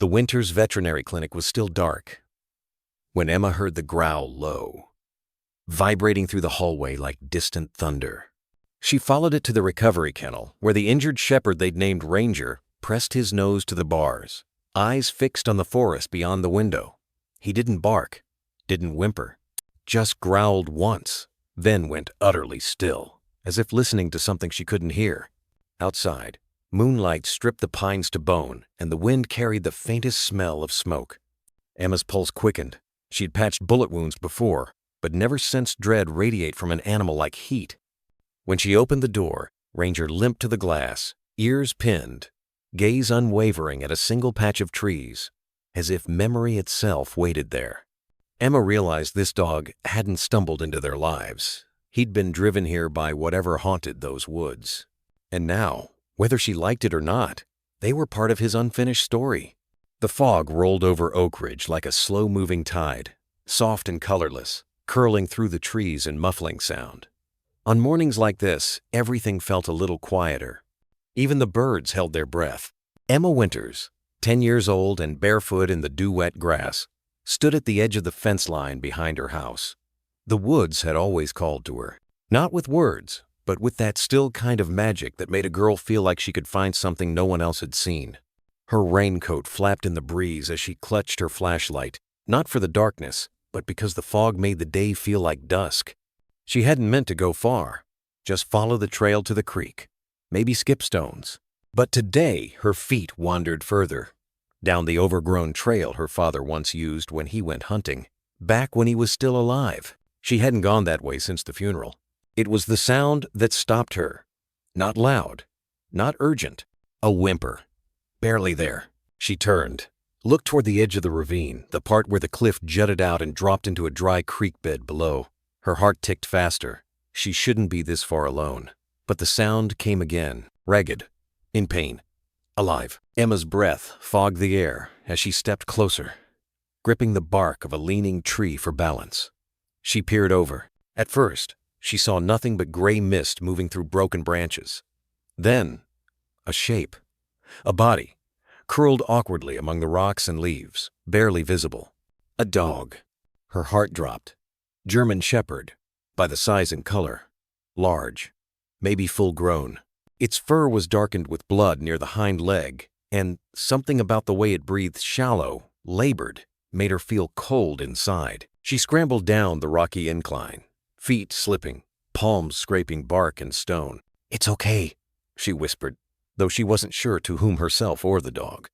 The Winters veterinary clinic was still dark when Emma heard the growl low, vibrating through the hallway like distant thunder. She followed it to the recovery kennel, where the injured shepherd they'd named Ranger pressed his nose to the bars, eyes fixed on the forest beyond the window. He didn't bark, didn't whimper, just growled once, then went utterly still, as if listening to something she couldn't hear. Outside, moonlight stripped the pines to bone, and the wind carried the faintest smell of smoke. Emma's pulse quickened. She'd patched bullet wounds before, but never sensed dread radiate from an animal like heat. When she opened the door, Ranger limped to the glass, ears pinned, gaze unwavering at a single patch of trees, as if memory itself waited there. Emma realized this dog hadn't stumbled into their lives. He'd been driven here by whatever haunted those woods. And now, whether she liked it or not, they were part of his unfinished story. The fog rolled over Oak Ridge like a slow-moving tide, soft and colorless, curling through the trees in muffling sound. On mornings like this, everything felt a little quieter. Even the birds held their breath. Emma Winters, 10 years old and barefoot in the dew-wet grass, stood at the edge of the fence line behind her house. The woods had always called to her, not with words, but with that still kind of magic that made a girl feel like she could find something no one else had seen. Her raincoat flapped in the breeze as she clutched her flashlight, not for the darkness, but because the fog made the day feel like dusk. She hadn't meant to go far, just follow the trail to the creek, maybe skip stones. But today her feet wandered further, down the overgrown trail her father once used when he went hunting, back when he was still alive. She hadn't gone that way since the funeral. It was the sound that stopped her. Not loud, not urgent, a whimper. Barely there. She turned, looked toward the edge of the ravine, the part where the cliff jutted out and dropped into a dry creek bed below. Her heart ticked faster. She shouldn't be this far alone. But the sound came again, ragged, in pain, alive. Emma's breath fogged the air as she stepped closer, gripping the bark of a leaning tree for balance. She peered over. At first, she saw nothing but gray mist moving through broken branches. Then, a shape, a body, curled awkwardly among the rocks and leaves, barely visible. A dog. Her heart dropped. German shepherd, by the size and color. Large, maybe full-grown. Its fur was darkened with blood near the hind leg, and something about the way it breathed shallow, labored, made her feel cold inside. She scrambled down the rocky incline, feet slipping, palms scraping bark and stone. "It's okay," she whispered, though she wasn't sure to whom, herself or the dog.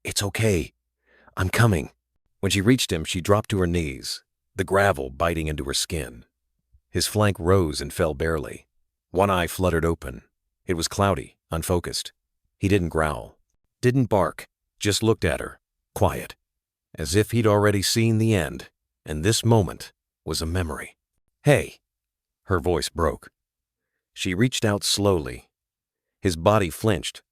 "It's okay. I'm coming." When she reached him, she dropped to her knees, the gravel biting into her skin. His flank rose and fell barely. One eye fluttered open. It was cloudy, unfocused. He didn't growl, didn't bark, just looked at her, quiet, as if he'd already seen the end, and this moment was a memory. "Hey!" Her voice broke. She reached out slowly. His body flinched,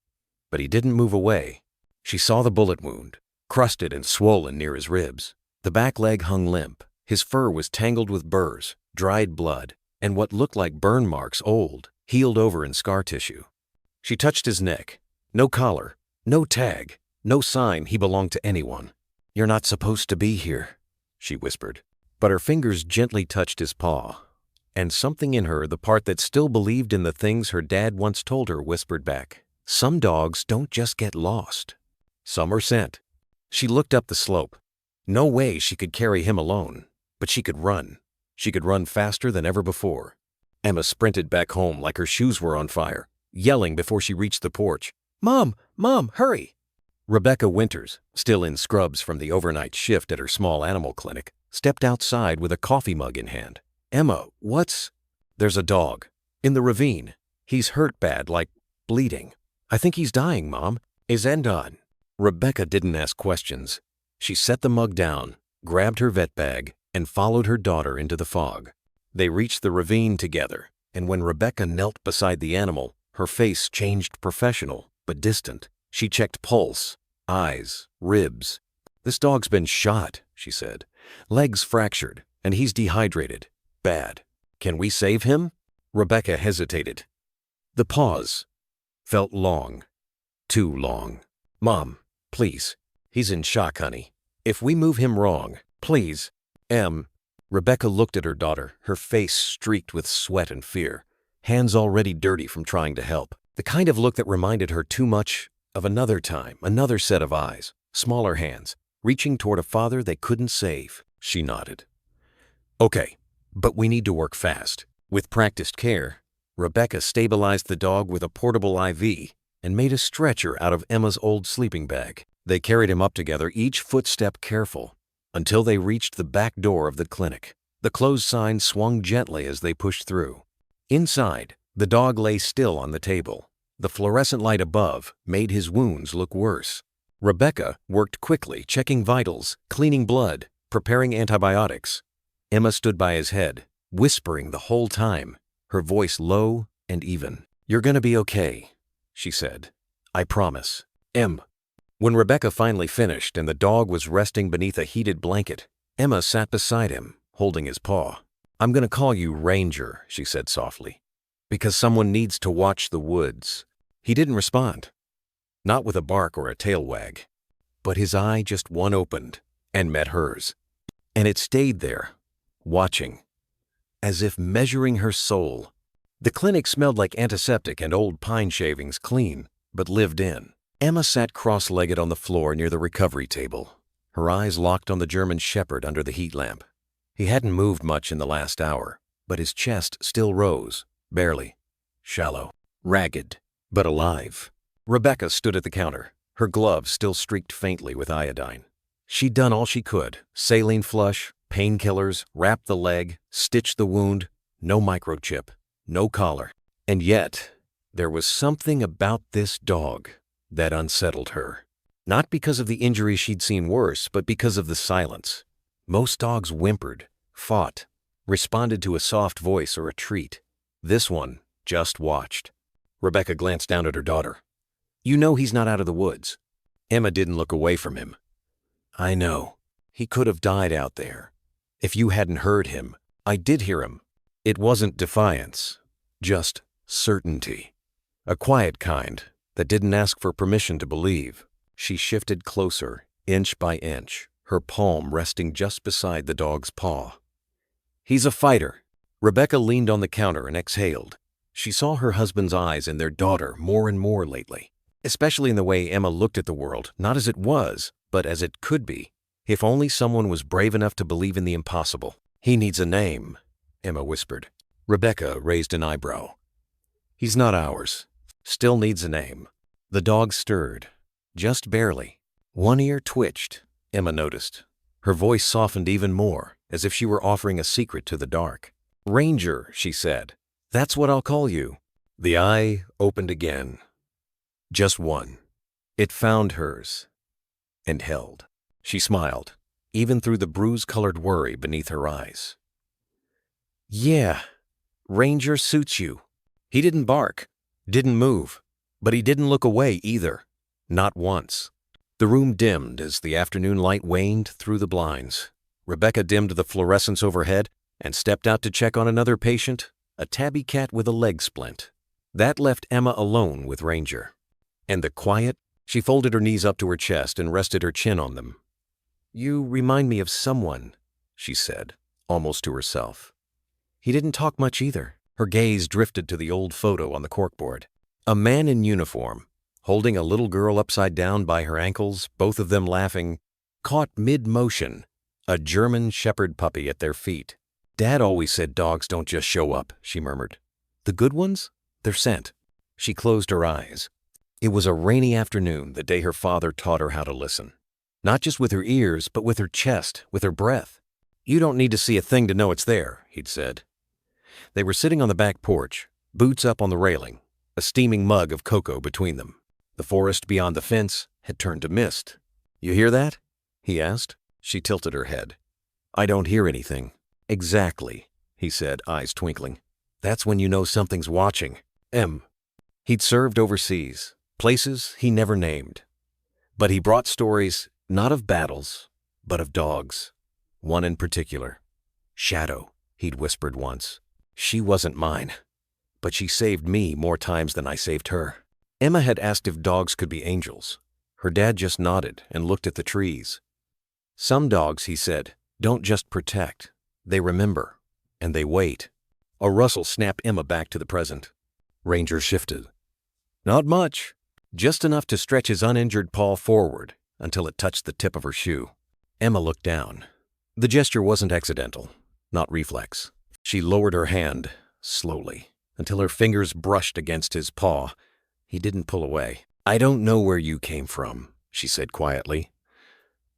but he didn't move away. She saw the bullet wound, crusted and swollen near his ribs. The back leg hung limp. His fur was tangled with burrs, dried blood, and what looked like burn marks, old, healed over in scar tissue. She touched his neck. No collar, no tag, no sign he belonged to anyone. "You're not supposed to be here," she whispered. But her fingers gently touched his paw, and something in her, the part that still believed in the things her dad once told her, whispered back, "Some dogs don't just get lost. Some are sent." She looked up the slope. No way she could carry him alone, but she could run. She could run faster than ever before. Emma sprinted back home like her shoes were on fire, yelling before she reached the porch, "Mom! Mom, hurry!" Rebecca Winters, still in scrubs from the overnight shift at her small animal clinic, stepped outside with a coffee mug in hand. "Emma, what's—" "There's a dog. In the ravine. He's hurt bad, like bleeding. I think he's dying, Mom. Is end on." Rebecca didn't ask questions. She set the mug down, grabbed her vet bag, and followed her daughter into the fog. They reached the ravine together, and when Rebecca knelt beside the animal, her face changed professional, but distant. She checked pulse, eyes, ribs. "This dog's been shot," she said. "Legs fractured, and he's dehydrated. Bad. Can we save him?" Rebecca hesitated. The pause felt long. Too long. "Mom, please. He's in shock, honey. If we move him wrong, please. Rebecca looked at her daughter, her face streaked with sweat and fear, hands already dirty from trying to help. The kind of look that reminded her too much of another time, another set of eyes, smaller hands, reaching toward a father they couldn't save. She nodded. Okay, but we need to work fast. With practiced care, Rebecca stabilized the dog with a portable IV and made a stretcher out of Emma's old sleeping bag. They carried him up together, each footstep careful, until they reached the back door of the clinic. The closed sign swung gently as they pushed through. Inside, the dog lay still on the table. The fluorescent light above made his wounds look worse. Rebecca worked quickly, checking vitals, cleaning blood, preparing antibiotics. Emma stood by his head, whispering the whole time, her voice low and even. "You're gonna be okay," she said. "I promise." When Rebecca finally finished and the dog was resting beneath a heated blanket, Emma sat beside him, holding his paw. "I'm gonna call you Ranger," she said softly, "because someone needs to watch the woods." He didn't respond, not with a bark or a tail wag, but his eye just one opened and met hers. And it stayed there, watching, as if measuring her soul. The clinic smelled like antiseptic and old pine shavings, clean, but lived in. Emma sat cross-legged on the floor near the recovery table, her eyes locked on the German shepherd under the heat lamp. He hadn't moved much in the last hour, but his chest still rose, barely, shallow, ragged, but alive. Rebecca stood at the counter, her gloves still streaked faintly with iodine. She'd done all she could: saline flush, painkillers, wrap the leg, stitch the wound, no microchip, no collar. And yet, there was something about this dog that unsettled her. Not because of the injuries she'd seen worse, but because of the silence. Most dogs whimpered, fought, responded to a soft voice or a treat. This one just watched. Rebecca glanced down at her daughter. "You know he's not out of the woods." Emma didn't look away from him. "I know. He could have died out there. If you hadn't heard him." "I did hear him." It wasn't defiance, just certainty. A quiet kind that didn't ask for permission to believe. She shifted closer, inch by inch, her palm resting just beside the dog's paw. "He's a fighter." Rebecca leaned on the counter and exhaled. She saw her husband's eyes in their daughter more and more lately, especially in the way Emma looked at the world, not as it was, but as it could be. If only someone was brave enough to believe in the impossible. "He needs a name," Emma whispered. Rebecca raised an eyebrow. "He's not ours. Still needs a name." The dog stirred, just barely. One ear twitched, Emma noticed. Her voice softened even more, as if she were offering a secret to the dark. "Ranger," she said. "That's what I'll call you." The eye opened again. Just one. It found hers and held. She smiled, even through the bruise-colored worry beneath her eyes. "Yeah, Ranger suits you." He didn't bark, didn't move, but he didn't look away either. Not once. The room dimmed as the afternoon light waned through the blinds. Rebecca dimmed the fluorescence overhead and stepped out to check on another patient, a tabby cat with a leg splint. That left Emma alone with Ranger. And the quiet, she folded her knees up to her chest and rested her chin on them. "You remind me of someone," she said, almost to herself. He didn't talk much either. Her gaze drifted to the old photo on the corkboard. A man in uniform, holding a little girl upside down by her ankles, both of them laughing, caught mid-motion, a German shepherd puppy at their feet. "Dad always said dogs don't just show up," she murmured. "The good ones? They're sent." She closed her eyes. It was a rainy afternoon, the day her father taught her how to listen. Not just with her ears, but with her chest, with her breath. "You don't need to see a thing to know it's there," he'd said. They were sitting on the back porch, boots up on the railing, a steaming mug of cocoa between them. The forest beyond the fence had turned to mist. "You hear that?" he asked. She tilted her head. "I don't hear anything." "Exactly," he said, eyes twinkling. "That's when you know something's watching." He'd served overseas, places he never named. But he brought stories not of battles, but of dogs. One in particular. "Shadow," he'd whispered once. "She wasn't mine, but she saved me more times than I saved her." Emma had asked if dogs could be angels. Her dad just nodded and looked at the trees. Some dogs, he said, don't just protect. They remember. And they wait. A rustle snapped Emma back to the present. Ranger shifted. Not much. Just enough to stretch his uninjured paw forward until it touched the tip of her shoe. Emma looked down. The gesture wasn't accidental, not reflex. She lowered her hand, slowly, until her fingers brushed against his paw. He didn't pull away. I don't know where you came from, she said quietly.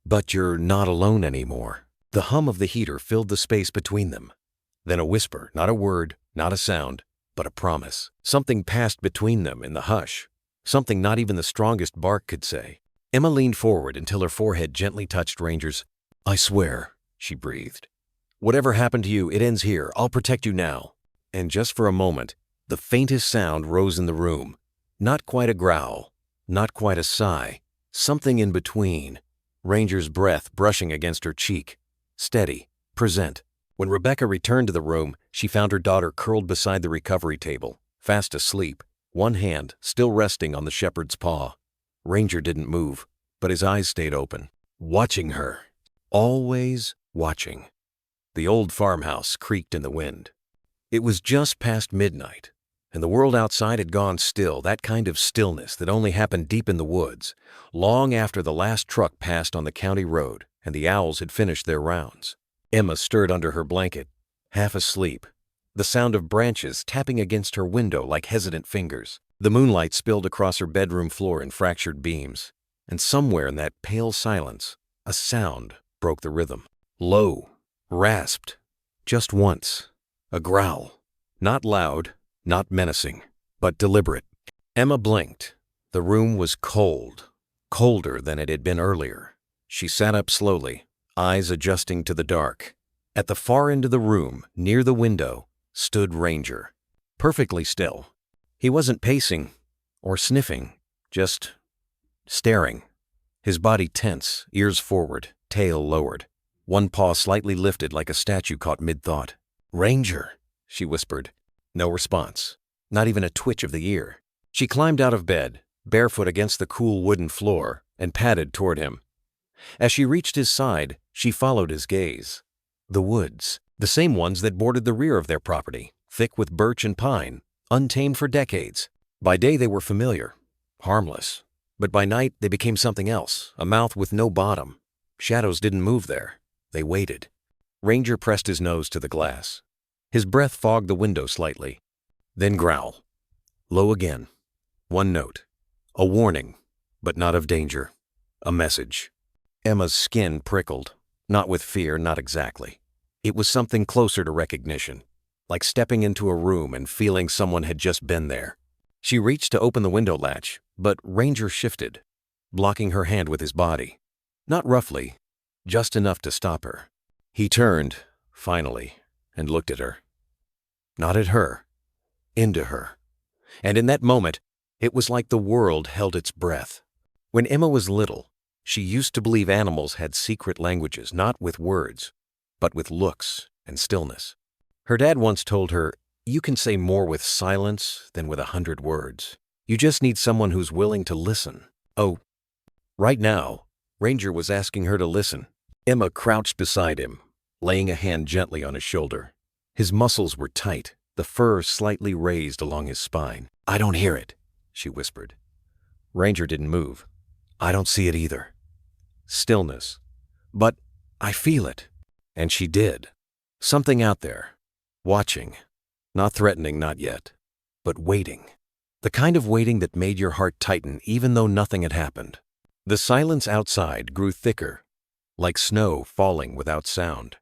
But you're not alone anymore. The hum of the heater filled the space between them. Then a whisper, not a word, not a sound, but a promise. Something passed between them in the hush. Something not even the strongest bark could say. Emma leaned forward until her forehead gently touched Ranger's. I swear, she breathed. Whatever happened to you, it ends here. I'll protect you now. And just for a moment, the faintest sound rose in the room. Not quite a growl, not quite a sigh, something in between. Ranger's breath brushing against her cheek. Steady, present. When Rebecca returned to the room, she found her daughter curled beside the recovery table, fast asleep, one hand still resting on the shepherd's paw. Ranger didn't move, but his eyes stayed open, watching her. Always watching. The old farmhouse creaked in the wind. It was just past midnight, and the world outside had gone still, that kind of stillness that only happened deep in the woods, long after the last truck passed on the county road and the owls had finished their rounds. Emma stirred under her blanket, half asleep, the sound of branches tapping against her window like hesitant fingers. The moonlight spilled across her bedroom floor in fractured beams, and somewhere in that pale silence, a sound broke the rhythm. Low, rasped, just once. A growl. Not loud, not menacing, but deliberate. Emma blinked. The room was cold, colder than it had been earlier. She sat up slowly, eyes adjusting to the dark. At the far end of the room, near the window, stood Ranger, perfectly still. He wasn't pacing or sniffing, just staring. His body tense, ears forward, tail lowered, one paw slightly lifted like a statue caught mid-thought. Ranger, she whispered. No response, not even a twitch of the ear. She climbed out of bed, barefoot against the cool wooden floor, and padded toward him. As she reached his side, she followed his gaze. The woods, the same ones that bordered the rear of their property, thick with birch and pine, untamed for decades. By day they were familiar, harmless, but by night they became something else, a mouth with no bottom. Shadows didn't move there. They waited. Ranger pressed his nose to the glass. His breath fogged the window slightly. Then growl. Low again. One note. A warning, but not of danger. A message. Emma's skin prickled. Not with fear, not exactly. It was something closer to recognition, like stepping into a room and feeling someone had just been there. She reached to open the window latch, but Ranger shifted, blocking her hand with his body. Not roughly, just enough to stop her. He turned, finally, and looked at her. Not at her, into her. And in that moment, it was like the world held its breath. When Emma was little, she used to believe animals had secret languages, not with words, but with looks and stillness. Her dad once told her, you can say more with silence than with 100 words. You just need someone who's willing to listen. Oh, right now, Ranger was asking her to listen. Emma crouched beside him, laying a hand gently on his shoulder. His muscles were tight, the fur slightly raised along his spine. I don't hear it, she whispered. Ranger didn't move. I don't see it either. Stillness. But I feel it. And she did. Something out there. Watching. Not threatening, not yet. But waiting. The kind of waiting that made your heart tighten even though nothing had happened. The silence outside grew thicker, like snow falling without sound.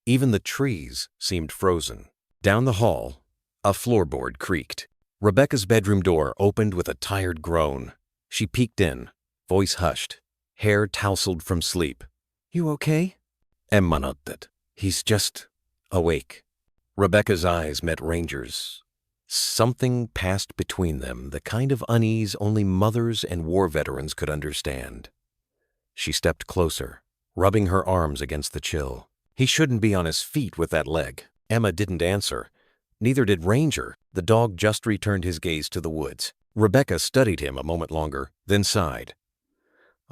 Even the trees seemed frozen. Down the hall, a floorboard creaked. Rebecca's bedroom door opened with a tired groan. She peeked in, voice hushed, hair tousled from sleep. You okay? Emma nodded. He's just awake. Rebecca's eyes met Ranger's. Something passed between them, the kind of unease only mothers and war veterans could understand. She stepped closer, rubbing her arms against the chill. He shouldn't be on his feet with that leg. Emma didn't answer. Neither did Ranger. The dog just returned his gaze to the woods. Rebecca studied him a moment longer, then sighed.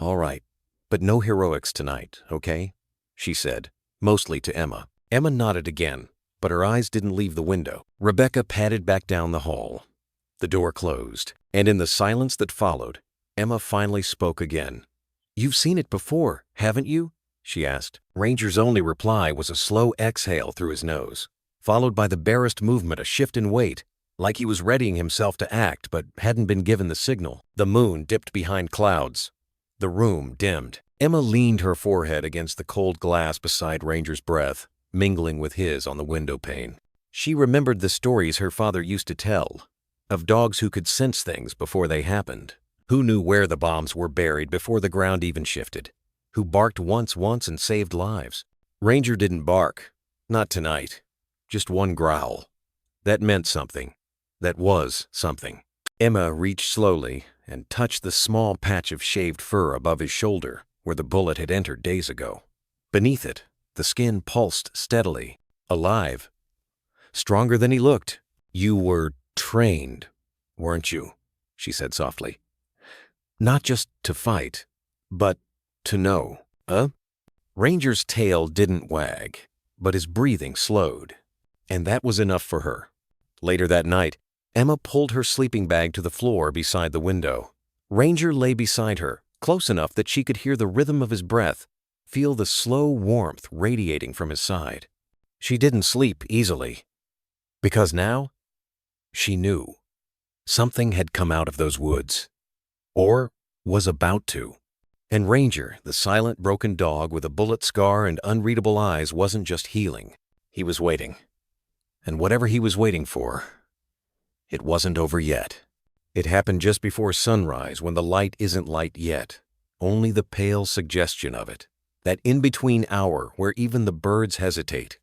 All right, but no heroics tonight, okay? She said, mostly to Emma. Emma nodded again, but her eyes didn't leave the window. Rebecca padded back down the hall. The door closed, and in the silence that followed, Emma finally spoke again. "You've seen it before, haven't you?" she asked. Ranger's only reply was a slow exhale through his nose, followed by the barest movement, a shift in weight, like he was readying himself to act but hadn't been given the signal. The moon dipped behind clouds. The room dimmed. Emma leaned her forehead against the cold glass beside Ranger's breath, mingling with his on the window pane. She remembered the stories her father used to tell, of dogs who could sense things before they happened, who knew where the bombs were buried before the ground even shifted, who barked once and saved lives. Ranger didn't bark. Not tonight. Just one growl. That meant something. That was something. Emma reached slowly and touched the small patch of shaved fur above his shoulder where the bullet had entered days ago. Beneath it, the skin pulsed steadily, alive, stronger than he looked. "You were trained, weren't you?" she said softly. "Not just to fight, but to know, huh?" Ranger's tail didn't wag, but his breathing slowed, and that was enough for her. Later that night, Emma pulled her sleeping bag to the floor beside the window. Ranger lay beside her, close enough that she could hear the rhythm of his breath, feel the slow warmth radiating from his side. She didn't sleep easily, because now she knew something had come out of those woods, or was about to. And Ranger, the silent, broken dog with a bullet scar and unreadable eyes, wasn't just healing. He was waiting. And whatever he was waiting for, it wasn't over yet. It happened just before sunrise, when the light isn't light yet, only the pale suggestion of it. That in-between hour where even the birds hesitate.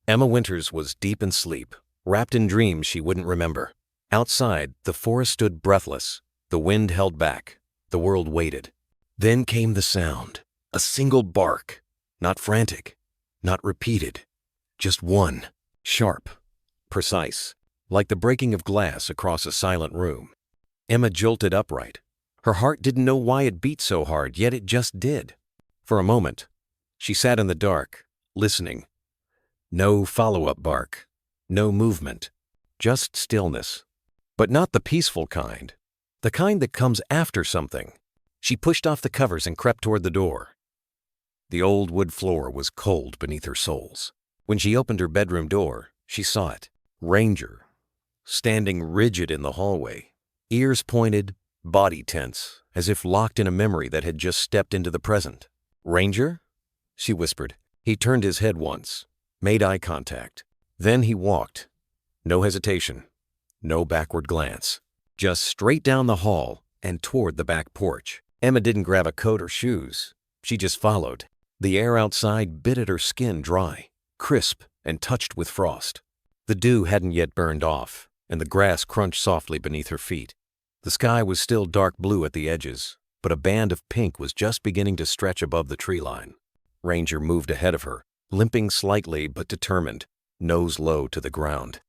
Emma Winters was deep in sleep, wrapped in dreams she wouldn't remember. Outside, the forest stood breathless. The wind held back. The world waited. Then came the sound. A single bark. Not frantic. Not repeated. Just one. Sharp. Precise. Like the breaking of glass across a silent room. Emma jolted upright. Her heart didn't know why it beat so hard, yet it just did. For a moment, she sat in the dark, listening. No follow-up bark. No movement. Just stillness. But not the peaceful kind. The kind that comes after something. She pushed off the covers and crept toward the door. The old wood floor was cold beneath her soles. When she opened her bedroom door, she saw it. Ranger, standing rigid in the hallway, ears pointed, body tense, as if locked in a memory that had just stepped into the present. "Ranger?" she whispered. He turned his head once, made eye contact. Then he walked. No hesitation, no backward glance. Just straight down the hall and toward the back porch. Emma didn't grab a coat or shoes. She just followed. The air outside bit at her skin dry, crisp and touched with frost. The dew hadn't yet burned off, and the grass crunched softly beneath her feet. The sky was still dark blue at the edges, but a band of pink was just beginning to stretch above the tree line. Ranger moved ahead of her, limping slightly but determined, nose low to the ground.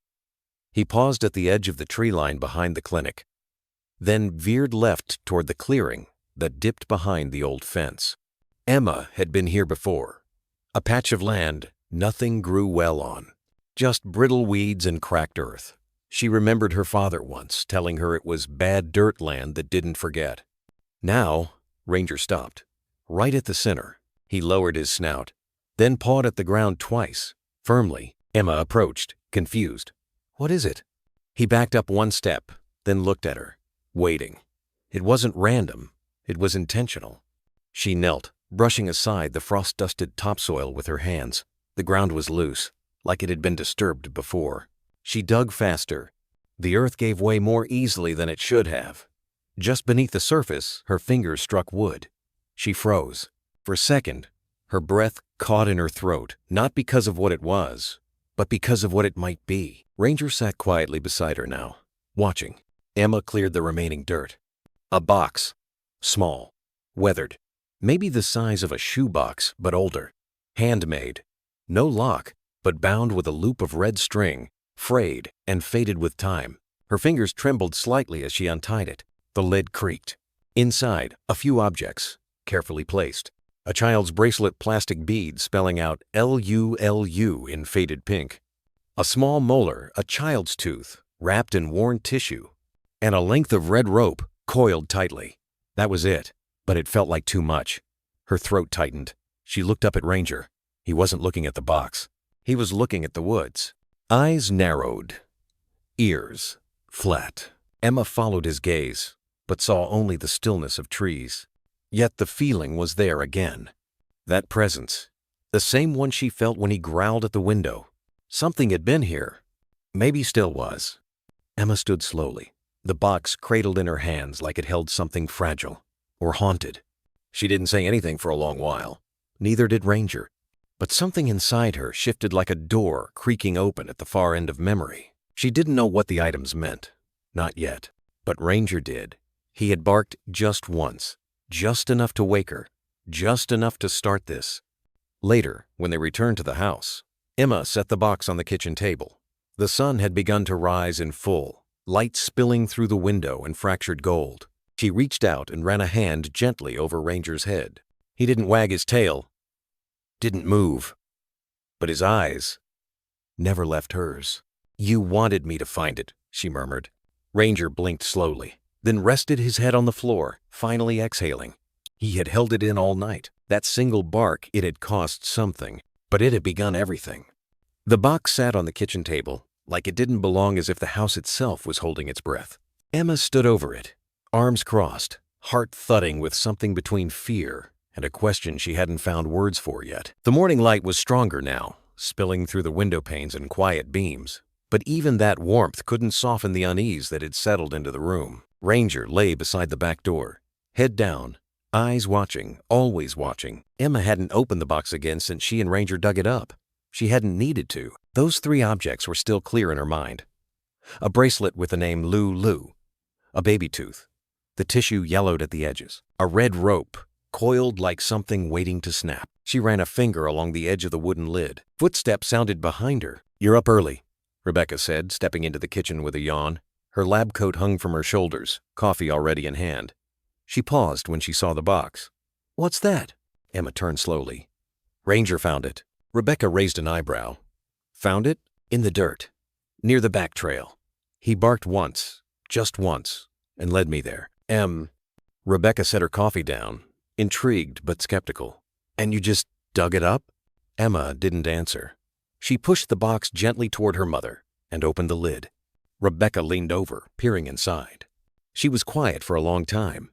He paused at the edge of the tree line behind the clinic, then veered left toward the clearing that dipped behind the old fence. Emma had been here before. A patch of land nothing grew well on, just brittle weeds and cracked earth. She remembered her father once telling her it was bad dirt land that didn't forget. Now, Ranger stopped, right at the center. He lowered his snout, then pawed at the ground twice, firmly. Emma approached, confused. "What is it?" He backed up one step, then looked at her, waiting. It wasn't random. It was intentional. She knelt, brushing aside the frost-dusted topsoil with her hands. The ground was loose, like it had been disturbed before. She dug faster. The earth gave way more easily than it should have. Just beneath the surface, her fingers struck wood. She froze. For a second, her breath caught in her throat, not because of what it was, but because of what it might be. Ranger sat quietly beside her now, watching. Emma cleared the remaining dirt. A box. Small. Weathered. Maybe the size of a shoebox, but older. Handmade. No lock, but bound with a loop of red string, frayed and faded with time. Her fingers trembled slightly as she untied it. The lid creaked. Inside, a few objects. carefully placed. A child's bracelet plastic bead spelling out LULU in faded pink. A small molar, a child's tooth, wrapped in worn tissue. And a length of red rope coiled tightly. That was it, but it felt like too much. Her throat tightened. She looked up at Ranger. He wasn't looking at the box. He was looking at the woods. Eyes narrowed. Ears flat. Emma followed his gaze, but saw only the stillness of trees. Yet the feeling was there again. That presence. The same one she felt when he growled at the window. Something had been here. Maybe still was. Emma stood slowly, the box cradled in her hands like it held something fragile or haunted. She didn't say anything for a long while. Neither did Ranger. But something inside her shifted like a door creaking open at the far end of memory. She didn't know what the items meant. Not yet. But Ranger did. He had barked just once. Just enough to wake her. Just enough to start this. Later, when they returned to the house, Emma set the box on the kitchen table. The sun had begun to rise in full, light spilling through the window in fractured gold. She reached out and ran a hand gently over Ranger's head. He didn't wag his tail, didn't move, but his eyes never left hers. "You wanted me to find it," she murmured. Ranger blinked slowly, then rested his head on the floor, finally exhaling. He had held it in all night. That single bark, it had cost something, but it had begun everything. The box sat on the kitchen table, like it didn't belong, as if the house itself was holding its breath. Emma stood over it, arms crossed, heart thudding with something between fear and a question she hadn't found words for yet. The morning light was stronger now, spilling through the window panes in quiet beams, but even that warmth couldn't soften the unease that had settled into the room. Ranger lay beside the back door, head down, eyes watching, always watching. Emma hadn't opened the box again since she and Ranger dug it up. She hadn't needed to. Those three objects were still clear in her mind. A bracelet with the name Lulu, a baby tooth, the tissue yellowed at the edges, a red rope, coiled like something waiting to snap. She ran a finger along the edge of the wooden lid. Footsteps sounded behind her. "You're up early," Rebecca said, stepping into the kitchen with a yawn. Her lab coat hung from her shoulders, coffee already in hand. She paused when she saw the box. "What's that?" Emma turned slowly. "Ranger found it." Rebecca raised an eyebrow. "Found it? In the dirt, near the back trail. He barked once, just once, and led me there." Rebecca set her coffee down, intrigued but skeptical. "And you just dug it up?" Emma didn't answer. She pushed the box gently toward her mother and opened the lid. Rebecca leaned over, peering inside. She was quiet for a long time.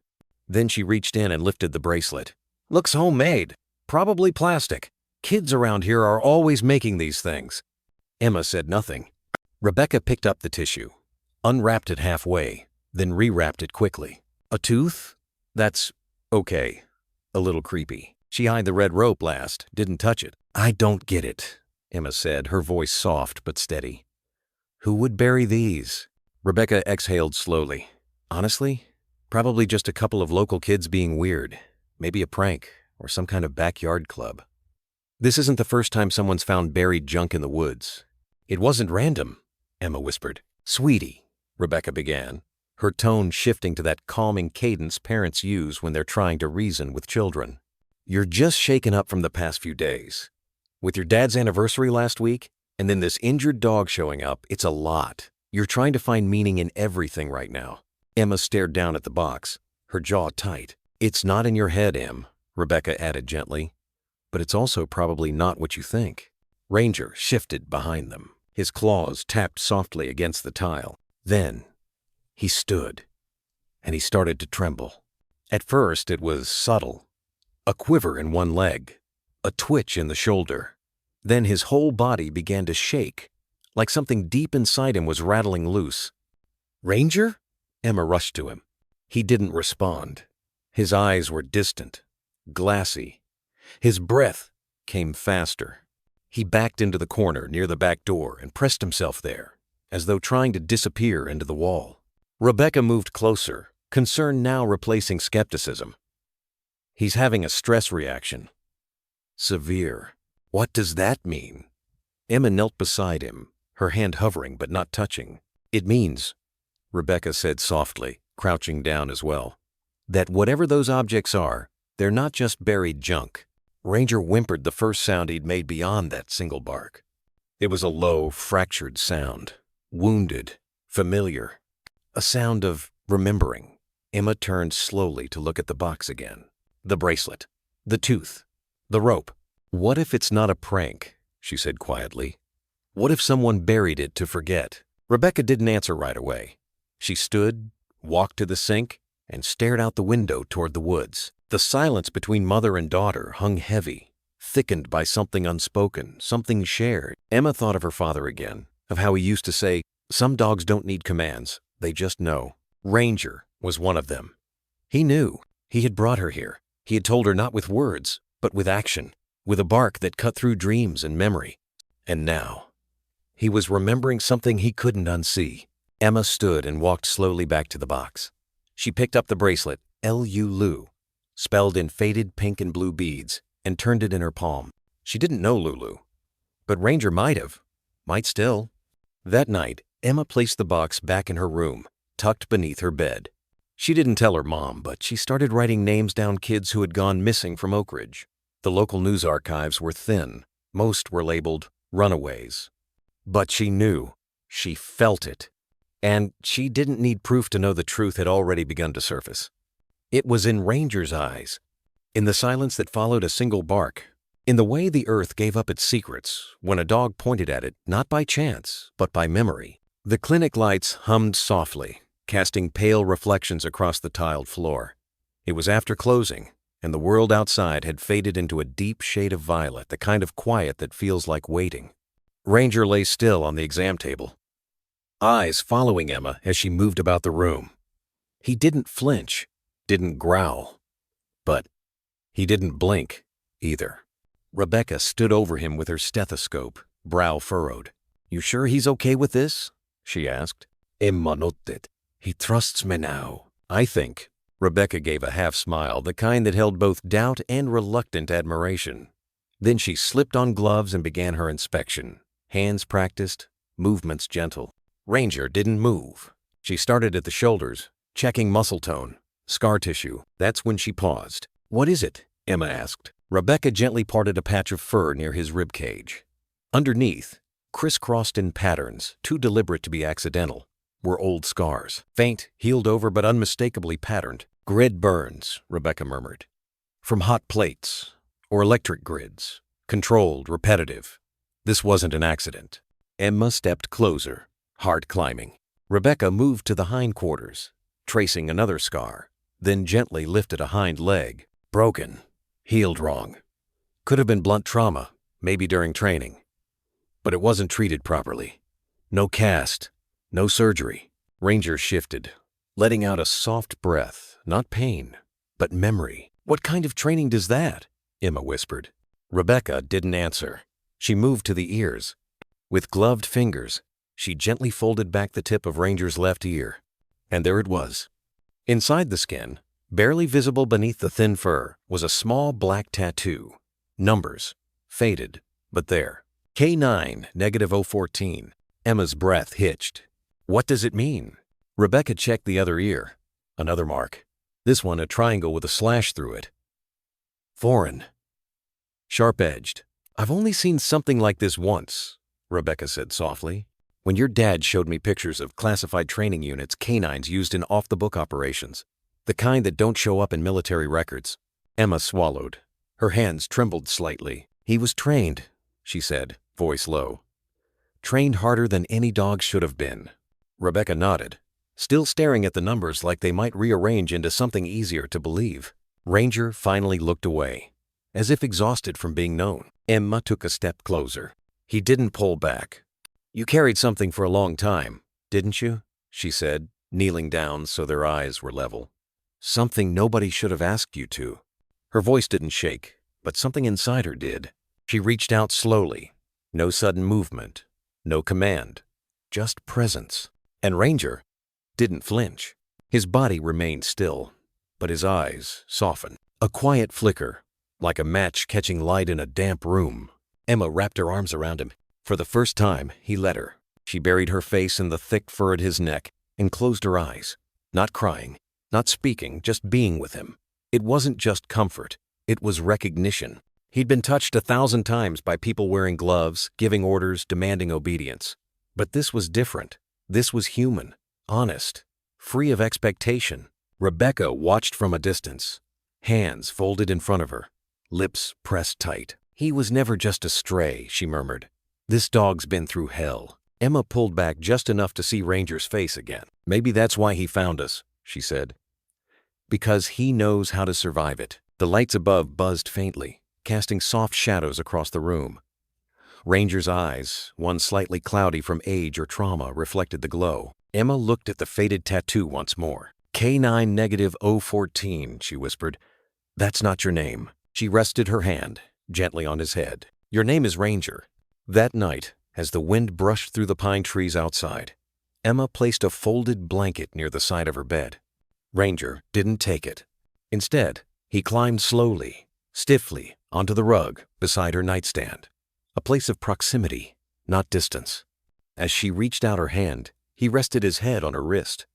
Then she reached in and lifted the bracelet. "Looks homemade. Probably plastic. Kids around here are always making these things." Emma said nothing. Rebecca picked up the tissue, unwrapped it halfway, then rewrapped it quickly. "A tooth? That's okay. A little creepy." She eyed the red rope last, didn't touch it. "I don't get it," Emma said, her voice soft but steady. "Who would bury these?" Rebecca exhaled slowly. "Honestly, probably just a couple of local kids being weird. Maybe a prank or some kind of backyard club. This isn't the first time someone's found buried junk in the woods." "It wasn't random," Emma whispered. "Sweetie," Rebecca began, her tone shifting to that calming cadence parents use when they're trying to reason with children. "You're just shaken up from the past few days. With your dad's anniversary last week, and then this injured dog showing up, it's a lot. You're trying to find meaning in everything right now." Emma stared down at the box, her jaw tight. "It's not in your head, Em," Rebecca added gently. "But it's also probably not what you think." Ranger shifted behind them. His claws tapped softly against the tile. Then he stood, and he started to tremble. At first it was subtle. A quiver in one leg, a twitch in the shoulder. Then his whole body began to shake, like something deep inside him was rattling loose. "Ranger?" Emma rushed to him. He didn't respond. His eyes were distant, glassy. His breath came faster. He backed into the corner near the back door and pressed himself there, as though trying to disappear into the wall. Rebecca moved closer, concern now replacing skepticism. "He's having a stress reaction. Severe." "What does that mean?" Emma knelt beside him, her hand hovering but not touching. "It means," Rebecca said softly, crouching down as well, "that whatever those objects are, They're not just buried junk. Ranger whimpered the first sound he'd made beyond that single bark. It was a low, fractured sound. Wounded. Familiar. A sound of remembering. Emma turned slowly to look at the box again. The bracelet. The tooth. The rope. "What if it's not a prank?" she said quietly. "What if someone buried it to forget?" Rebecca didn't answer right away. She stood, walked to the sink, and stared out the window toward the woods. The silence between mother and daughter hung heavy, thickened by something unspoken, something shared. Emma thought of her father again, of how he used to say, "Some dogs don't need commands, they just know." Ranger was one of them. He knew. He had brought her here. He had told her not with words, but with action, with a bark that cut through dreams and memory. And now, he was remembering something he couldn't unsee. Emma stood and walked slowly back to the box. She picked up the bracelet, L-U-Lu, spelled in faded pink and blue beads, and turned it in her palm. She didn't know Lulu, but Ranger might have, might still. That night, Emma placed the box back in her room, tucked beneath her bed. She didn't tell her mom, but she started writing names down kids who had gone missing from Oak Ridge. The local news archives were thin. Most were labeled runaways. But she knew. She felt it. And she didn't need proof to know the truth had already begun to surface. It was in Ranger's eyes, in the silence that followed a single bark, in the way the earth gave up its secrets when a dog pointed at it, not by chance, but by memory. The clinic lights hummed softly, casting pale reflections across the tiled floor. It was after closing, and the world outside had faded into a deep shade of violet, the kind of quiet that feels like waiting. Ranger lay still on the exam table, eyes following Emma as she moved about the room. He didn't flinch, didn't growl, but he didn't blink either. Rebecca stood over him with her stethoscope, brow furrowed. "You sure he's okay with this?" she asked. Emma nodded. "He trusts me now, I think." Rebecca gave a half smile, the kind that held both doubt and reluctant admiration. Then she slipped on gloves and began her inspection. Hands practiced, movements gentle. Ranger didn't move. She started at the shoulders, checking muscle tone, scar tissue. That's when she paused. "What is it?" Emma asked. Rebecca gently parted a patch of fur near his rib cage. Underneath, crisscrossed in patterns, too deliberate to be accidental, were old scars. Faint, healed over but unmistakably patterned. "Grid burns," Rebecca murmured. "From hot plates, or electric grids. Controlled, repetitive. This wasn't an accident." Emma stepped closer, heart climbing. Rebecca moved to the hindquarters, tracing another scar, then gently lifted a hind leg. "Broken. Healed wrong. Could have been blunt trauma, maybe during training. But it wasn't treated properly. No cast. No surgery." Ranger shifted, letting out a soft breath, not pain, but memory. "What kind of training does that?" Emma whispered. Rebecca didn't answer. She moved to the ears. With gloved fingers, she gently folded back the tip of Ranger's left ear. And there it was. Inside the skin, barely visible beneath the thin fur, was a small black tattoo. Numbers. Faded, but there. K9, -014. Emma's breath hitched. "What does it mean?" Rebecca checked the other ear. Another mark. This one a triangle with a slash through it. "Foreign. Sharp-edged. I've only seen something like this once," Rebecca said softly. "When your dad showed me pictures of classified training units canines used in off-the-book operations, the kind that don't show up in military records." Emma swallowed. Her hands trembled slightly. "He was trained," she said, voice low. "Trained harder than any dog should have been." Rebecca nodded, still staring at the numbers like they might rearrange into something easier to believe. Ranger finally looked away, as if exhausted from being known. Emma took a step closer. He didn't pull back. "You carried something for a long time, didn't you?" she said, kneeling down so their eyes were level. "Something nobody should have asked you to." Her voice didn't shake, but something inside her did. She reached out slowly. No sudden movement, no command, just presence. And Ranger didn't flinch. His body remained still, but his eyes softened. A quiet flicker, like a match catching light in a damp room. Emma wrapped her arms around him. For the first time, he let her. She buried her face in the thick fur at his neck and closed her eyes, not crying, not speaking, just being with him. It wasn't just comfort, it was recognition. He'd been touched 1,000 times by people wearing gloves, giving orders, demanding obedience. But this was different. This was human, honest, free of expectation. Rebecca watched from a distance, hands folded in front of her, lips pressed tight. "He was never just a stray," she murmured. "This dog's been through hell." Emma pulled back just enough to see Ranger's face again. "Maybe that's why he found us," she said. "Because he knows how to survive it." The lights above buzzed faintly, casting soft shadows across the room. Ranger's eyes, one slightly cloudy from age or trauma, reflected the glow. Emma looked at the faded tattoo once more. "K9-014, she whispered. "That's not your name." She rested her hand gently on his head. "Your name is Ranger." That night, as the wind brushed through the pine trees outside, Emma placed a folded blanket near the side of her bed. Ranger didn't take it. Instead, he climbed slowly, stiffly, onto the rug beside her nightstand, a place of proximity, not distance. As she reached out her hand, he rested his head on her wrist.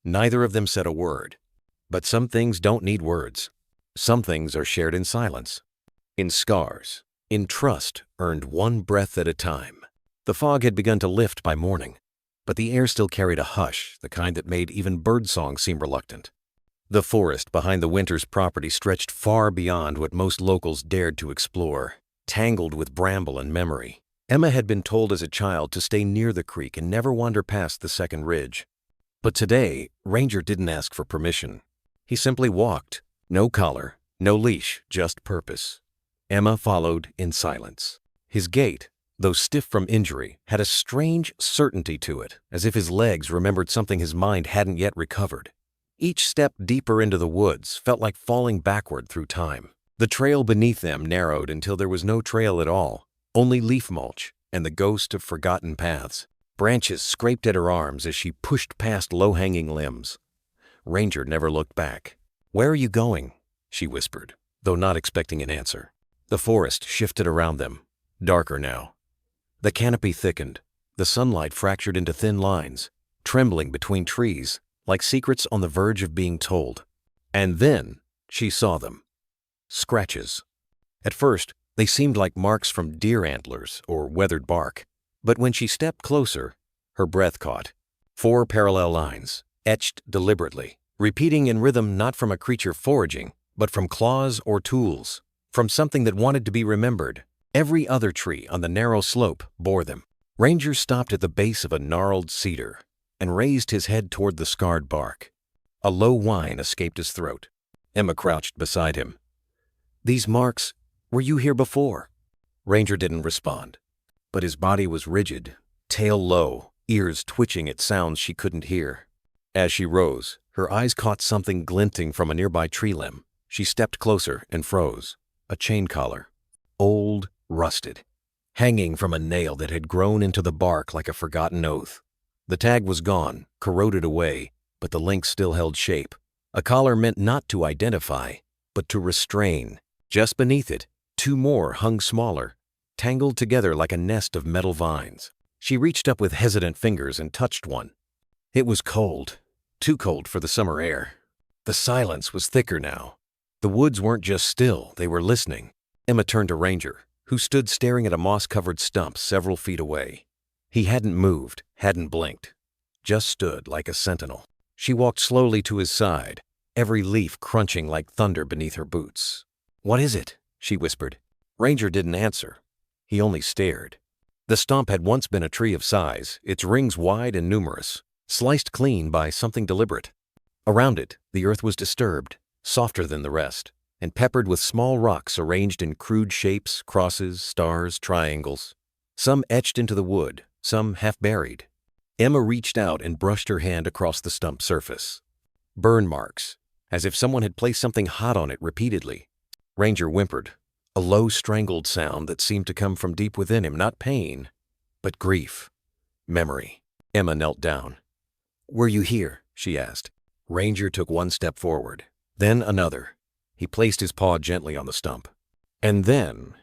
Neither of them said a word. But some things don't need words. Some things are shared in silence, in scars, in trust earned one breath at a time. The fog had begun to lift by morning, but the air still carried a hush, the kind that made even birdsong seem reluctant. The forest behind the Winters property stretched far beyond what most locals dared to explore, tangled with bramble and memory. Emma had been told as a child to stay near the creek and never wander past the second ridge. But today, Ranger didn't ask for permission. He simply walked. No collar, no leash, just purpose. Emma followed in silence. His gait, though stiff from injury, had a strange certainty to it, as if his legs remembered something his mind hadn't yet recovered. Each step deeper into the woods felt like falling backward through time. The trail beneath them narrowed until there was no trail at all, only leaf mulch and the ghost of forgotten paths. Branches scraped at her arms as she pushed past low-hanging limbs. Ranger never looked back. "Where are you going?" she whispered, though not expecting an answer. The forest shifted around them, darker now. The canopy thickened, the sunlight fractured into thin lines, trembling between trees, like secrets on the verge of being told. And then she saw them. Scratches. At first, they seemed like marks from deer antlers or weathered bark. But when she stepped closer, her breath caught. 4 parallel lines, etched deliberately, repeating in rhythm not from a creature foraging, but from claws or tools, from something that wanted to be remembered. Every other tree on the narrow slope bore them. Ranger stopped at the base of a gnarled cedar and raised his head toward the scarred bark. A low whine escaped his throat. Emma crouched beside him. "These marks, were you here before?" Ranger didn't respond, but his body was rigid, tail low, ears twitching at sounds she couldn't hear. As she rose, her eyes caught something glinting from a nearby tree limb. She stepped closer and froze. A chain collar. Old, rusted, hanging from a nail that had grown into the bark like a forgotten oath. The tag was gone, corroded away, but the link still held shape. A collar meant not to identify, but to restrain. Just beneath it, 2 more hung smaller, tangled together like a nest of metal vines. She reached up with hesitant fingers and touched one. It was cold, too cold for the summer air. The silence was thicker now. The woods weren't just still, they were listening. Emma turned to Ranger, who stood staring at a moss-covered stump several feet away. He hadn't moved, hadn't blinked, just stood like a sentinel. She walked slowly to his side, every leaf crunching like thunder beneath her boots. "What is it?" she whispered. Ranger didn't answer. He only stared. The stump had once been a tree of size, its rings wide and numerous, sliced clean by something deliberate. Around it, the earth was disturbed, softer than the rest, and peppered with small rocks arranged in crude shapes, crosses, stars, triangles. Some etched into the wood, some half-buried. Emma reached out and brushed her hand across the stump surface. Burn marks, as if someone had placed something hot on it repeatedly. Ranger whimpered, a low, strangled sound that seemed to come from deep within him, not pain, but grief, memory. Emma knelt down. "Were you here?" she asked. Ranger took 1 step forward, then another. He placed his paw gently on the stump. And then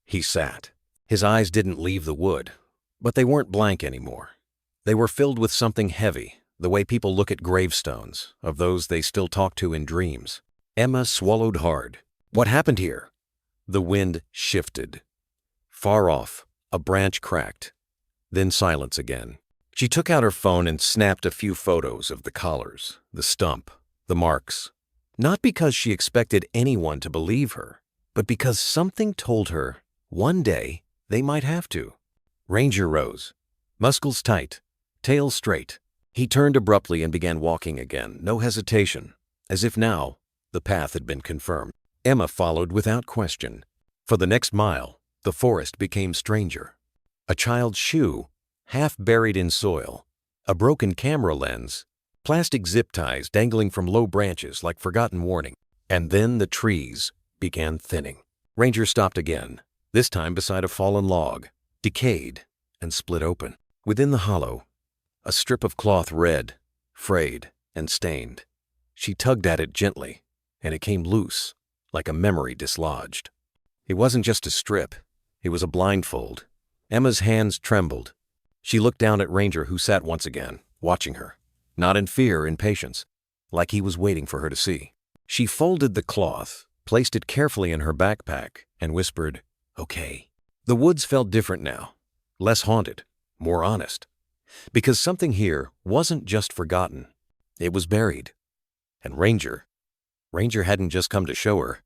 he sat. His eyes didn't leave the wood, but they weren't blank anymore. They were filled with something heavy, the way people look at gravestones, of those they still talk to in dreams. Emma swallowed hard. What happened here? The wind shifted. Far off, a branch cracked. Then silence again. She took out her phone and snapped a few photos of the collars, the stump, the marks. Not because she expected anyone to believe her, but because something told her one day they might have to. Ranger rose, muscles tight, tail straight. He turned abruptly and began walking again, no hesitation, as if now the path had been confirmed. Emma followed without question. For the next mile, the forest became stranger. A child's shoe, half buried in soil, a broken camera lens, plastic zip ties dangling from low branches like forgotten warning. And then the trees began thinning. Ranger stopped again, this time beside a fallen log, decayed and split open. Within the hollow, a strip of cloth red, frayed, and stained. She tugged at it gently, and it came loose, like a memory dislodged. It wasn't just a strip, it was a blindfold. Emma's hands trembled. She looked down at Ranger, who sat once again, watching her, not in fear, in patience, like he was waiting for her to see. She folded the cloth, placed it carefully in her backpack, and whispered, "Okay." The woods felt different now, less haunted, more honest. Because something here wasn't just forgotten, it was buried. And Ranger hadn't just come to show her,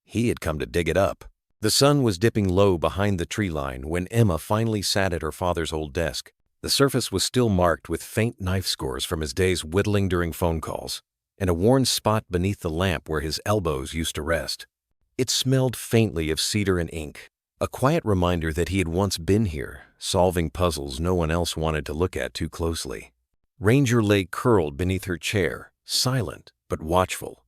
he had come to dig it up. The sun was dipping low behind the tree line when Emma finally sat at her father's old desk. The surface was still marked with faint knife scores from his days whittling during phone calls, and a worn spot beneath the lamp where his elbows used to rest. It smelled faintly of cedar and ink, a quiet reminder that he had once been here, solving puzzles no one else wanted to look at too closely. Ranger lay curled beneath her chair, silent but watchful.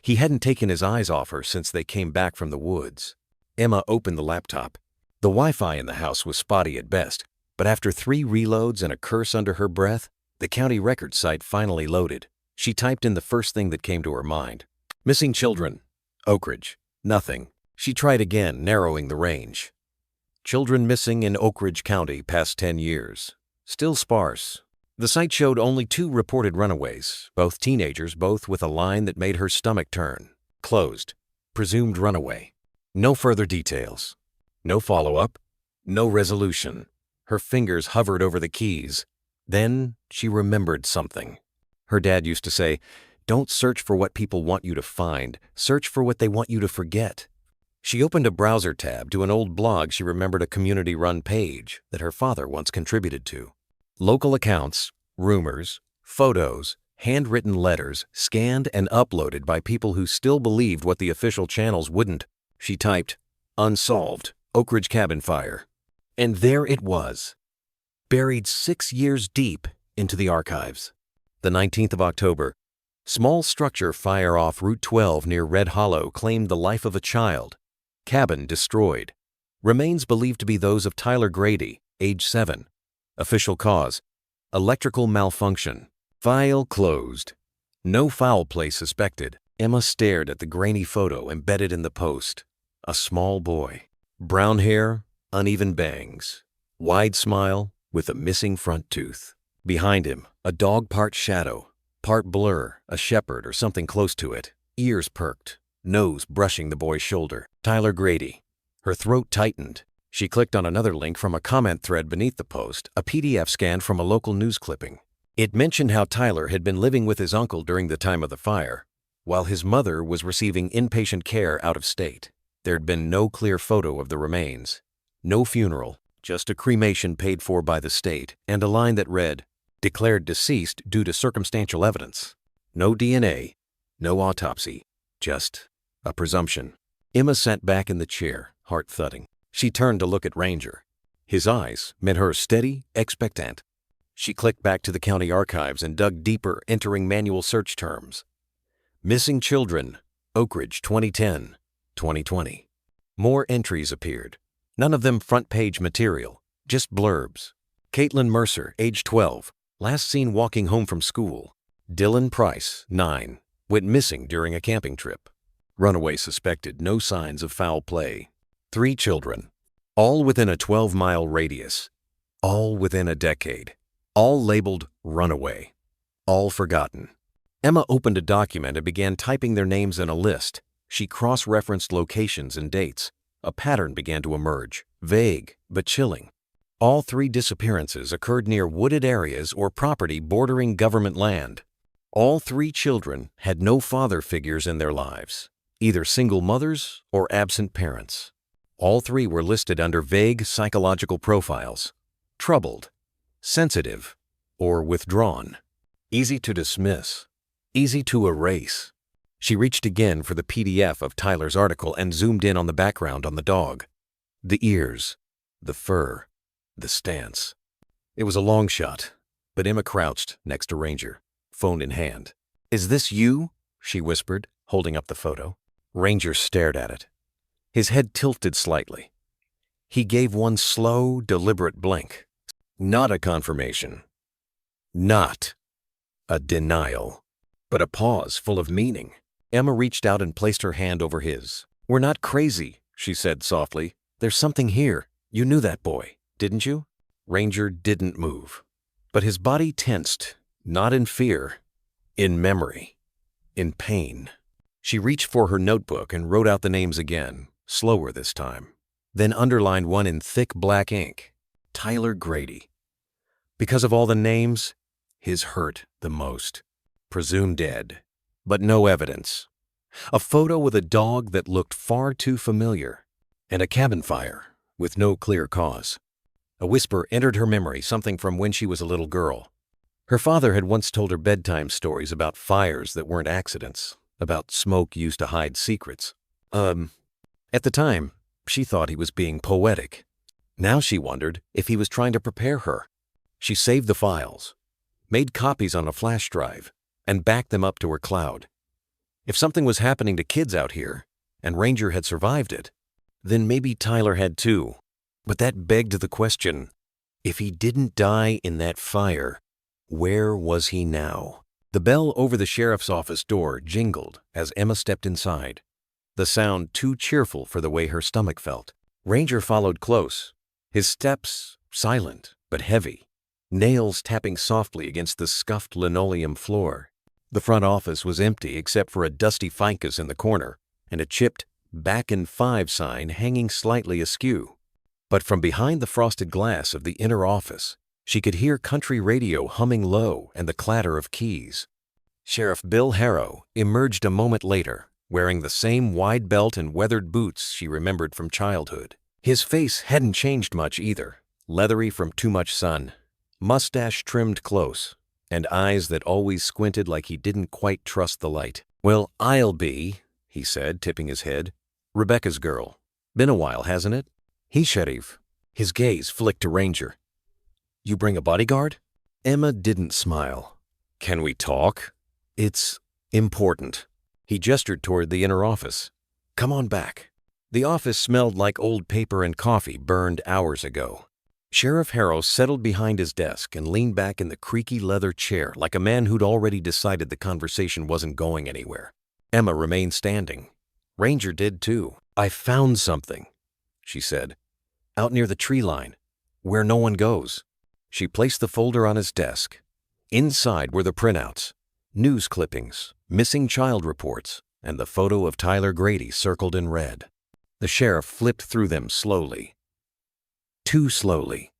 He hadn't taken his eyes off her since they came back from the woods. Emma opened the laptop. The Wi-Fi in the house was spotty at best, but after 3 reloads and a curse under her breath, the county record site finally loaded. She typed in the first thing that came to her mind. Missing children. Oak Ridge. Nothing. She tried again, narrowing the range. Children missing in Oak Ridge County past 10 years. Still sparse. The site showed only 2 reported runaways, both teenagers, both with a line that made her stomach turn. Closed. Presumed runaway. No further details. No follow-up. No resolution. Her fingers hovered over the keys. Then she remembered something. Her dad used to say, "Don't search for what people want you to find. Search for what they want you to forget." She opened a browser tab to an old blog she remembered, a community-run page that her father once contributed to. Local accounts, rumors, photos, handwritten letters, scanned and uploaded by people who still believed what the official channels wouldn't. She typed, "Unsolved, Oak Ridge Cabin Fire." And there it was, buried 6 years deep into the archives. The 19th of October, small structure fire off Route 12 near Red Hollow claimed the life of a child. Cabin destroyed. Remains believed to be those of Tyler Grady, age 7. Official cause, electrical malfunction. File closed. No foul play suspected. Emma stared at the grainy photo embedded in the post. A small boy. Brown hair, uneven bangs. Wide smile with a missing front tooth. Behind him, a dog, part shadow, part blur, a shepherd or something close to it. Ears perked, nose brushing the boy's shoulder. Tyler Grady. Her throat tightened. She clicked on another link from a comment thread beneath the post, a PDF scan from a local news clipping. It mentioned how Tyler had been living with his uncle during the time of the fire, while his mother was receiving inpatient care out of state. There'd been no clear photo of the remains. No funeral, just a cremation paid for by the state, and a line that read, "Declared deceased due to circumstantial evidence." No DNA, no autopsy, just a presumption. Emma sat back in the chair, heart thudding. She turned to look at Ranger. His eyes met hers, steady, expectant. She clicked back to the county archives and dug deeper, entering manual search terms. Missing children, Oak Ridge 2010, 2020. More entries appeared. None of them front-page material, just blurbs. Caitlin Mercer, age 12, last seen walking home from school. Dylan Price, 9, went missing during a camping trip. Runaway suspected, no signs of foul play. 3 children, all within a 12-mile radius, all within a decade, all labeled runaway, all forgotten. Emma opened a document and began typing their names in a list. She cross-referenced locations and dates. A pattern began to emerge, vague but chilling. All 3 disappearances occurred near wooded areas or property bordering government land. All 3 children had no father figures in their lives, either single mothers or absent parents. All 3 were listed under vague psychological profiles: troubled, sensitive, or withdrawn. Easy to dismiss, easy to erase. She reached again for the PDF of Tyler's article and zoomed in on the background on the dog. The ears, the fur, the stance. It was a long shot, but Emma crouched next to Ranger, phone in hand. "Is this you?" she whispered, holding up the photo. Ranger stared at it. His head tilted slightly. He gave one slow, deliberate blink. Not a confirmation. Not a denial, but a pause full of meaning. Emma reached out and placed her hand over his. "We're not crazy," she said softly. "There's something here. You knew that boy, didn't you?" Ranger didn't move, but his body tensed, not in fear, in memory, in pain. She reached for her notebook and wrote out the names again, slower this time, then underlined one in thick black ink: Tyler Grady. Because of all the names, his hurt the most. Presumed dead, but no evidence. A photo with a dog that looked far too familiar, and a cabin fire with no clear cause. A whisper entered her memory, something from when she was a little girl. Her father had once told her bedtime stories about fires that weren't accidents, about smoke used to hide secrets. At the time, she thought he was being poetic. Now she wondered if he was trying to prepare her. She saved the files, made copies on a flash drive, and backed them up to her cloud. If something was happening to kids out here, and Ranger had survived it, then maybe Tyler had too. But that begged the question, if he didn't die in that fire, where was he now? The bell over the sheriff's office door jingled as Emma stepped inside, the sound too cheerful for the way her stomach felt. Ranger followed close, his steps silent but heavy, nails tapping softly against the scuffed linoleum floor. The front office was empty except for a dusty ficus in the corner and a chipped "Back in 5" sign hanging slightly askew. But from behind the frosted glass of the inner office, she could hear country radio humming low and the clatter of keys. Sheriff Bill Harrow emerged a moment later, wearing the same wide belt and weathered boots she remembered from childhood. His face hadn't changed much either, leathery from too much sun, mustache trimmed close, and eyes that always squinted like he didn't quite trust the light. "Well, I'll be," he said, tipping his head. "Rebecca's girl. Been a while, hasn't it?" "He, Sheriff." His gaze flicked to Ranger. "You bring a bodyguard?" Emma didn't smile. "Can we talk? It's important." He gestured toward the inner office. "Come on back." The office smelled like old paper and coffee burned hours ago. Sheriff Harrow settled behind his desk and leaned back in the creaky leather chair like a man who'd already decided the conversation wasn't going anywhere. Emma remained standing. Ranger did too. "I found something," she said. "Out near the tree line, where no one goes." She placed the folder on his desk. Inside were the printouts, news clippings, missing child reports, and the photo of Tyler Grady circled in red. The sheriff flipped through them slowly. Too slowly,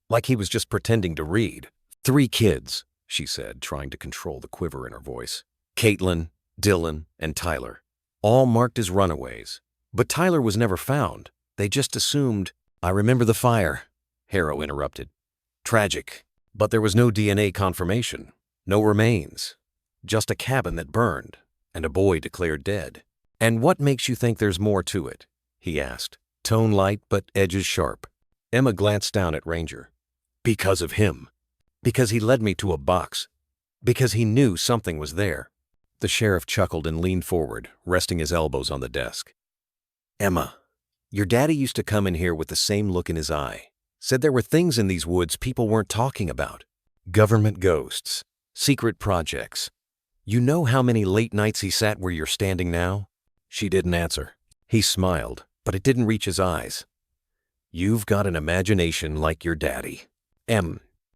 like he was just pretending to read. "3 kids," she said, trying to control the quiver in her voice. "Caitlin, Dylan, and Tyler, all marked as runaways. But Tyler was never found. They just assumed—" "I remember the fire," Harrow interrupted. "Tragic, but there was no DNA confirmation, no remains, just a cabin that burned, and a boy declared dead." "And what makes you think there's more to it?" he asked, tone light but edges sharp. Emma glanced down at Ranger. "Because of him. Because he led me to a box. Because he knew something was there." The sheriff chuckled and leaned forward, resting his elbows on the desk. "Emma, your daddy used to come in here with the same look in his eye. Said there were things in these woods people weren't talking about. Government ghosts, secret projects. You know how many late nights he sat where you're standing now?" She didn't answer. He smiled, but it didn't reach his eyes. "You've got an imagination like your daddy."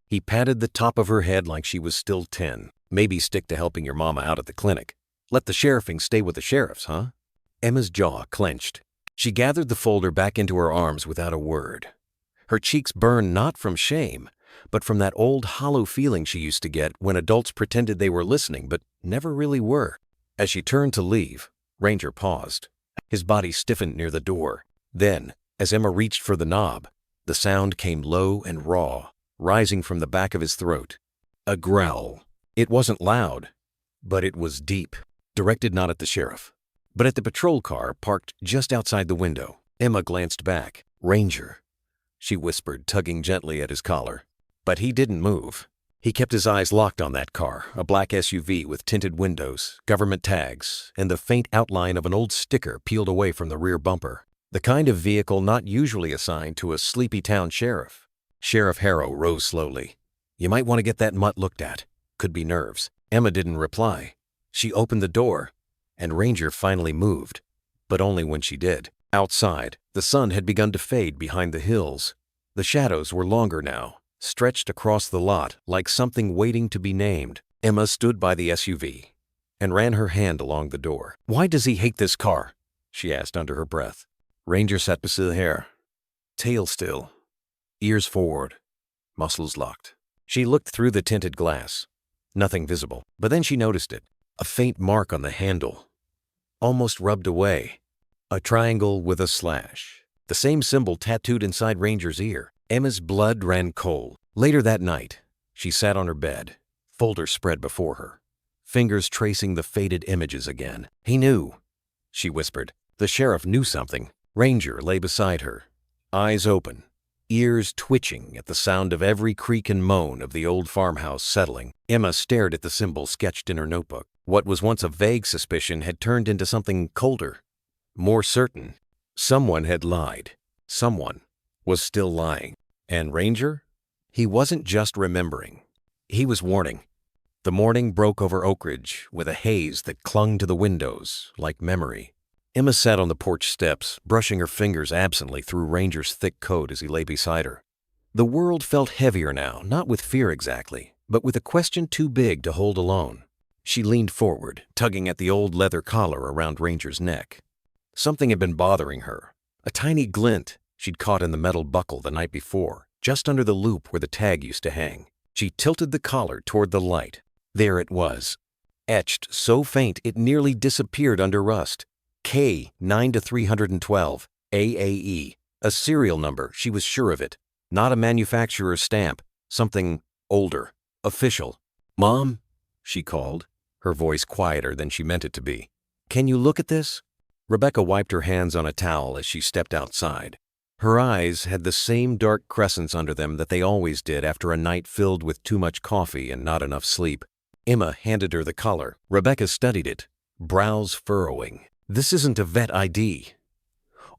He patted the top of her head like she was still 10. Maybe stick to helping your mama out at the clinic. Let the sheriffing stay with the sheriffs, huh? Emma's jaw clenched. She gathered the folder back into her arms without a word. Her cheeks burned not from shame, but from that old hollow feeling she used to get when adults pretended they were listening but never really were. As she turned to leave, Ranger paused. His body stiffened near the door. Then, as Emma reached for the knob, the sound came low and raw, rising from the back of his throat. A growl. It wasn't loud, but it was deep, directed not at the sheriff, but at the patrol car parked just outside the window. Emma glanced back. "Ranger," she whispered, tugging gently at his collar. But he didn't move. He kept his eyes locked on that car, a black SUV with tinted windows, government tags, and the faint outline of an old sticker peeled away from the rear bumper. The kind of vehicle not usually assigned to a sleepy town sheriff. Sheriff Harrow rose slowly. "You might want to get that mutt looked at. Could be nerves." Emma didn't reply. She opened the door, and Ranger finally moved, but only when she did. Outside, the sun had begun to fade behind the hills. The shadows were longer now, stretched across the lot like something waiting to be named. Emma stood by the SUV and ran her hand along the door. "Why does he hate this car?" she asked under her breath. Ranger sat beside her, tail still, ears forward, muscles locked. She looked through the tinted glass. Nothing visible, but then she noticed it. A faint mark on the handle, almost rubbed away. A triangle with a slash. The same symbol tattooed inside Ranger's ear. Emma's blood ran cold. Later that night, she sat on her bed, folder spread before her, fingers tracing the faded images again. "He knew," she whispered. The sheriff knew something. Ranger lay beside her, eyes open, ears twitching at the sound of every creak and moan of the old farmhouse settling. Emma stared at the symbol sketched in her notebook. What was once a vague suspicion had turned into something colder, more certain. Someone had lied. Someone was still lying. And Ranger? He wasn't just remembering. He was warning. The morning broke over Oak Ridge with a haze that clung to the windows like memory. Emma sat on the porch steps, brushing her fingers absently through Ranger's thick coat as he lay beside her. The world felt heavier now, not with fear exactly, but with a question too big to hold alone. She leaned forward, tugging at the old leather collar around Ranger's neck. Something had been bothering her, a tiny glint she'd caught in the metal buckle the night before, just under the loop where the tag used to hang. She tilted the collar toward the light. There it was, etched so faint it nearly disappeared under rust. K 9-312, AAE, a serial number, she was sure of it. Not a manufacturer's stamp, something older, official. "Mom," she called, her voice quieter than she meant it to be. "Can you look at this?" Rebecca wiped her hands on a towel as she stepped outside. Her eyes had the same dark crescents under them that they always did after a night filled with too much coffee and not enough sleep. Emma handed her the collar. Rebecca studied it, brows furrowing. "This isn't a vet ID.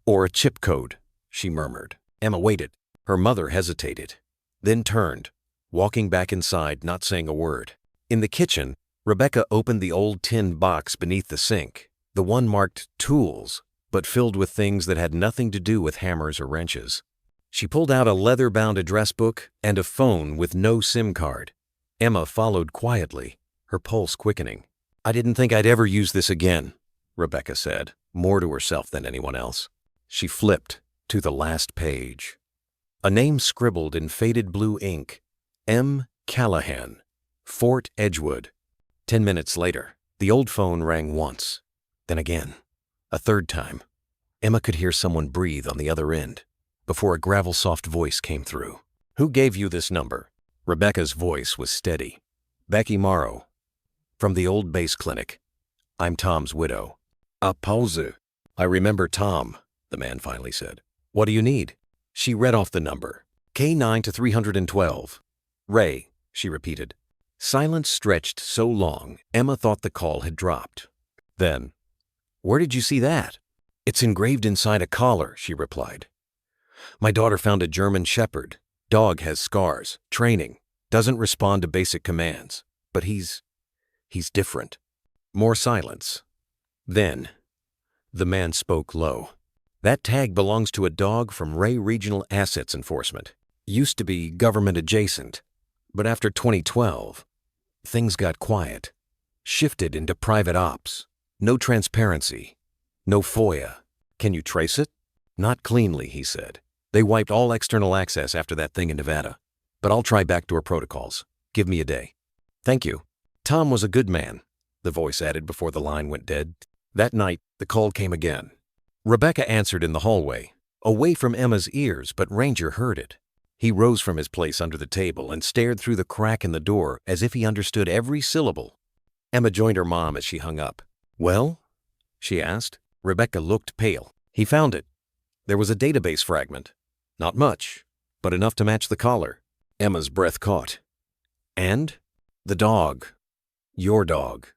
Or a chip code," she murmured. Emma waited. Her mother hesitated, then turned, walking back inside, not saying a word. In the kitchen, Rebecca opened the old tin box beneath the sink, the one marked tools, but filled with things that had nothing to do with hammers or wrenches. She pulled out a leather-bound address book and a phone with no SIM card. Emma followed quietly, her pulse quickening. "I didn't think I'd ever use this again," Rebecca said, more to herself than anyone else. She flipped to the last page. A name scribbled in faded blue ink. M. Callahan, Fort Edgewood. 10 minutes later, the old phone rang once, then again, a third time. Emma could hear someone breathe on the other end before a gravel-soft voice came through. "Who gave you this number?" Rebecca's voice was steady. "Becky Morrow, from the old base clinic. I'm Tom's widow." "A pause." "I remember Tom," the man finally said. "What do you need?" She read off the number. K 9-312. "Ray," she repeated. Silence stretched so long, Emma thought the call had dropped. Then, "Where did you see that?" "It's engraved inside a collar," she replied. "My daughter found a German shepherd. Dog has scars, training, doesn't respond to basic commands. But he's different." More silence. Then, the man spoke low. "That tag belongs to a dog from Ray Regional Assets Enforcement. Used to be government adjacent, but after 2012, Things got quiet, shifted into private ops. No transparency, no FOIA. Can you trace it? Not cleanly, he said. They wiped all external access after that thing in Nevada. But I'll try backdoor protocols. Give me a day. Thank you. Tom was a good man, the voice added before the line went dead. That night, the call came again. Rebecca answered in the hallway, away from Emma's ears, but Ranger heard it. He rose from his place under the table and stared through the crack in the door as if he understood every syllable. Emma joined her mom as she hung up. Well? She asked. Rebecca looked pale. He found it. There was a database fragment. Not much, but enough to match the collar. Emma's breath caught. And? The dog. Your dog.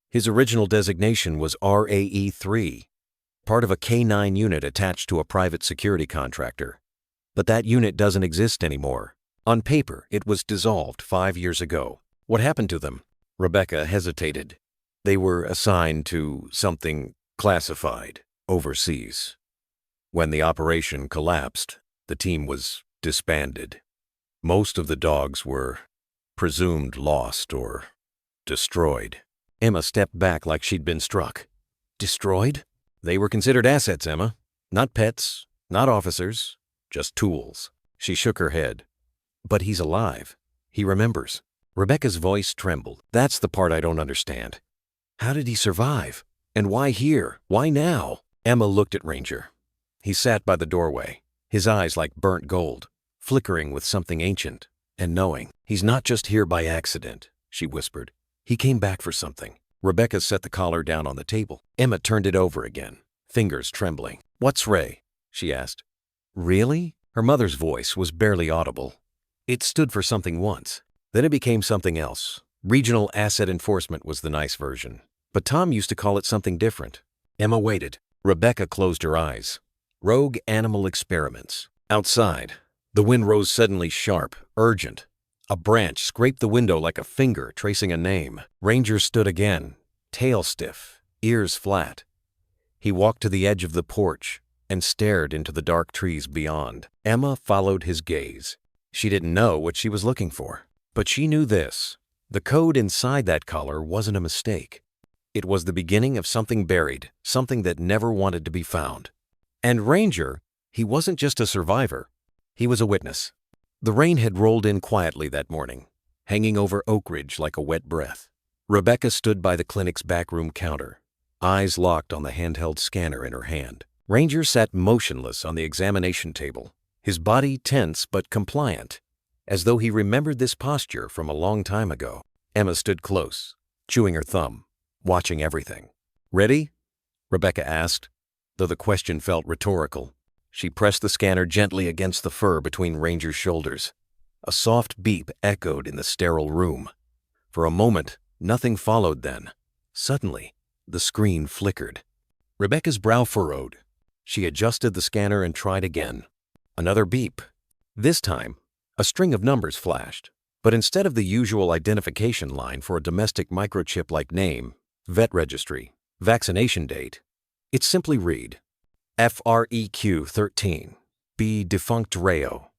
His original designation was RAE-3, part of a K-9 unit attached to a private security contractor. But that unit doesn't exist anymore. On paper, it was dissolved 5 years ago. What happened to them? Rebecca hesitated. They were assigned to something classified overseas. When the operation collapsed, the team was disbanded. Most of the dogs were presumed lost or destroyed. Emma stepped back like she'd been struck. Destroyed? They were considered assets, Emma. Not pets, not officers, just tools. She shook her head. But he's alive. He remembers. Rebecca's voice trembled. That's the part I don't understand. How did he survive? And why here? Why now? Emma looked at Ranger. He sat by the doorway, his eyes like burnt gold, flickering with something ancient and knowing. He's not just here by accident, she whispered. He came back for something. Rebecca set the collar down on the table. Emma turned it over again, fingers trembling. What's Ray? She asked. Really? Her mother's voice was barely audible. It stood for something once. Then it became something else. Regional Asset Enforcement was the nice version. But Tom used to call it something different. Emma waited. Rebecca closed her eyes. Rogue Animal Experiments. Outside, the wind rose suddenly sharp, urgent. A branch scraped the window like a finger tracing a name. Ranger stood again, tail stiff, ears flat. He walked to the edge of the porch and stared into the dark trees beyond. Emma followed his gaze. She didn't know what she was looking for, but she knew this. The code inside that collar wasn't a mistake. It was the beginning of something buried, something that never wanted to be found. And Ranger, he wasn't just a survivor. He was a witness. The rain had rolled in quietly that morning, hanging over Oak Ridge like a wet breath. Rebecca stood by the clinic's backroom counter, eyes locked on the handheld scanner in her hand. Ranger sat motionless on the examination table, his body tense but compliant, as though he remembered this posture from a long time ago. Emma stood close, chewing her thumb, watching everything. Ready? Rebecca asked, though the question felt rhetorical. She pressed the scanner gently against the fur between Ranger's shoulders. A soft beep echoed in the sterile room. For a moment, nothing followed then. Suddenly, the screen flickered. Rebecca's brow furrowed. She adjusted the scanner and tried again. Another beep. This time, a string of numbers flashed. But instead of the usual identification line for a domestic microchip-like name, vet registry, vaccination date, it simply read, FREQ 13, B defunct Rayo.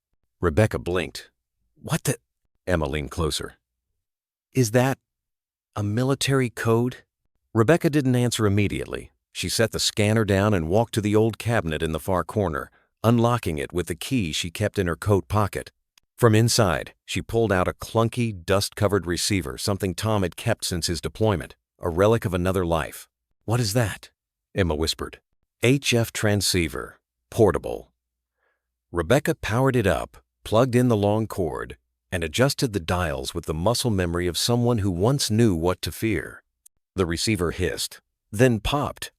Rebecca blinked. What the? Emma leaned closer. Is that a military code? Rebecca didn't answer immediately. She set the scanner down and walked to the old cabinet in the far corner, unlocking it with the key she kept in her coat pocket. From inside, she pulled out a clunky, dust-covered receiver, something Tom had kept since his deployment, a relic of another life. What is that? Emma whispered. HF transceiver, portable. Rebecca powered it up, plugged in the long cord, and adjusted the dials with the muscle memory of someone who once knew what to fear. The receiver hissed, then popped.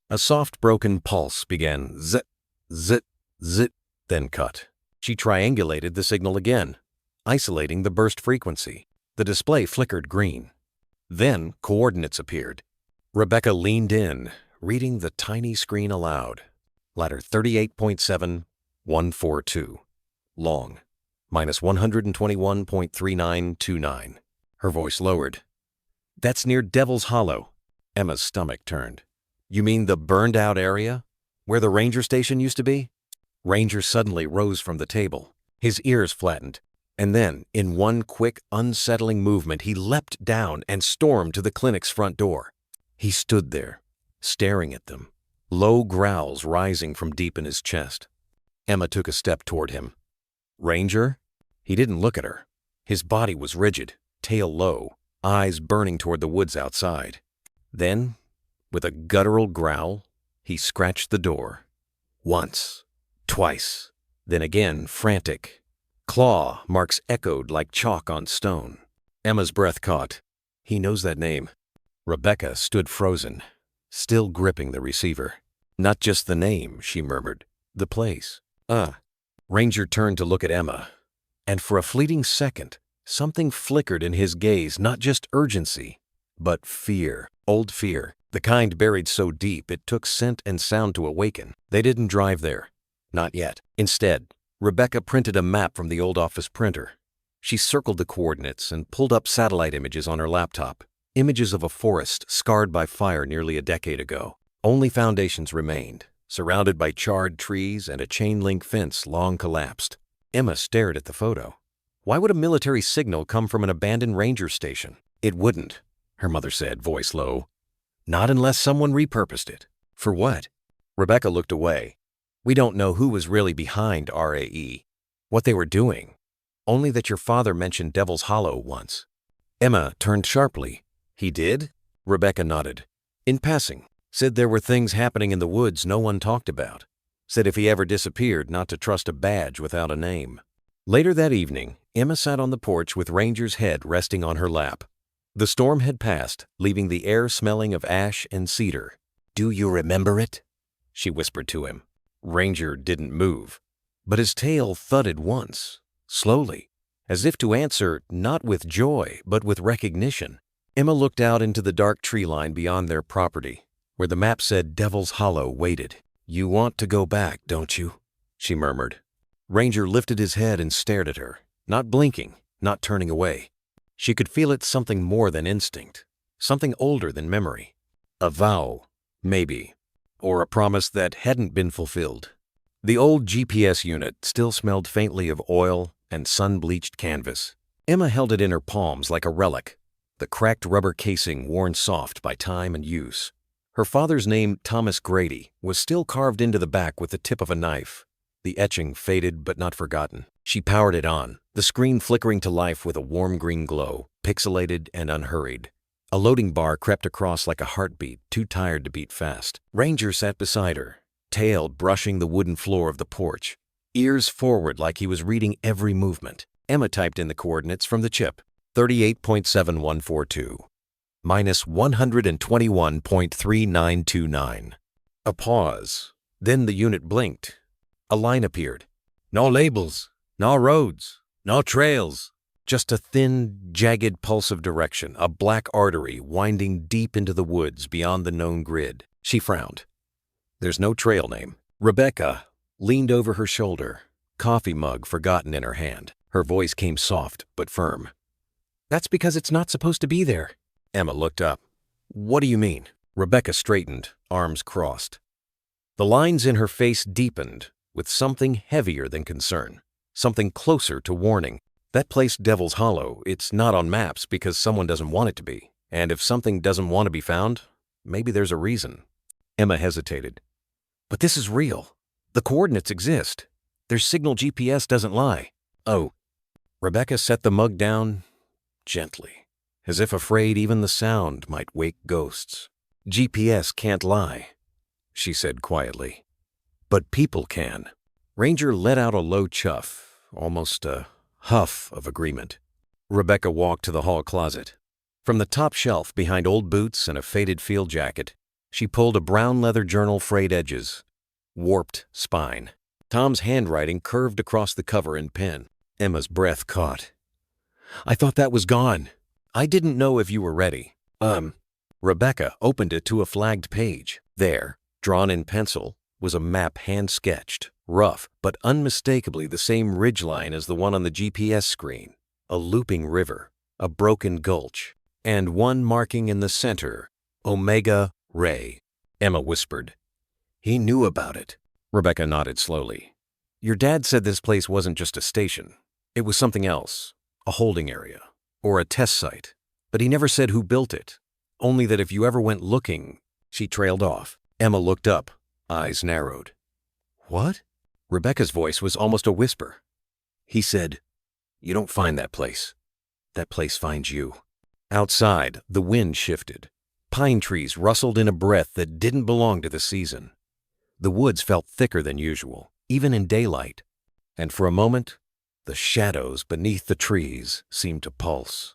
A soft broken pulse began zit, zit, zit, then cut. She triangulated the signal again, isolating the burst frequency. The display flickered green. Then coordinates appeared. Rebecca leaned in, reading the tiny screen aloud. Ladder 38.7142. Long, minus 121.3929. Her voice lowered. That's near Devil's Hollow. Emma's stomach turned. You mean the burned-out area? Where the ranger station used to be? Ranger suddenly rose from the table. His ears flattened. And then, in one quick, unsettling movement, he leapt down and stormed to the clinic's front door. He stood there, staring at them, low growls rising from deep in his chest. Emma took a step toward him. "Ranger?" He didn't look at her. His body was rigid, tail low, eyes burning toward the woods outside. Then, with a guttural growl, he scratched the door. Once, twice, then again, frantic. Claw marks echoed like chalk on stone. Emma's breath caught. He knows that name. Rebecca stood frozen, still gripping the receiver. "Not just the name," she murmured. "The place." Ranger turned to look at Emma, and for a fleeting second, something flickered in his gaze, not just urgency, but fear. Old fear, the kind buried so deep it took scent and sound to awaken. They didn't drive there. Not yet. Instead, Rebecca printed a map from the old office printer. She circled the coordinates and pulled up satellite images on her laptop. Images of a forest scarred by fire nearly a decade ago. Only foundations remained, surrounded by charred trees and a chain-link fence long collapsed. Emma stared at the photo. Why would a military signal come from an abandoned ranger station? "It wouldn't," her mother said, voice low. "Not unless someone repurposed it." "For what?" Rebecca looked away. "We don't know who was really behind RAE, what they were doing. Only that your father mentioned Devil's Hollow once." Emma turned sharply. "He did?" Rebecca nodded. "In passing. Said there were things happening in the woods no one talked about. Said if he ever disappeared, not to trust a badge without a name." Later that evening, Emma sat on the porch with Ranger's head resting on her lap. The storm had passed, leaving the air smelling of ash and cedar. "Do you remember it?" she whispered to him. Ranger didn't move, but his tail thudded once, slowly, as if to answer not with joy, but with recognition. Emma looked out into the dark tree line beyond their property, where the map said Devil's Hollow waited. "You want to go back, don't you?" she murmured. Ranger lifted his head and stared at her, not blinking, not turning away. She could feel it something more than instinct, something older than memory. A vow, maybe, or a promise that hadn't been fulfilled. The old GPS unit still smelled faintly of oil and sun-bleached canvas. Emma held it in her palms like a relic, the cracked rubber casing worn soft by time and use. Her father's name, Thomas Grady, was still carved into the back with the tip of a knife. The etching faded but not forgotten. She powered it on, the screen flickering to life with a warm green glow, pixelated and unhurried. A loading bar crept across like a heartbeat, too tired to beat fast. Ranger sat beside her, tail brushing the wooden floor of the porch, ears forward like he was reading every movement. Emma typed in the coordinates from the chip, 38.7142, minus 121.3929. A pause. Then the unit blinked. A line appeared. "No labels, no roads, no trails." Just a thin, jagged pulse of direction, a black artery winding deep into the woods beyond the known grid. She frowned. "There's no trail name." Rebecca leaned over her shoulder, coffee mug forgotten in her hand. Her voice came soft but firm. "That's because it's not supposed to be there." Emma looked up. "What do you mean?" Rebecca straightened, arms crossed. The lines in her face deepened with something heavier than concern, something closer to warning. "That place, Devil's Hollow, it's not on maps because someone doesn't want it to be. And if something doesn't want to be found, maybe there's a reason." Emma hesitated. "But this is real. The coordinates exist. Their signal GPS doesn't lie." "Oh." Rebecca set the mug down gently, as if afraid even the sound might wake ghosts. "GPS can't lie," she said quietly. "But people can." Ranger let out a low chuff, almost a huff of agreement. Rebecca walked to the hall closet. From the top shelf, behind old boots and a faded field jacket, she pulled a brown leather journal, frayed edges, warped spine. Tom's handwriting curved across the cover in pen. Emma's breath caught. "I thought that was gone. I didn't know if you were ready." Rebecca opened it to a flagged page. There, drawn in pencil, was a map hand-sketched, rough, but unmistakably the same ridgeline as the one on the GPS screen. A looping river, a broken gulch, and one marking in the center, Omega Ray. Emma whispered. "He knew about it." Rebecca nodded slowly. "Your dad said this place wasn't just a station. It was something else, a holding area, or a test site, but he never said who built it, only that if you ever went looking. She trailed off. Emma looked up, eyes narrowed. What? Rebecca's voice was almost a whisper. He said, "You don't find that place. That place finds you." Outside, the wind shifted. Pine trees rustled in a breath that didn't belong to the season. The woods felt thicker than usual, even in daylight. And for a moment, the shadows beneath the trees seemed to pulse.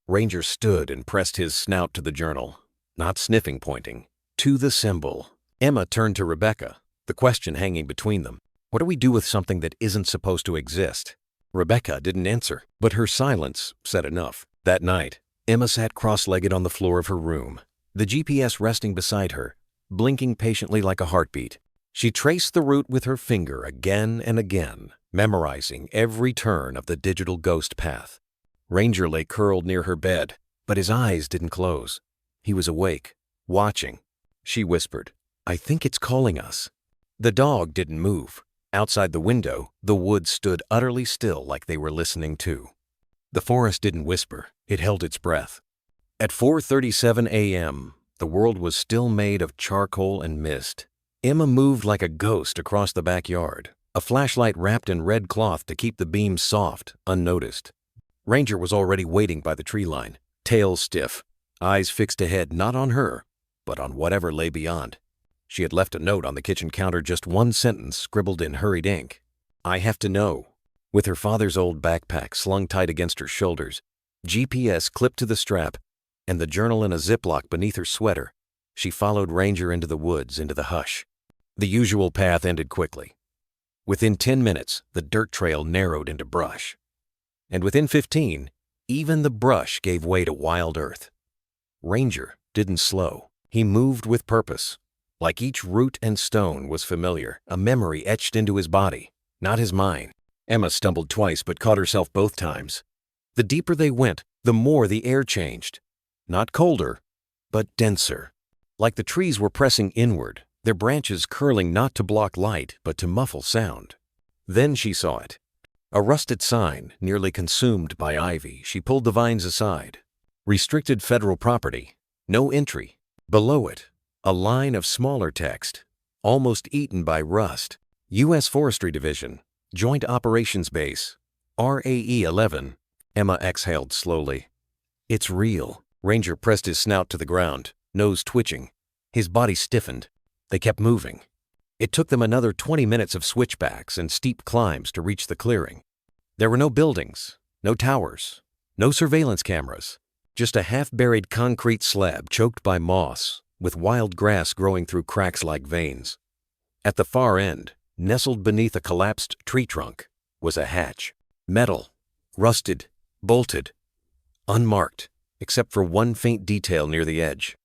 Ranger stood and pressed his snout to the journal, not sniffing pointing, to the symbol. Emma turned to Rebecca, the question hanging between them. What do we do with something that isn't supposed to exist? Rebecca didn't answer, but her silence said enough. That night, Emma sat cross-legged on the floor of her room, the GPS resting beside her, blinking patiently like a heartbeat. She traced the route with her finger again and again, memorizing every turn of the digital ghost path. Ranger lay curled near her bed, but his eyes didn't close. He was awake, watching. She whispered, "I think it's calling us." The dog didn't move. Outside the window, the woods stood utterly still like they were listening too. The forest didn't whisper, it held its breath. At 4:37 a.m., the world was still made of charcoal and mist. Emma moved like a ghost across the backyard, a flashlight wrapped in red cloth to keep the beams soft, unnoticed. Ranger was already waiting by the tree line, tail stiff, eyes fixed ahead not on her, but on whatever lay beyond. She had left a note on the kitchen counter, just one sentence scribbled in hurried ink. "I have to know." With her father's old backpack slung tight against her shoulders, GPS clipped to the strap, and the journal in a Ziploc beneath her sweater, she followed Ranger into the woods, into the hush. The usual path ended quickly. Within 10 minutes, the dirt trail narrowed into brush. And within 15, even the brush gave way to wild earth. Ranger didn't slow. He moved with purpose. Like each root and stone was familiar, a memory etched into his body, not his mind. Emma stumbled twice but caught herself both times. The deeper they went, the more the air changed. Not colder, but denser. Like the trees were pressing inward, their branches curling not to block light but to muffle sound. Then she saw it. A rusted sign, nearly consumed by ivy. She pulled the vines aside. Restricted federal property. No entry. Below it, a line of smaller text, almost eaten by rust. U.S. Forestry Division, Joint Operations Base, RAE 11. Emma exhaled slowly. It's real. Ranger pressed his snout to the ground, nose twitching. His body stiffened. They kept moving. It took them another 20 minutes of switchbacks and steep climbs to reach the clearing. There were no buildings, no towers, no surveillance cameras, just a half-buried concrete slab choked by moss, with wild grass growing through cracks like veins. At the far end, nestled beneath a collapsed tree trunk, was a hatch. Metal, rusted, bolted, unmarked, except for one faint detail near the edge.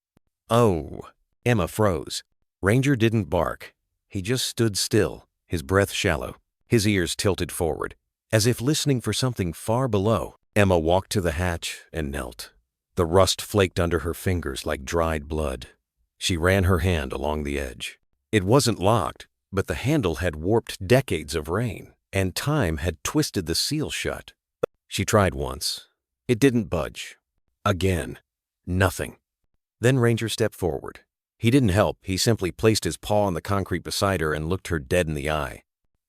"Oh!" Emma froze. Ranger didn't bark. He just stood still, his breath shallow, his ears tilted forward, as if listening for something far below. Emma walked to the hatch and knelt. The rust flaked under her fingers like dried blood. She ran her hand along the edge. It wasn't locked, but the handle had warped decades of rain, and time had twisted the seal shut. She tried once. It didn't budge. Again. Nothing. Then Ranger stepped forward. He didn't help. He simply placed his paw on the concrete beside her and looked her dead in the eye.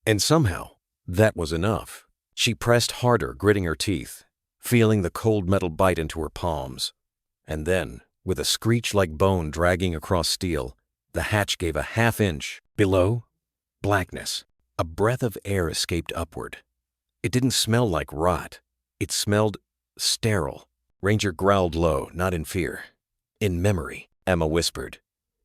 And somehow, that was enough. She pressed harder, gritting her teeth, feeling the cold metal bite into her palms. And then, with a screech like bone dragging across steel, the hatch gave a half-inch. Below, blackness. A breath of air escaped upward. It didn't smell like rot. It smelled sterile. Ranger growled low, not in fear. "In memory," Emma whispered.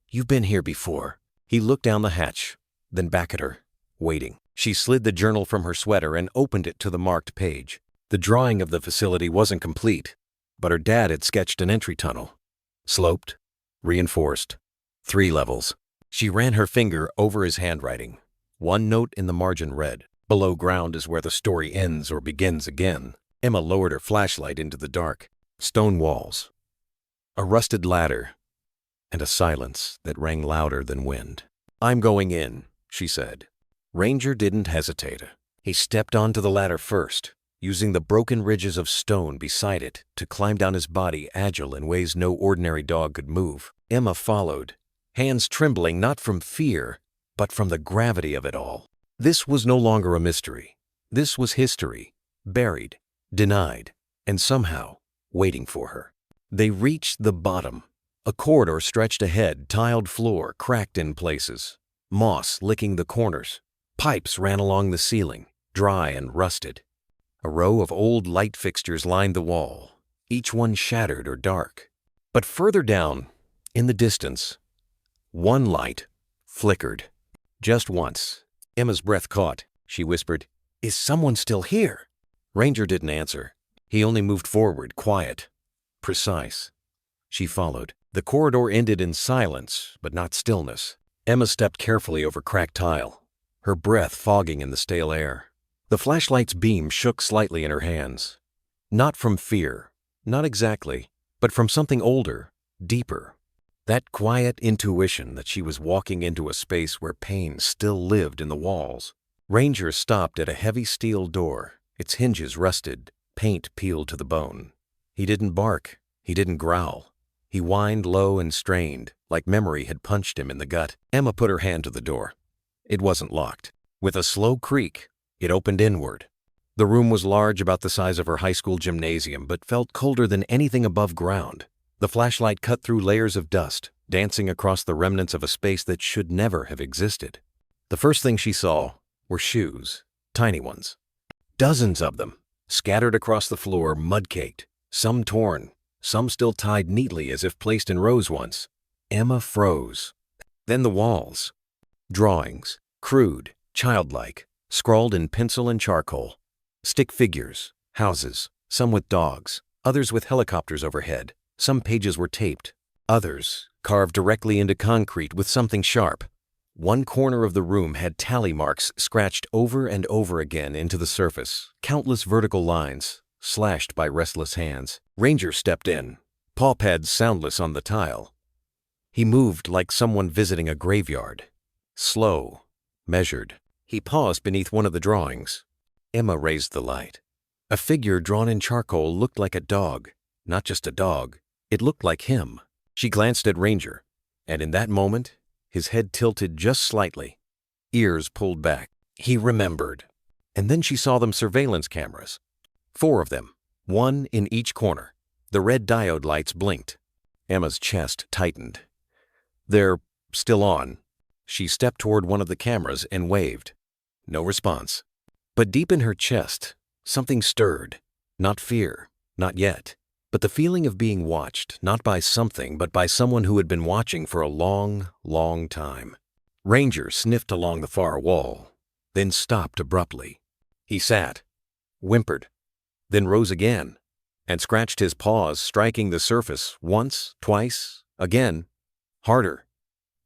"You've been here before." He looked down the hatch, then back at her, waiting. She slid the journal from her sweater and opened it to the marked page. The drawing of the facility wasn't complete, but her dad had sketched an entry tunnel. Sloped, reinforced, 3 levels. She ran her finger over his handwriting. One note in the margin read, "Below ground is where the story ends or begins again." Emma lowered her flashlight into the dark. Stone walls, a rusted ladder, and a silence that rang louder than wind. "I'm going in," she said. Ranger didn't hesitate. He stepped onto the ladder first, using the broken ridges of stone beside it to climb down his body, agile in ways no ordinary dog could move. Emma followed, hands trembling not from fear, but from the gravity of it all. This was no longer a mystery. This was history, buried, denied, and somehow waiting for her. They reached the bottom. A corridor stretched ahead, tiled floor cracked in places, moss licking the corners. Pipes ran along the ceiling, dry and rusted. A row of old light fixtures lined the wall, each one shattered or dark. But further down, in the distance, one light flickered. Just once. Emma's breath caught. She whispered, "Is someone still here?" Ranger didn't answer. He only moved forward, quiet, precise. She followed. The corridor ended in silence, but not stillness. Emma stepped carefully over cracked tile, her breath fogging in the stale air. The flashlight's beam shook slightly in her hands. Not from fear, not exactly, but from something older, deeper. That quiet intuition that she was walking into a space where pain still lived in the walls. Ranger stopped at a heavy steel door, its hinges rusted, paint peeled to the bone. He didn't bark, he didn't growl. He whined low and strained, like memory had punched him in the gut. Emma put her hand to the door. It wasn't locked. With a slow creak, it opened inward. The room was large, about the size of her high school gymnasium, but felt colder than anything above ground. The flashlight cut through layers of dust, dancing across the remnants of a space that should never have existed. The first thing she saw were shoes, tiny ones. Dozens of them, scattered across the floor, mud-caked, some torn, some still tied neatly as if placed in rows once. Emma froze. Then the walls. Drawings, crude, childlike, scrawled in pencil and charcoal. Stick figures, houses, some with dogs, others with helicopters overhead. Some pages were taped, others carved directly into concrete with something sharp. One corner of the room had tally marks scratched over and over again into the surface, countless vertical lines, slashed by restless hands. Ranger stepped in, paw pads soundless on the tile. He moved like someone visiting a graveyard. Slow, measured. He paused beneath one of the drawings. Emma raised the light. A figure drawn in charcoal looked like a dog. Not just a dog. It looked like him. She glanced at Ranger, and in that moment, his head tilted just slightly, ears pulled back. He remembered. And then she saw them surveillance cameras. 4 of them, one in each corner. The red diode lights blinked. Emma's chest tightened. "They're still on." She stepped toward one of the cameras and waved. No response. But deep in her chest, something stirred. Not fear, not yet, but the feeling of being watched, not by something, but by someone who had been watching for a long, long time. Ranger sniffed along the far wall, then stopped abruptly. He sat, whimpered, then rose again, and scratched his paws, striking the surface once, twice, again, harder.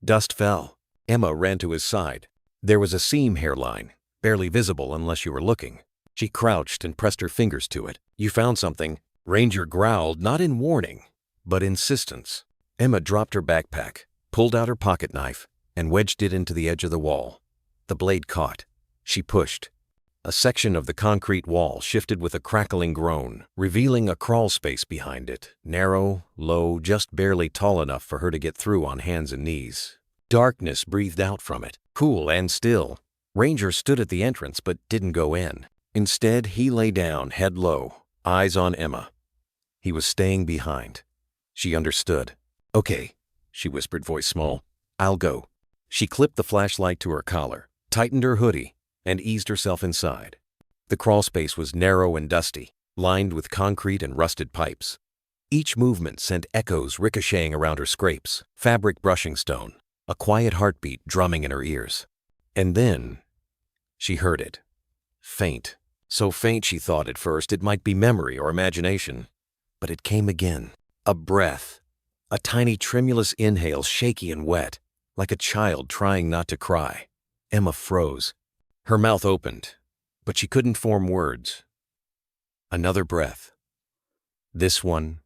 Dust fell. Emma ran to his side. There was a seam hairline, barely visible unless you were looking. She crouched and pressed her fingers to it. "You found something." Ranger growled, not in warning, but insistence. Emma dropped her backpack, pulled out her pocket knife, and wedged it into the edge of the wall. The blade caught. She pushed. A section of the concrete wall shifted with a crackling groan, revealing a crawl space behind it, narrow, low, just barely tall enough for her to get through on hands and knees. Darkness breathed out from it, cool and still. Ranger stood at the entrance but didn't go in. Instead, he lay down, head low, eyes on Emma. He was staying behind. She understood. "Okay," she whispered, voice small. "I'll go." She clipped the flashlight to her collar, tightened her hoodie, and eased herself inside. The crawl space was narrow and dusty, lined with concrete and rusted pipes. Each movement sent echoes ricocheting around her scrapes, fabric brushing stone, a quiet heartbeat drumming in her ears. And then she heard it. Faint. So faint she thought at first it might be memory or imagination. But it came again. A breath. A tiny tremulous inhale, shaky and wet, like a child trying not to cry. Emma froze. Her mouth opened, but she couldn't form words. Another breath. This one.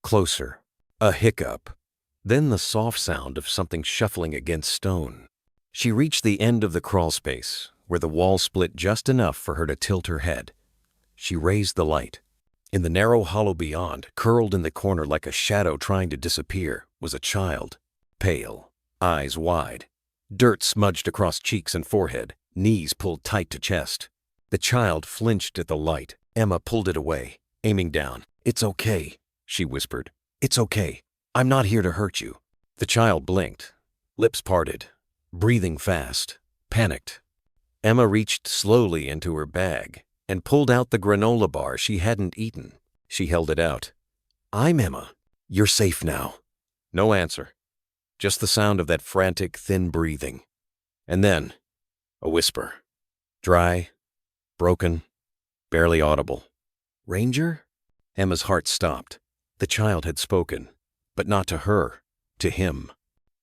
Closer. A hiccup. Then the soft sound of something shuffling against stone. She reached the end of the crawl space, where the wall split just enough for her to tilt her head. She raised the light. In the narrow hollow beyond, curled in the corner like a shadow trying to disappear, was a child. Pale, eyes wide, dirt smudged across cheeks and forehead, knees pulled tight to chest. The child flinched at the light. Emma pulled it away, aiming down. "It's okay," she whispered. "It's okay. I'm not here to hurt you." The child blinked, lips parted, breathing fast, panicked. Emma reached slowly into her bag and pulled out the granola bar she hadn't eaten. She held it out. "I'm Emma. You're safe now." No answer. Just the sound of that frantic, thin breathing. And then, a whisper. Dry, broken, barely audible. "Ranger?" Emma's heart stopped. The child had spoken, but not to her, to him.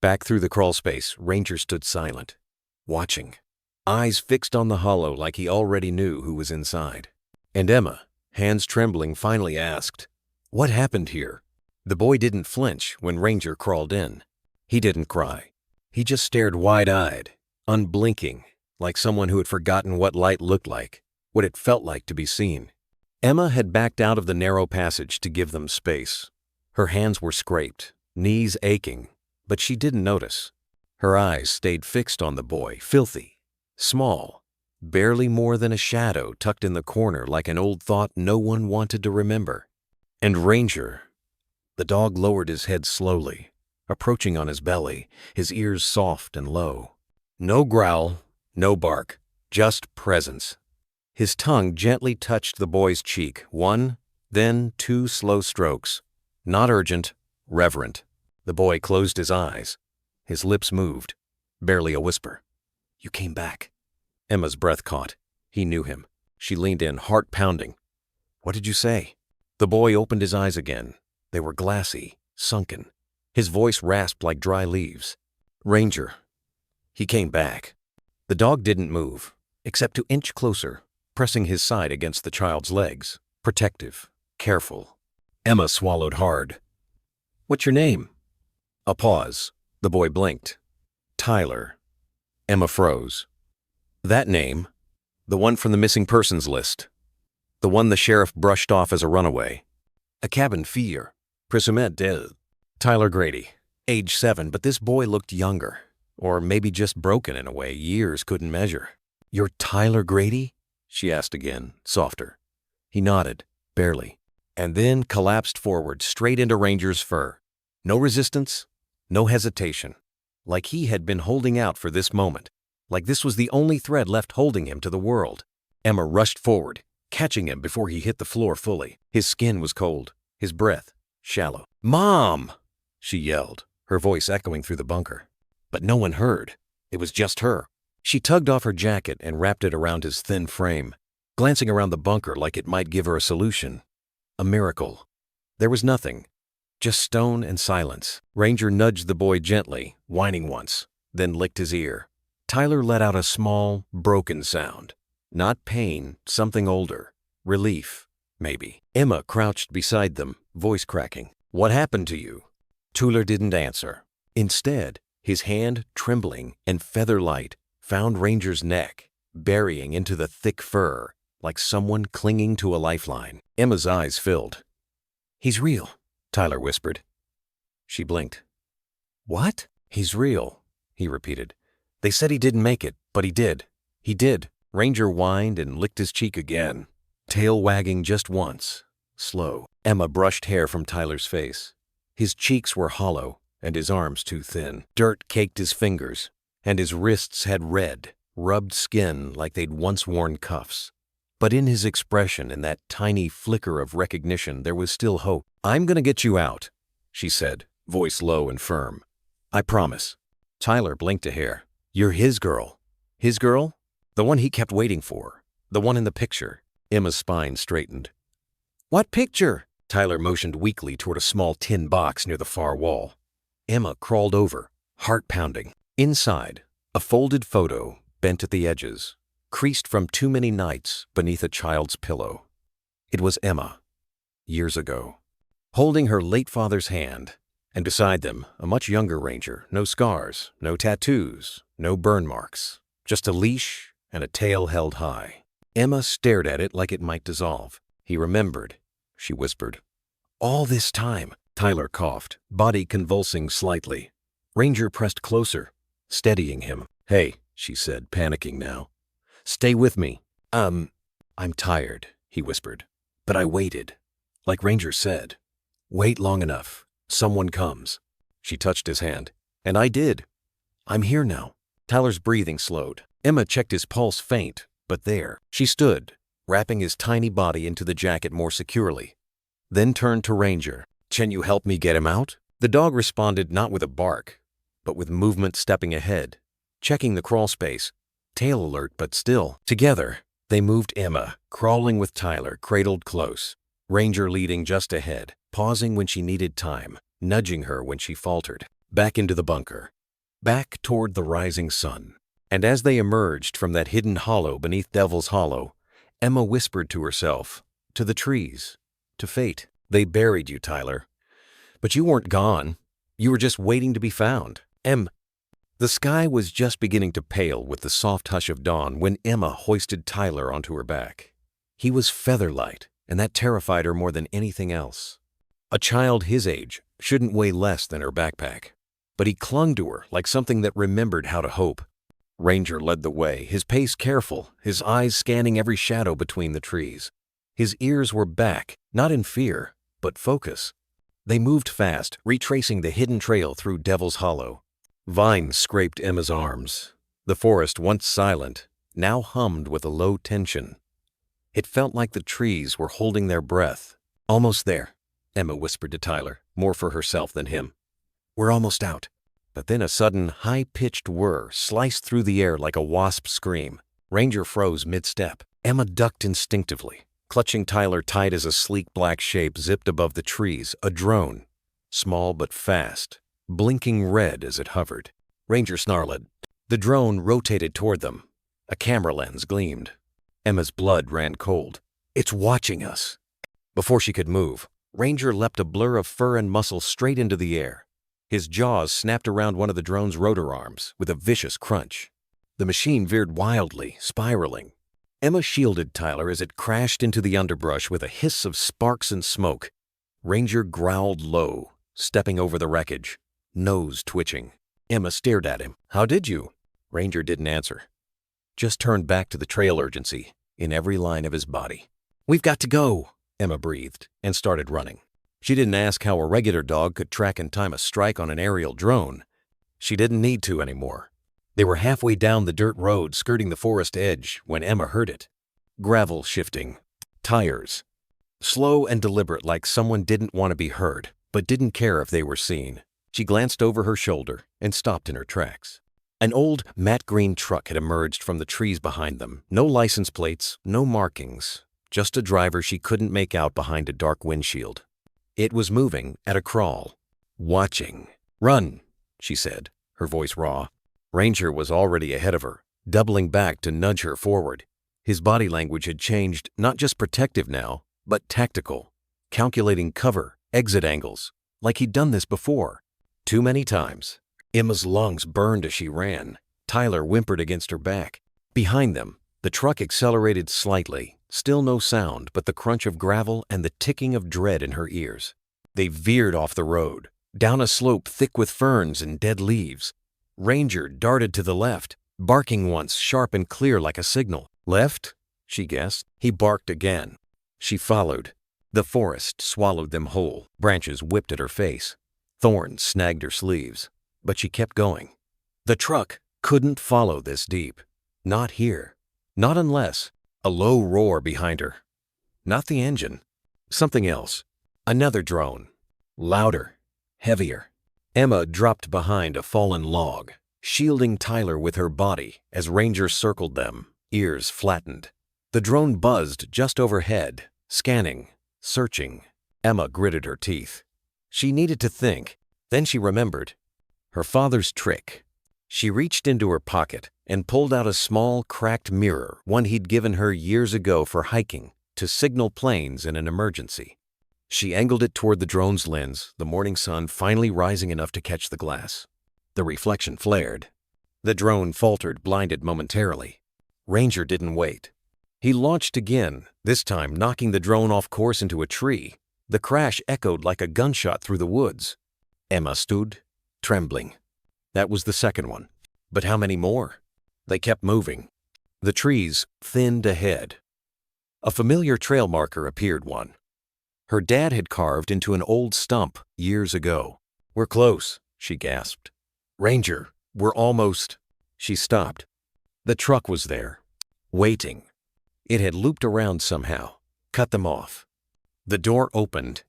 Back through the crawl space, Ranger stood silent, watching, eyes fixed on the hollow like he already knew who was inside. And Emma, hands trembling, finally asked, "What happened here?" The boy didn't flinch when Ranger crawled in. He didn't cry. He just stared wide-eyed, unblinking, like someone who had forgotten what light looked like, what it felt like to be seen. Emma had backed out of the narrow passage to give them space. Her hands were scraped, knees aching, but she didn't notice. Her eyes stayed fixed on the boy, filthy, small, barely more than a shadow tucked in the corner like an old thought no one wanted to remember. And Ranger, the dog lowered his head slowly, approaching on his belly, his ears soft and low. No growl, no bark, just presence. His tongue gently touched the boy's cheek, one, then two slow strokes. Not urgent, reverent. The boy closed his eyes. His lips moved, barely a whisper. "You came back." Emma's breath caught. He knew him. She leaned in, heart pounding. "What did you say?" The boy opened his eyes again. They were glassy, sunken. His voice rasped like dry leaves. "Ranger. He came back." The dog didn't move, except to inch closer, pressing his side against the child's legs, protective, careful. Emma swallowed hard. "What's your name?" A pause. The boy blinked. "Tyler." Emma froze. That name, the one from the missing persons list, the one the sheriff brushed off as a runaway. A cabin fear. Présumé dead. Tyler Grady, age 7, but this boy looked younger, or maybe just broken in a way years couldn't measure. "You're Tyler Grady?" she asked again, softer. He nodded, barely, and then collapsed forward straight into Ranger's fur. No resistance, no hesitation. Like he had been holding out for this moment. Like this was the only thread left holding him to the world. Emma rushed forward, catching him before he hit the floor fully. His skin was cold, his breath shallow. "Mom!" she yelled, her voice echoing through the bunker. But no one heard. It was just her. She tugged off her jacket and wrapped it around his thin frame, glancing around the bunker like it might give her a solution. A miracle. There was nothing. Just stone and silence. Ranger nudged the boy gently, whining once, then licked his ear. Tyler let out a small, broken sound. Not pain, something older. Relief, maybe. Emma crouched beside them, voice cracking. "What happened to you?" Tyler didn't answer. Instead, his hand, trembling and feather-light, found Ranger's neck, burying into the thick fur, like someone clinging to a lifeline. Emma's eyes filled. "He's real," Tyler whispered. She blinked. "What?" "He's real," he repeated. "They said he didn't make it, but he did. He did." Ranger whined and licked his cheek again, tail wagging just once, slow. Emma brushed hair from Tyler's face. His cheeks were hollow and his arms too thin. Dirt caked his fingers, and his wrists had red, rubbed skin like they'd once worn cuffs. But in his expression, in that tiny flicker of recognition, there was still hope. "I'm gonna get you out," she said, voice low and firm. "I promise." Tyler blinked a hair. "You're his girl." "His girl?" The one he kept waiting for. The one in the picture. Emma's spine straightened. "What picture?" Tyler motioned weakly toward a small tin box near the far wall. Emma crawled over, heart pounding. Inside, a folded photo, bent at the edges, creased from too many nights beneath a child's pillow. It was Emma, years ago, holding her late father's hand, and beside them, a much younger Ranger, no scars, no tattoos, no burn marks, just a leash and a tail held high. Emma stared at it like it might dissolve. He remembered, she whispered. All this time, Tyler coughed, body convulsing slightly. Ranger pressed closer, steadying him. Hey, she said, panicking now. Stay with me. I'm tired, he whispered. But I waited. Like Ranger said. Wait long enough. Someone comes. She touched his hand. And I did. I'm here now. Tyler's breathing slowed. Emma checked his pulse faint, but there. She stood, wrapping his tiny body into the jacket more securely. Then turned to Ranger. Can you help me get him out? The dog responded not with a bark, but with movement stepping ahead, checking the crawl space. Tail alert, but still. Together, they moved Emma, crawling with Tyler, cradled close. Ranger leading just ahead, pausing when she needed time, nudging her when she faltered. Back into the bunker. Back toward the rising sun. And as they emerged from that hidden hollow beneath Devil's Hollow, Emma whispered to herself, to the trees, to fate. They buried you, Tyler. But you weren't gone. You were just waiting to be found. The sky was just beginning to pale with the soft hush of dawn when Emma hoisted Tyler onto her back. He was feather-light, and that terrified her more than anything else. A child his age shouldn't weigh less than her backpack. But he clung to her like something that remembered how to hope. Ranger led the way, his pace careful, his eyes scanning every shadow between the trees. His ears were back, not in fear, but focus. They moved fast, retracing the hidden trail through Devil's Hollow. Vines scraped Emma's arms. The forest, once silent, now hummed with a low tension. It felt like the trees were holding their breath. Almost there, Emma whispered to Tyler, more for herself than him. We're almost out. But then a sudden, high-pitched whir sliced through the air like a wasp scream. Ranger froze mid-step. Emma ducked instinctively, clutching Tyler tight as a sleek black shape zipped above the trees, a drone. Small but fast, blinking red as it hovered. Ranger snarled. The drone rotated toward them. A camera lens gleamed. Emma's blood ran cold. It's watching us. Before she could move, Ranger leapt a blur of fur and muscle straight into the air. His jaws snapped around one of the drone's rotor arms with a vicious crunch. The machine veered wildly, spiraling. Emma shielded Tyler as it crashed into the underbrush with a hiss of sparks and smoke. Ranger growled low, stepping over the wreckage, nose twitching. Emma stared at him. How did you? Ranger didn't answer. Just turned back to the trail urgency in every line of his body. We've got to go, Emma breathed and started running. She didn't ask how a regular dog could track and time a strike on an aerial drone. She didn't need to anymore. They were halfway down the dirt road skirting the forest edge when Emma heard it. Gravel shifting. Tires. Slow and deliberate, like someone didn't want to be heard, but didn't care if they were seen. She glanced over her shoulder and stopped in her tracks. An old matte green truck had emerged from the trees behind them. No license plates, no markings. Just a driver she couldn't make out behind a dark windshield. It was moving at a crawl. Watching. Run, she said, her voice raw. Ranger was already ahead of her, doubling back to nudge her forward. His body language had changed, not just protective now, but tactical, calculating cover, exit angles, like he'd done this before. Too many times. Emma's lungs burned as she ran. Tyler whimpered against her back. Behind them, the truck accelerated slightly. Still no sound but the crunch of gravel and the ticking of dread in her ears. They veered off the road, down a slope thick with ferns and dead leaves. Ranger darted to the left, barking once sharp and clear like a signal. Left? She guessed. He barked again. She followed. The forest swallowed them whole. Branches whipped at her face. Thorns snagged her sleeves. But she kept going. The truck couldn't follow this deep. Not here. Not unless. A low roar behind her. Not the engine. Something else. Another drone. Louder. Heavier. Emma dropped behind a fallen log, shielding Tyler with her body as Ranger circled them, ears flattened. The drone buzzed just overhead, scanning, searching. Emma gritted her teeth. She needed to think. Then she remembered. Her father's trick. She reached into her pocket and pulled out a small, cracked mirror, one he'd given her years ago for hiking, to signal planes in an emergency. She angled it toward the drone's lens, the morning sun finally rising enough to catch the glass. The reflection flared. The drone faltered, blinded momentarily. Ranger didn't wait. He launched again, this time knocking the drone off course into a tree. The crash echoed like a gunshot through the woods. Emma stood, trembling. That was the second one. But how many more? They kept moving. The trees thinned ahead. A familiar trail marker appeared one. Her dad had carved into an old stump years ago. "We're close," she gasped. "Ranger, we're almost—" She stopped. The truck was there, waiting. It had looped around somehow, cut them off. The door opened.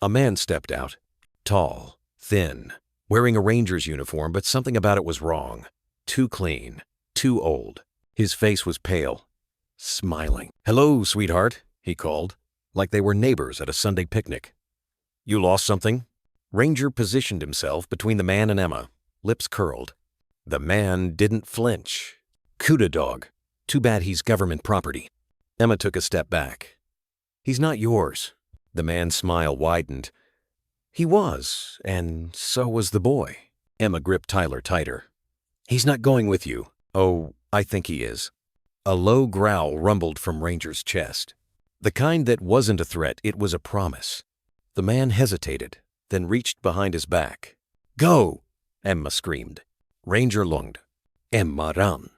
A man stepped out, tall, thin, wearing a ranger's uniform, but something about it was wrong. Too clean, too old. His face was pale, smiling. "Hello, sweetheart," he called, like they were neighbors at a Sunday picnic. "You lost something?" Ranger positioned himself between the man and Emma, lips curled. The man didn't flinch. "Cuda dog. Too bad he's government property." Emma took a step back. "He's not yours." The man's smile widened. "He was, and so was the boy." Emma gripped Tyler tighter. "He's not going with you." "Oh, I think he is." A low growl rumbled from Ranger's chest. The kind that wasn't a threat, it was a promise. The man hesitated, then reached behind his back. "Go!" Emma screamed. Ranger lunged. Emma ran.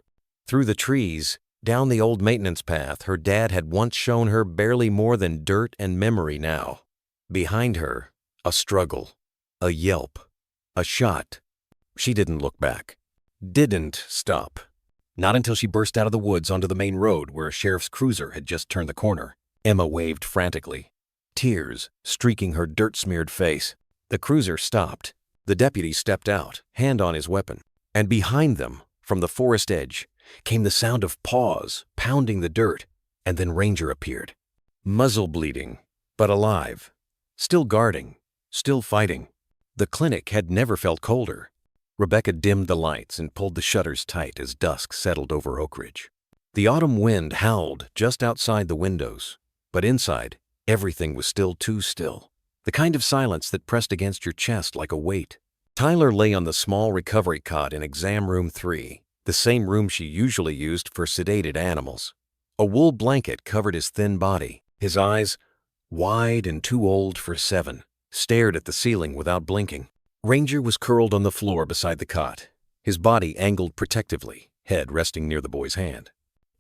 Through the trees, down the old maintenance path her dad had once shown her, barely more than dirt and memory now. Behind her, a struggle, a yelp, a shot. She didn't look back. Didn't stop. Not until she burst out of the woods onto the main road where a sheriff's cruiser had just turned the corner. Emma waved frantically, tears streaking her dirt-smeared face. The cruiser stopped. The deputy stepped out, hand on his weapon. And behind them, from the forest edge, came the sound of paws pounding the dirt, and then Ranger appeared. Muzzle bleeding, but alive. Still guarding, still fighting. The clinic had never felt colder. Rebecca dimmed the lights and pulled the shutters tight as dusk settled over Oak Ridge. The autumn wind howled just outside the windows, but inside, everything was still too still. The kind of silence that pressed against your chest like a weight. Tyler lay on the small recovery cot in exam room 3, the same room she usually used for sedated animals. A wool blanket covered his thin body. His eyes, wide and too old for 7, stared at the ceiling without blinking. Ranger was curled on the floor beside the cot, his body angled protectively, head resting near the boy's hand.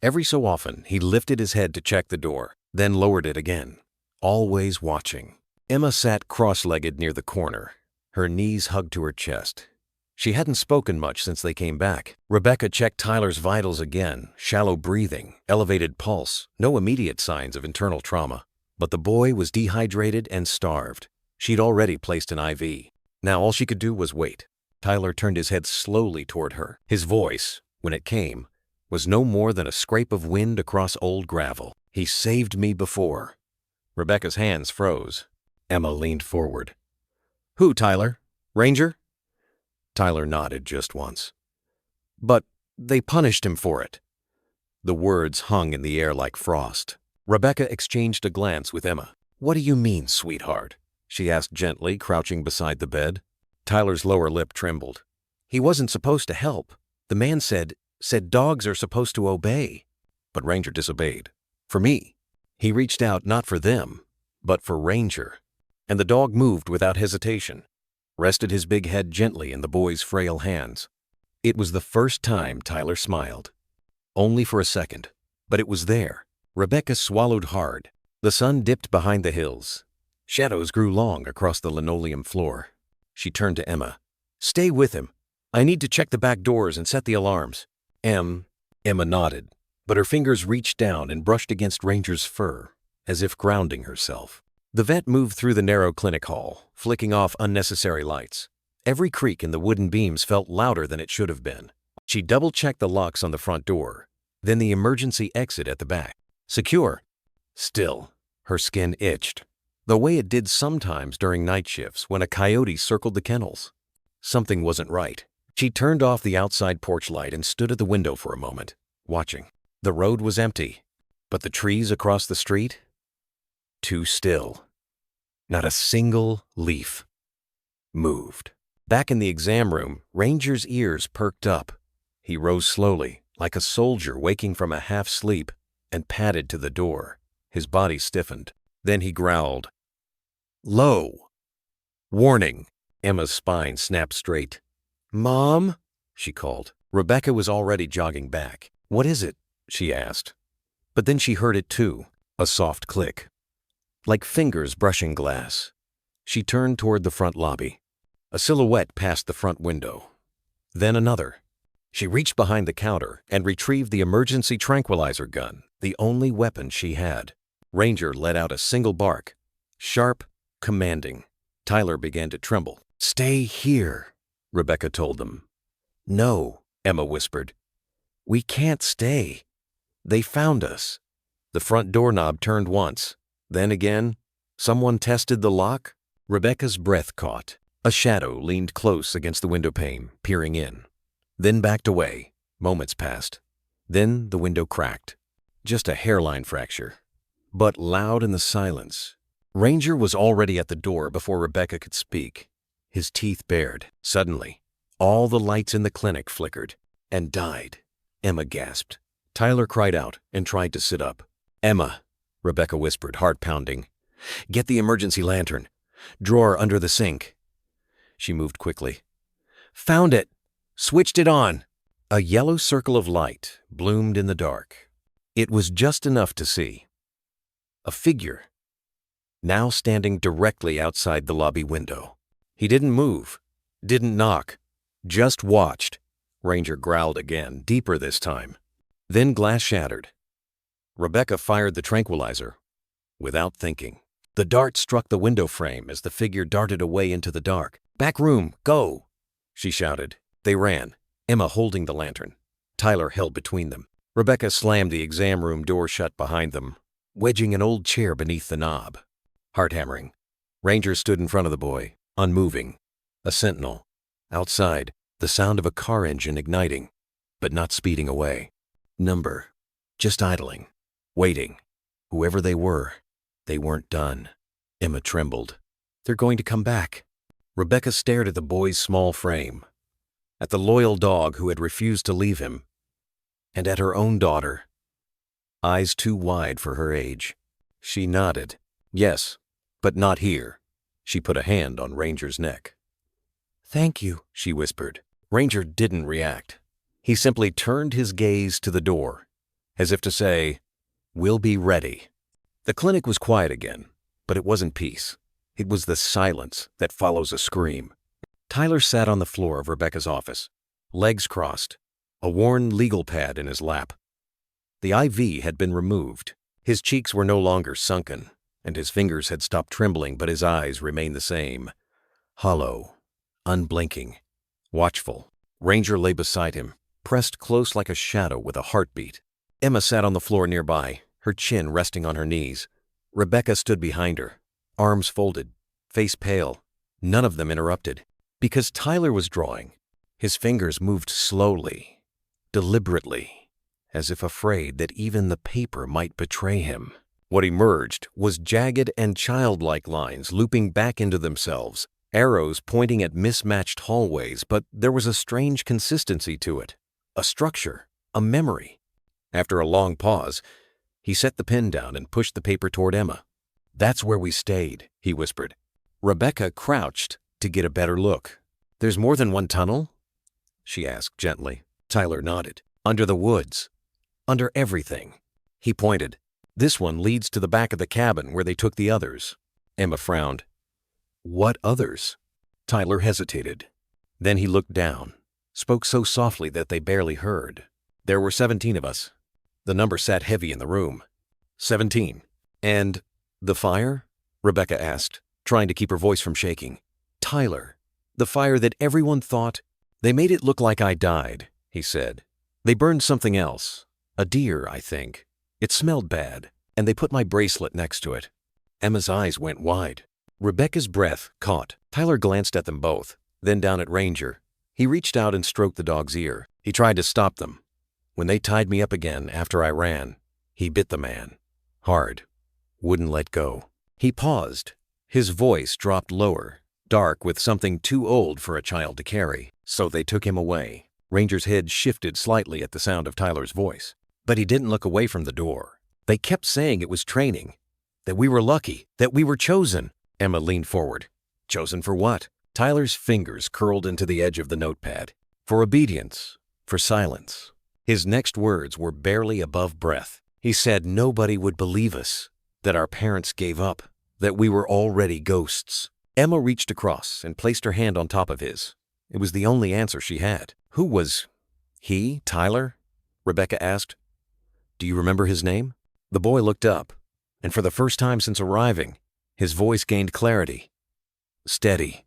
Every so often, he lifted his head to check the door, then lowered it again, always watching. Emma sat cross-legged near the corner, her knees hugged to her chest. She hadn't spoken much since they came back. Rebecca checked Tyler's vitals again, shallow breathing, elevated pulse, no immediate signs of internal trauma. But the boy was dehydrated and starved. She'd already placed an IV. Now all she could do was wait. Tyler turned his head slowly toward her. His voice, when it came, was no more than a scrape of wind across old gravel. "He saved me before." Rebecca's hands froze. Emma leaned forward. "Who, Tyler? Ranger?" Tyler nodded just once. "But they punished him for it." The words hung in the air like frost. Rebecca exchanged a glance with Emma. "What do you mean, sweetheart?" she asked gently, crouching beside the bed. Tyler's lower lip trembled. "He wasn't supposed to help. The man said dogs are supposed to obey." But Ranger disobeyed. "For me." He reached out not for them, but for Ranger. And the dog moved without hesitation, rested his big head gently in the boy's frail hands. It was the first time Tyler smiled. Only for a second, but it was there. Rebecca swallowed hard. The sun dipped behind the hills. Shadows grew long across the linoleum floor. She turned to Emma. "Stay with him. I need to check the back doors and set the alarms." Emma nodded, but her fingers reached down and brushed against Ranger's fur, as if grounding herself. The vet moved through the narrow clinic hall, flicking off unnecessary lights. Every creak in the wooden beams felt louder than it should have been. She double-checked the locks on the front door, then the emergency exit at the back. Secure. Still, her skin itched, the way it did sometimes during night shifts when a coyote circled the kennels. Something wasn't right. She turned off the outside porch light and stood at the window for a moment, watching. The road was empty, but the trees across the street? Too still. Not a single leaf moved. Back in the exam room, Ranger's ears perked up. He rose slowly, like a soldier waking from a half-sleep. and padded to the door. His body stiffened. Then he growled, "Low! Warning!" Emma's spine snapped straight. "Mom?" she called. Rebecca was already jogging back. "What is it?" she asked. But then she heard it too, a soft click, like fingers brushing glass. She turned toward the front lobby. A silhouette passed the front window. Then another. She reached behind the counter and retrieved the emergency tranquilizer gun, the only weapon she had. Ranger let out a single bark, sharp, commanding. Tyler began to tremble. "Stay here," Rebecca told them. "No," Emma whispered. "We can't stay. They found us." The front doorknob turned once, then again. Someone tested the lock. Rebecca's breath caught. A shadow leaned close against the windowpane, peering in. Then backed away. Moments passed. Then the window cracked. Just a hairline fracture. But loud in the silence. Ranger was already at the door before Rebecca could speak, his teeth bared. Suddenly, all the lights in the clinic flickered and died. Emma gasped. Tyler cried out and tried to sit up. "Emma," Rebecca whispered, heart pounding. "Get the emergency lantern. Drawer under the sink." She moved quickly. "Found it! Switched it on!" A yellow circle of light bloomed in the dark. It was just enough to see. A figure, now standing directly outside the lobby window. He didn't move, didn't knock, just watched. Ranger growled again, deeper this time. Then glass shattered. Rebecca fired the tranquilizer, without thinking. The dart struck the window frame as the figure darted away into the dark. "Back room, go!" she shouted. They ran, Emma holding the lantern. Tyler held between them. Rebecca slammed the exam room door shut behind them, wedging an old chair beneath the knob. Heart hammering. Ranger stood in front of the boy, unmoving. A sentinel. Outside, the sound of a car engine igniting, but not speeding away. Number. Just idling. Waiting. Whoever they were, they weren't done. Emma trembled. "They're going to come back." Rebecca stared at the boy's small frame, at the loyal dog who had refused to leave him, and at her own daughter. Eyes too wide for her age. She nodded. "Yes, but not here." She put a hand on Ranger's neck. "Thank you," she whispered. Ranger didn't react. He simply turned his gaze to the door, as if to say, "We'll be ready." The clinic was quiet again, but it wasn't peace. It was the silence that follows a scream. Tyler sat on the floor of Rebecca's office, legs crossed, a worn legal pad in his lap. The IV had been removed. His cheeks were no longer sunken, and his fingers had stopped trembling, but his eyes remained the same. Hollow, unblinking, watchful. Ranger lay beside him, pressed close like a shadow with a heartbeat. Emma sat on the floor nearby, her chin resting on her knees. Rebecca stood behind her, arms folded, face pale. None of them interrupted. Because Tyler was drawing, his fingers moved slowly, deliberately, as if afraid that even the paper might betray him. What emerged was jagged and childlike lines looping back into themselves, arrows pointing at mismatched hallways, but there was a strange consistency to it, a structure, a memory. After a long pause, he set the pen down and pushed the paper toward Emma. "That's where we stayed," he whispered. Rebecca crouched to get a better look. "There's more than one tunnel?" she asked gently. Tyler nodded. "Under the woods. Under everything." He pointed. "This one leads to the back of the cabin where they took the others." Emma frowned. "What others?" Tyler hesitated. Then he looked down, spoke so softly that they barely heard. "There were 17 of us. The number sat heavy in the room. 17. "And the fire?" Rebecca asked, trying to keep her voice from shaking. "Tyler, the fire that everyone thought—" "They made it look like I died," he said. "They burned something else. A deer, I think. It smelled bad, and they put my bracelet next to it." Emma's eyes went wide. Rebecca's breath caught. Tyler glanced at them both, then down at Ranger. He reached out and stroked the dog's ear. He tried to stop them. "When they tied me up again after I ran, he bit the man. Hard. Wouldn't let go." He paused. His voice dropped lower, dark with something too old for a child to carry. "So they took him away." Ranger's head shifted slightly at the sound of Tyler's voice. But he didn't look away from the door. They kept saying it was training, that we were lucky, that we were chosen. Emma leaned forward. Chosen for what? Tyler's fingers curled into the edge of the notepad. For obedience, for silence. His next words were barely above breath. He said nobody would believe us, that our parents gave up, that we were already ghosts. Emma reached across and placed her hand on top of his. It was the only answer she had. Who was he, Tyler? Rebecca asked. Do you remember his name? The boy looked up, and for the first time since arriving, his voice gained clarity. Steady.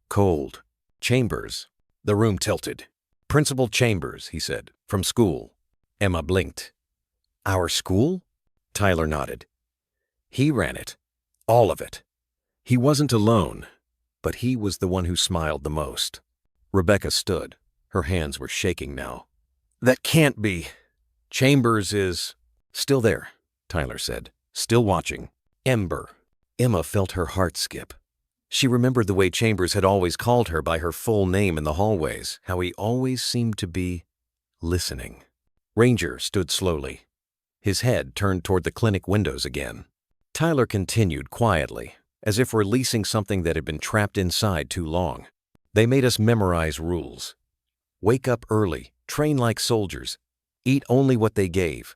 Cold. Chambers. The room tilted. Principal Chambers, he said, from school. Emma blinked. Our school? Tyler nodded. He ran it. All of it. He wasn't alone, but he was the one who smiled the most. Rebecca stood. Her hands were shaking now. That can't be. Chambers is still there, Tyler said, still watching. Ember. Emma felt her heart skip. She remembered the way Chambers had always called her by her full name in the hallways, how he always seemed to be listening. Ranger stood slowly, his head turned toward the clinic windows again. Tyler continued quietly, as if releasing something that had been trapped inside too long. They made us memorize rules. Wake up early, train like soldiers, eat only what they gave.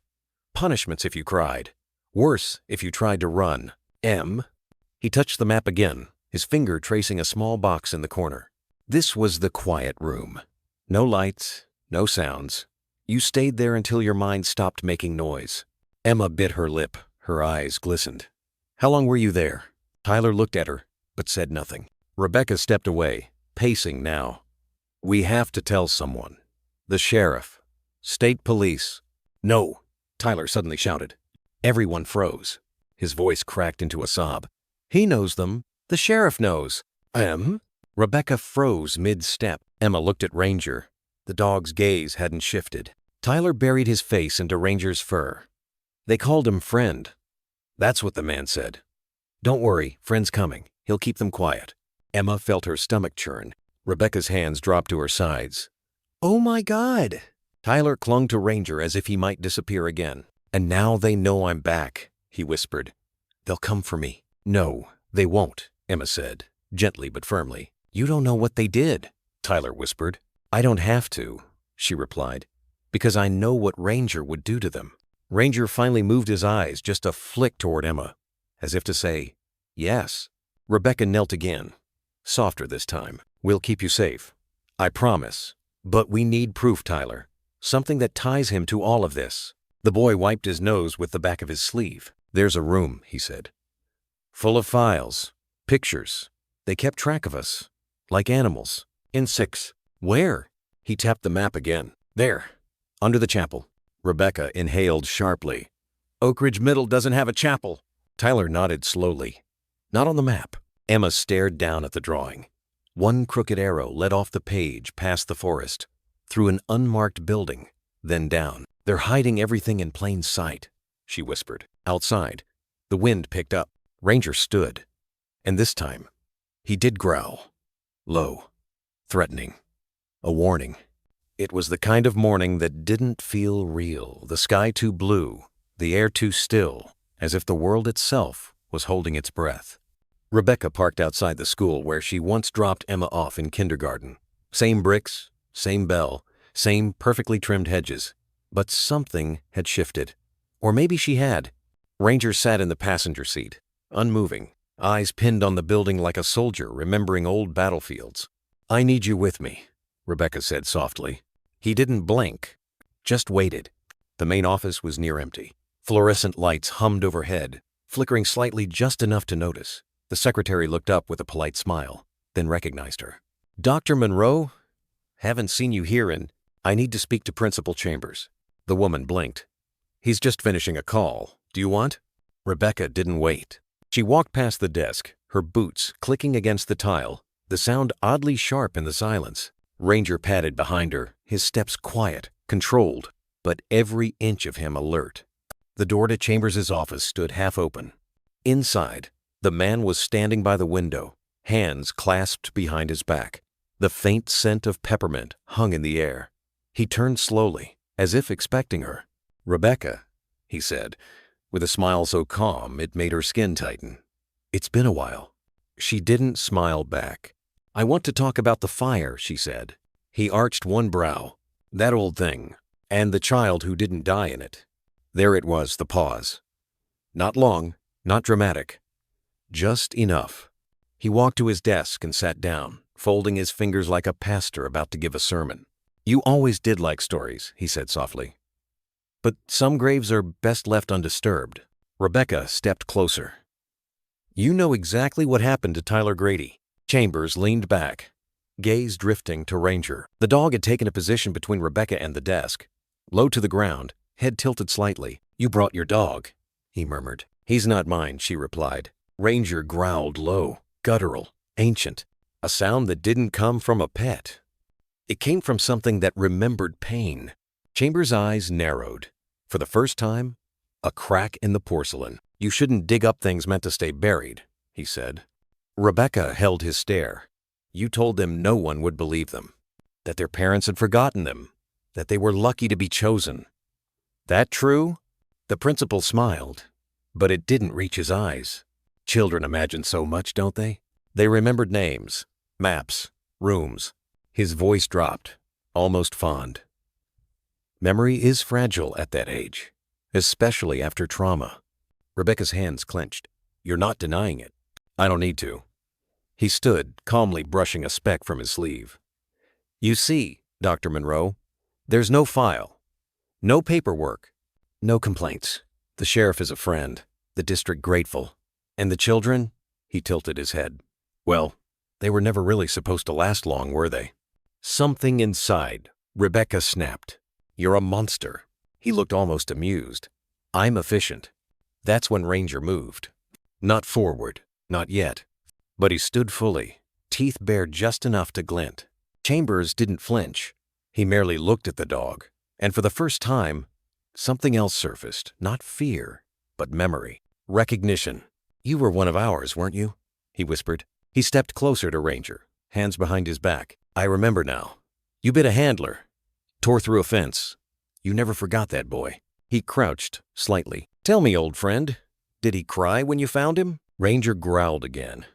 Punishments if you cried. Worse if you tried to run. He touched the map again, his finger tracing a small box in the corner. This was the quiet room. No lights, no sounds. You stayed there until your mind stopped making noise. Emma bit her lip. Her eyes glistened. How long were you there? Tyler looked at her, but said nothing. Rebecca stepped away, pacing now. We have to tell someone. The sheriff. State police. No, Tyler suddenly shouted. Everyone froze. His voice cracked into a sob. He knows them. The sheriff knows. Rebecca froze mid-step. Emma looked at Ranger. The dog's gaze hadn't shifted. Tyler buried his face into Ranger's fur. They called him friend. That's what the man said. Don't worry, friend's coming. He'll keep them quiet. Emma felt her stomach churn. Rebecca's hands dropped to her sides. Oh my God! Tyler clung to Ranger as if he might disappear again. And now they know I'm back, he whispered. They'll come for me. No, they won't, Emma said, gently but firmly. You don't know what they did, Tyler whispered. I don't have to, she replied, because I know what Ranger would do to them. Ranger finally moved his eyes just a flick toward Emma, as if to say, yes. Rebecca knelt again, softer this time. We'll keep you safe. I promise. But we need proof, Tyler. Something that ties him to all of this. The boy wiped his nose with the back of his sleeve. There's a room, he said. Full of files, pictures. They kept track of us, like animals. Insects. Where? He tapped the map again. There, under the chapel. Rebecca inhaled sharply. Oak Ridge Middle doesn't have a chapel. Tyler nodded slowly. Not on the map. Emma stared down at the drawing. One crooked arrow led off the page past the forest, through an unmarked building, then down. They're hiding everything in plain sight, she whispered. Outside, the wind picked up. Ranger stood, and this time, he did growl. Low, threatening, a warning. It was the kind of morning that didn't feel real, the sky too blue, the air too still, as if the world itself was holding its breath. Rebecca parked outside the school where she once dropped Emma off in kindergarten. Same bricks, same bell, same perfectly trimmed hedges. But something had shifted. Or maybe she had. Ranger sat in the passenger seat, unmoving, eyes pinned on the building like a soldier remembering old battlefields. I need you with me, Rebecca said softly. He didn't blink, just waited. The main office was near empty. Fluorescent lights hummed overhead, flickering slightly just enough to notice. The secretary looked up with a polite smile, then recognized her. Dr. Monroe? Haven't seen you here in... I need to speak to Principal Chambers. The woman blinked. He's just finishing a call. Do you want? Rebecca didn't wait. She walked past the desk, her boots clicking against the tile, the sound oddly sharp in the silence. Ranger padded behind her, his steps quiet, controlled, but every inch of him alert. The door to Chambers' office stood half open. Inside, the man was standing by the window, hands clasped behind his back. The faint scent of peppermint hung in the air. He turned slowly, as if expecting her. Rebecca, he said, with a smile so calm it made her skin tighten. "It's been a while." She didn't smile back. "I want to talk about the fire," she said. He arched one brow. "That old thing, and the child who didn't die in it." There it was, the pause. Not long, not dramatic. Just enough. He walked to his desk and sat down, folding his fingers like a pastor about to give a sermon. "You always did like stories," he said softly. "But some graves are best left undisturbed." Rebecca stepped closer. "You know exactly what happened to Tyler Grady." Chambers leaned back, gaze drifting to Ranger. The dog had taken a position between Rebecca and the desk, low to the ground, head tilted slightly. "You brought your dog," he murmured. "He's not mine," she replied. Ranger growled low, guttural, ancient, a sound that didn't come from a pet. It came from something that remembered pain. Chambers' eyes narrowed. For the first time, a crack in the porcelain. "You shouldn't dig up things meant to stay buried," he said. Rebecca held his stare. "You told them no one would believe them, that their parents had forgotten them, that they were lucky to be chosen. That true?" The principal smiled, but it didn't reach his eyes. Children imagine so much, don't they? They remembered names, maps, rooms. His voice dropped, almost fond. Memory is fragile at that age, especially after trauma. Rebecca's hands clenched. "You're not denying it." "I don't need to." He stood, calmly brushing a speck from his sleeve. "You see, Dr. Monroe, there's no file, no paperwork, no complaints. The sheriff is a friend, the district grateful. And the children?" He tilted his head. "Well, they were never really supposed to last long, were they?" Something inside, Rebecca snapped. "You're a monster." He looked almost amused. "I'm efficient." That's when Ranger moved. Not forward, not yet. But he stood fully, teeth bared just enough to glint. Chambers didn't flinch. He merely looked at the dog, and for the first time, something else surfaced, not fear, but memory, recognition. "You were one of ours, weren't you?" he whispered. He stepped closer to Ranger, hands behind his back. "I remember now. You bit a handler, tore through a fence. You never forgot that boy." He crouched slightly. "Tell me, old friend, did he cry when you found him?" Ranger growled again,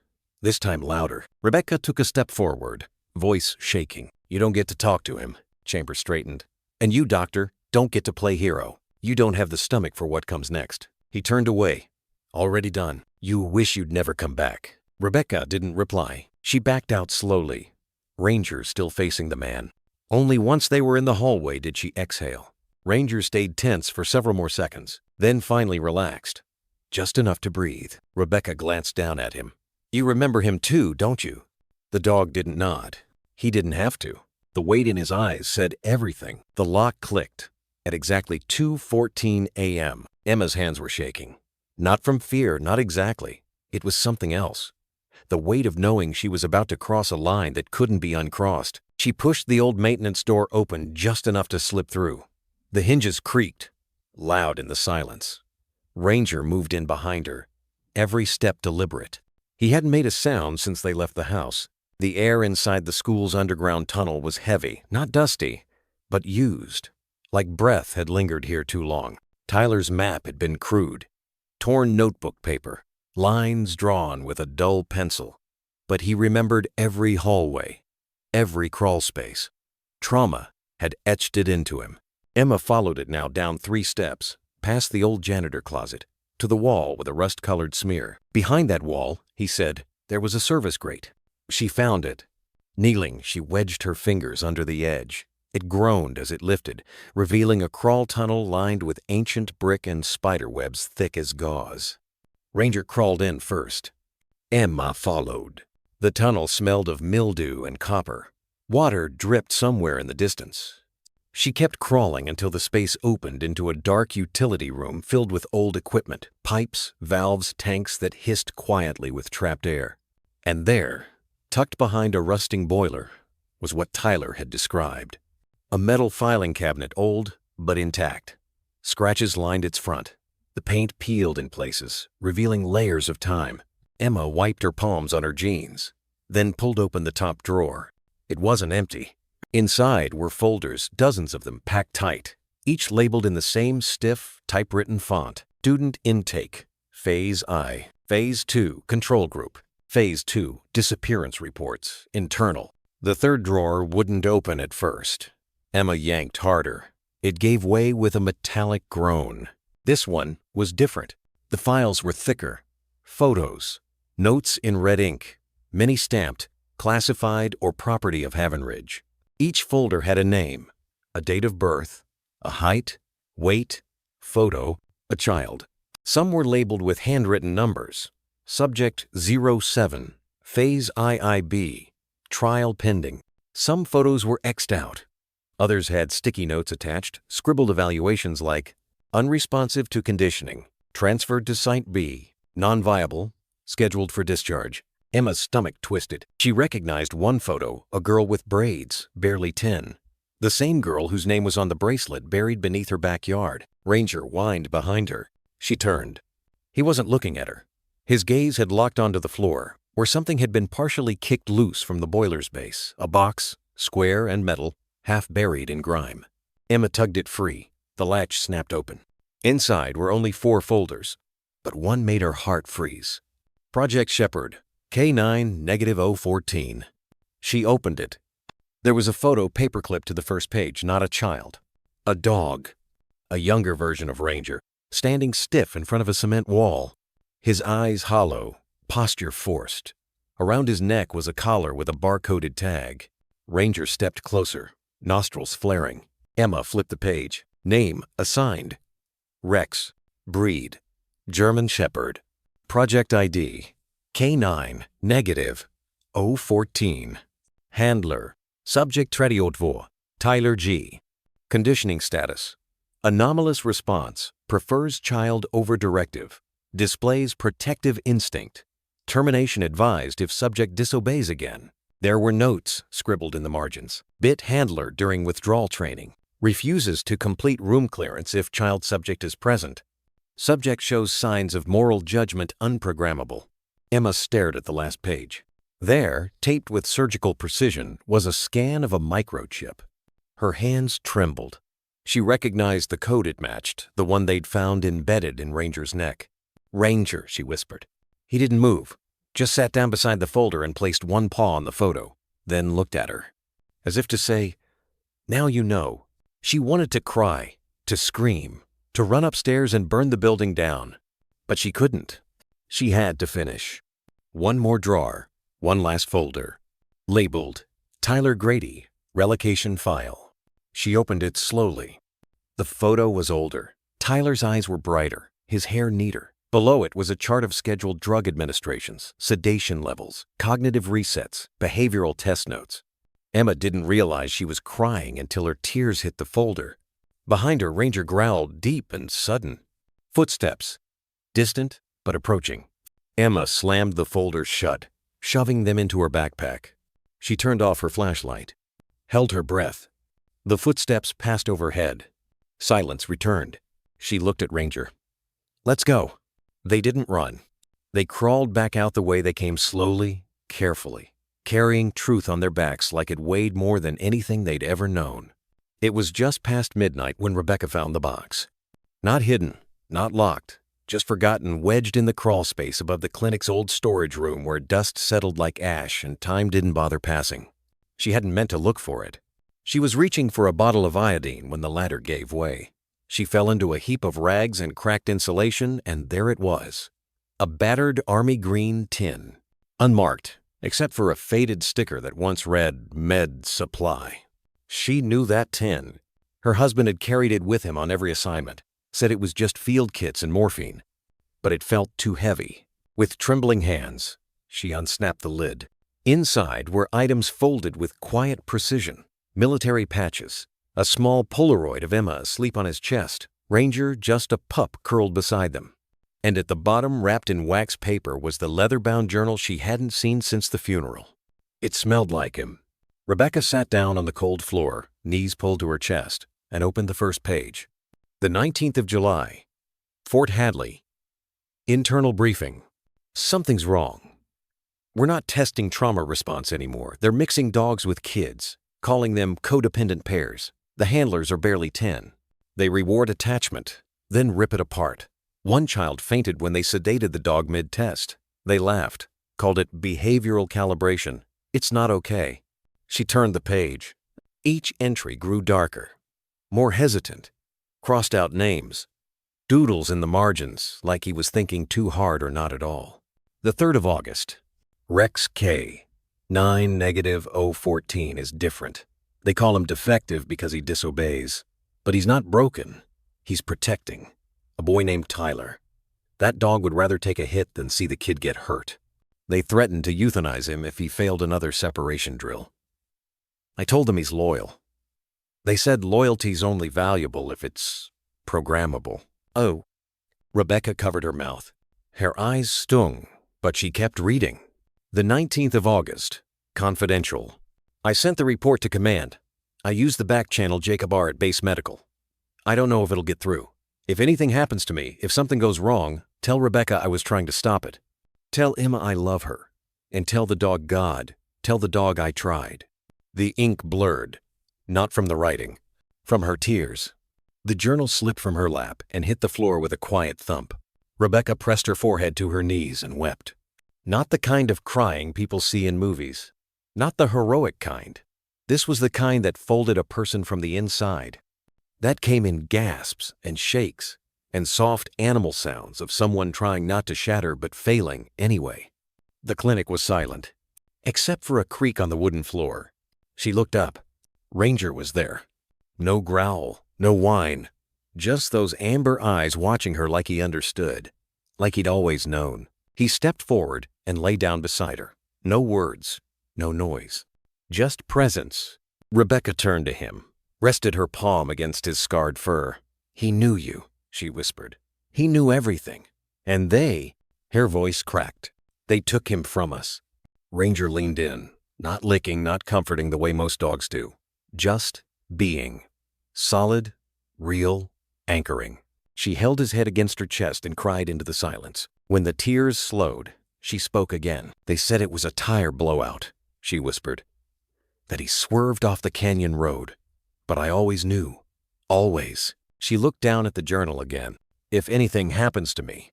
this time louder. Rebecca took a step forward, voice shaking. "You don't get to talk to him." Chambers straightened. "And you, doctor, don't get to play hero. You don't have the stomach for what comes next." He turned away. "Already done. You wish you'd never come back." Rebecca didn't reply. She backed out slowly, Ranger still facing the man. Only once they were in the hallway did she exhale. Ranger stayed tense for several more seconds, then finally relaxed. Just enough to breathe. Rebecca glanced down at him. "You remember him too, don't you?" The dog didn't nod. He didn't have to. The weight in his eyes said everything. The lock clicked. At exactly 2:14 a.m., Emma's hands were shaking. Not from fear, not exactly. It was something else. The weight of knowing she was about to cross a line that couldn't be uncrossed. She pushed the old maintenance door open just enough to slip through. The hinges creaked, loud in the silence. Ranger moved in behind her, every step deliberate. He hadn't made a sound since they left the house. The air inside the school's underground tunnel was heavy, not dusty, but used, like breath had lingered here too long. Tyler's map had been crude, torn notebook paper, lines drawn with a dull pencil. But he remembered every hallway, every crawl space. Trauma had etched it into him. Emma followed it now down 3 steps, past the old janitor closet, to the wall with a rust-colored smear. Behind that wall, he said, there was a service grate. She found it. Kneeling, she wedged her fingers under the edge. It groaned as it lifted, revealing a crawl tunnel lined with ancient brick and spider webs thick as gauze. Ranger crawled in first. Emma followed. The tunnel smelled of mildew and copper. Water dripped somewhere in the distance. She kept crawling until the space opened into a dark utility room filled with old equipment, pipes, valves, tanks that hissed quietly with trapped air. And there, tucked behind a rusting boiler, was what Tyler had described. A metal filing cabinet, old but intact. Scratches lined its front. The paint peeled in places, revealing layers of time. Emma wiped her palms on her jeans, then pulled open the top drawer. It wasn't empty. Inside were folders, dozens of them packed tight, each labeled in the same stiff, typewritten font. Student Intake, Phase I. Phase 2, Control Group. Phase 2, Disappearance Reports, Internal. The third drawer wouldn't open at first. Emma yanked harder. It gave way with a metallic groan. This one was different. The files were thicker. Photos, notes in red ink, many stamped, classified or property of Havenridge. Each folder had a name, a date of birth, a height, weight, photo, a child. Some were labeled with handwritten numbers. Subject 07, Phase IIB, Trial Pending. Some photos were X'd out. Others had sticky notes attached, scribbled evaluations like unresponsive to conditioning, transferred to Site B, non-viable, scheduled for discharge. Emma's stomach twisted. She recognized one photo, a girl with braids, barely 10. The same girl whose name was on the bracelet buried beneath her backyard. Ranger whined behind her. She turned. He wasn't looking at her. His gaze had locked onto the floor, where something had been partially kicked loose from the boiler's base, a box, square and metal, half buried in grime. Emma tugged it free. The latch snapped open. Inside were only 4 folders, but one made her heart freeze. Project Shepherd, K9-014. She opened it. There was a photo paperclipped to the first page, not a child. A dog. A younger version of Ranger, standing stiff in front of a cement wall. His eyes hollow, posture forced. Around his neck was a collar with a bar-coded tag. Ranger stepped closer, nostrils flaring. Emma flipped the page. Name assigned. Rex. Breed. German Shepherd. Project ID. K9-014. Handler. Subject Tretiotvo. Tyler G. Conditioning status. Anomalous response. Prefers child over directive. Displays protective instinct. Termination advised if subject disobeys again. There were notes scribbled in the margins. Bit handler during withdrawal training. Refuses to complete room clearance if child subject is present. Subject shows signs of moral judgment unprogrammable. Emma stared at the last page. There, taped with surgical precision, was a scan of a microchip. Her hands trembled. She recognized the code it matched, the one they'd found embedded in Ranger's neck. Ranger, she whispered. He didn't move, just sat down beside the folder and placed one paw on the photo, then looked at her. As if to say, now you know. She wanted to cry, to scream, to run upstairs and burn the building down. But she couldn't. She had to finish. One more drawer, one last folder. Labeled, Tyler Grady, Relocation File. She opened it slowly. The photo was older. Tyler's eyes were brighter, his hair neater. Below it was a chart of scheduled drug administrations, sedation levels, cognitive resets, behavioral test notes. Emma didn't realize she was crying until her tears hit the folder. Behind her, Ranger growled, deep and sudden. Footsteps, distant but approaching. Emma slammed the folders shut, shoving them into her backpack. She turned off her flashlight, held her breath. The footsteps passed overhead. Silence returned. She looked at Ranger. Let's go. They didn't run. They crawled back out the way they came, slowly, carefully, carrying truth on their backs like it weighed more than anything they'd ever known. It was just past midnight when Rebecca found the box. Not hidden, not locked, just forgotten, wedged in the crawl space above the clinic's old storage room where dust settled like ash and time didn't bother passing. She hadn't meant to look for it. She was reaching for a bottle of iodine when the ladder gave way. She fell into a heap of rags and cracked insulation, and there it was. A battered army green tin. Unmarked, except for a faded sticker that once read, Med Supply. She knew that tin. Her husband had carried it with him on every assignment, said it was just field kits and morphine. But it felt too heavy. With trembling hands, she unsnapped the lid. Inside were items folded with quiet precision. Military patches. A small Polaroid of Emma asleep on his chest. Ranger just a pup curled beside them. And at the bottom, wrapped in wax paper, was the leather-bound journal she hadn't seen since the funeral. It smelled like him. Rebecca sat down on the cold floor, knees pulled to her chest, and opened the first page. The 19th of July. Fort Hadley. Internal briefing. Something's wrong. We're not testing trauma response anymore. They're mixing dogs with kids, calling them codependent pairs. The handlers are barely 10. They reward attachment, then rip it apart. One child fainted when they sedated the dog mid-test. They laughed, called it behavioral calibration. It's not okay. She turned the page. Each entry grew darker, more hesitant, crossed out names, doodles in the margins like he was thinking too hard or not at all. The 3rd of August. Rex K. 9-014 is different. They call him defective because he disobeys. But he's not broken. He's protecting. A boy named Tyler. That dog would rather take a hit than see the kid get hurt. They threatened to euthanize him if he failed another separation drill. I told them he's loyal. They said loyalty's only valuable if it's programmable. Oh. Rebecca covered her mouth. Her eyes stung, but she kept reading. The 19th of August. Confidential. I sent the report to command. I used the back channel Jacob R. at Base Medical. I don't know if it'll get through. If anything happens to me, if something goes wrong, tell Rebecca I was trying to stop it. Tell Emma I love her. And tell the dog God. Tell the dog I tried. The ink blurred. Not from the writing. From her tears. The journal slipped from her lap and hit the floor with a quiet thump. Rebecca pressed her forehead to her knees and wept. Not the kind of crying people see in movies. Not the heroic kind. This was the kind that folded a person from the inside. That came in gasps and shakes and soft animal sounds of someone trying not to shatter but failing anyway. The clinic was silent, except for a creak on the wooden floor. She looked up. Ranger was there. No growl, no whine, just those amber eyes watching her like he understood, like he'd always known. He stepped forward and lay down beside her. No words, no noise, just presence. Rebecca turned to him, rested her palm against his scarred fur. He knew you, she whispered. He knew everything. And her voice cracked. They took him from us. Ranger leaned in, not licking, not comforting the way most dogs do. Just being. Solid, real, anchoring. She held his head against her chest and cried into the silence. When the tears slowed, she spoke again. They said it was a tire blowout, she whispered. That he swerved off the canyon road. But I always knew. Always. She looked down at the journal again. If anything happens to me.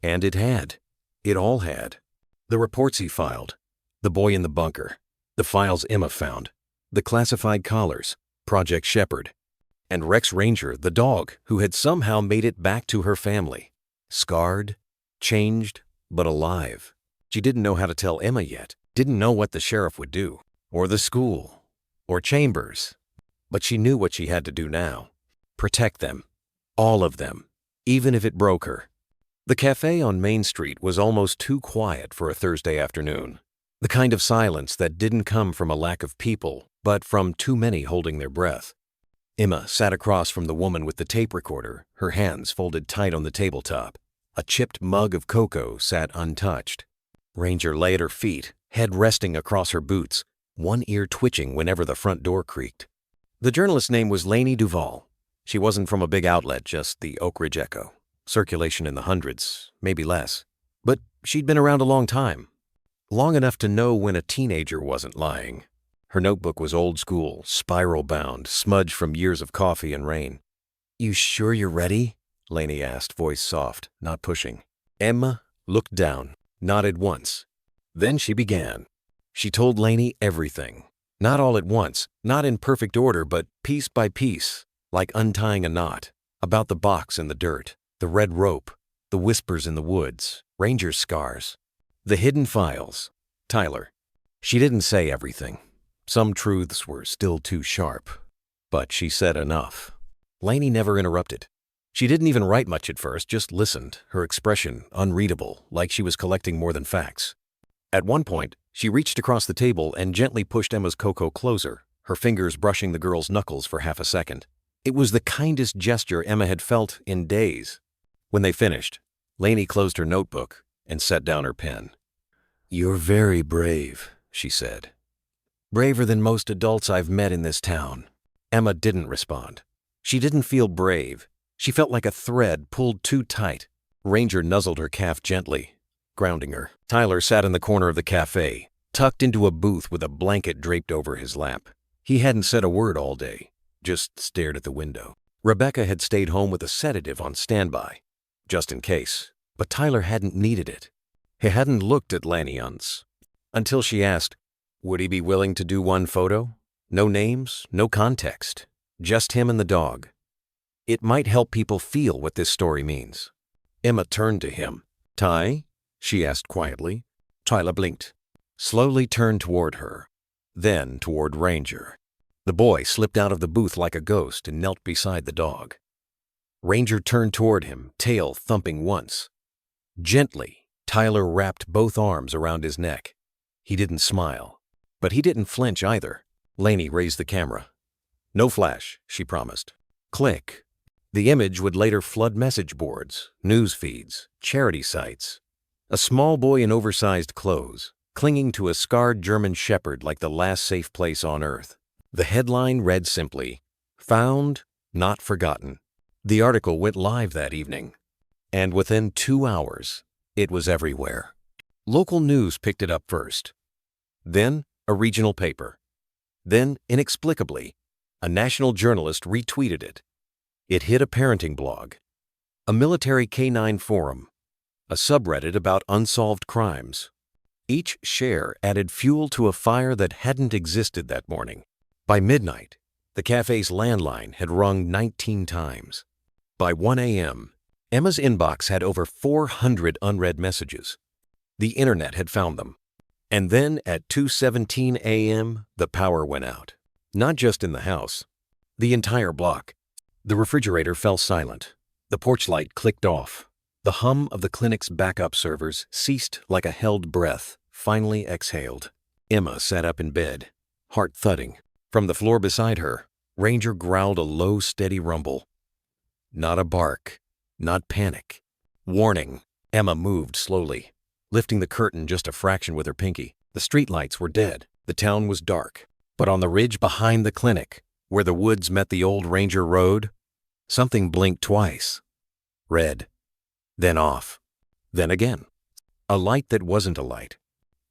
And it had. It all had. The reports he filed. The boy in the bunker. The files Emma found. The classified collars. Project Shepherd. And Rex Ranger, the dog, who had somehow made it back to her family. Scarred, changed, but alive. She didn't know how to tell Emma yet. Didn't know what the sheriff would do. Or the school. Or Chambers. But she knew what she had to do now. Protect them. All of them. Even if it broke her. The cafe on Main Street was almost too quiet for a Thursday afternoon. The kind of silence that didn't come from a lack of people, but from too many holding their breath. Emma sat across from the woman with the tape recorder, her hands folded tight on the tabletop. A chipped mug of cocoa sat untouched. Ranger lay at her feet, head resting across her boots, one ear twitching whenever the front door creaked. The journalist's name was Lainey Duval. She wasn't from a big outlet, just the Oak Ridge Echo. Circulation in the hundreds, maybe less. But she'd been around a long time. Long enough to know when a teenager wasn't lying. Her notebook was old school, spiral-bound, smudged from years of coffee and rain. "You sure you're ready?" Lainey asked, voice soft, not pushing. Emma looked down, nodded once. Then she began. She told Lainey everything. Not all at once, not in perfect order, but piece by piece, like untying a knot. About the box in the dirt, the red rope, the whispers in the woods, Ranger's scars, the hidden files, Tyler. She didn't say everything. Some truths were still too sharp, but she said enough. Lainey never interrupted. She didn't even write much at first, just listened, her expression unreadable, like she was collecting more than facts. At one point, she reached across the table and gently pushed Emma's cocoa closer, her fingers brushing the girl's knuckles for half a second. It was the kindest gesture Emma had felt in days. When they finished, Lainey closed her notebook and set down her pen. "You're very brave," she said. "Braver than most adults I've met in this town." Emma didn't respond. She didn't feel brave. She felt like a thread pulled too tight. Ranger nuzzled her calf gently, grounding her. Tyler sat in the corner of the cafe, tucked into a booth with a blanket draped over his lap. He hadn't said a word all day, just stared at the window. Rebecca had stayed home with a sedative on standby. just in case. But Tyler hadn't needed it. He hadn't looked at Lanyon's until she asked, would he be willing to do one photo? No names, no context, just him and the dog. It might help people feel what this story means. Emma turned to him. Ty? She asked quietly. Tyler blinked, slowly turned toward her, then toward Ranger. The boy slipped out of the booth like a ghost and knelt beside the dog. Ranger turned toward him, tail thumping once. Gently, Tyler wrapped both arms around his neck. He didn't smile, but he didn't flinch either. Lainey raised the camera. No flash, she promised. Click. The image would later flood message boards, news feeds, charity sites. A small boy in oversized clothes, clinging to a scarred German shepherd like the last safe place on earth. The headline read simply, Found, Not Forgotten. The article went live that evening, and within 2 hours, it was everywhere. Local news picked it up first. Then, a regional paper. Then, inexplicably, a national journalist retweeted it. It hit a parenting blog, a military K-9 forum, a subreddit about unsolved crimes. Each share added fuel to a fire that hadn't existed that morning. By midnight, the cafe's landline had rung 19 times. By 1 a.m., Emma's inbox had over 400 unread messages. The internet had found them. And then at 2:17 a.m., the power went out. Not just in the house, the entire block. The refrigerator fell silent. The porch light clicked off. The hum of the clinic's backup servers ceased like a held breath, finally exhaled. Emma sat up in bed, heart thudding. From the floor beside her, Ranger growled a low, steady rumble. Not a bark, not panic. Warning. Emma moved slowly, lifting the curtain just a fraction with her pinky. The streetlights were dead. The town was dark. But on the ridge behind the clinic, where the woods met the old Ranger Road, something blinked twice. Red. Then off. Then again. A light that wasn't a light.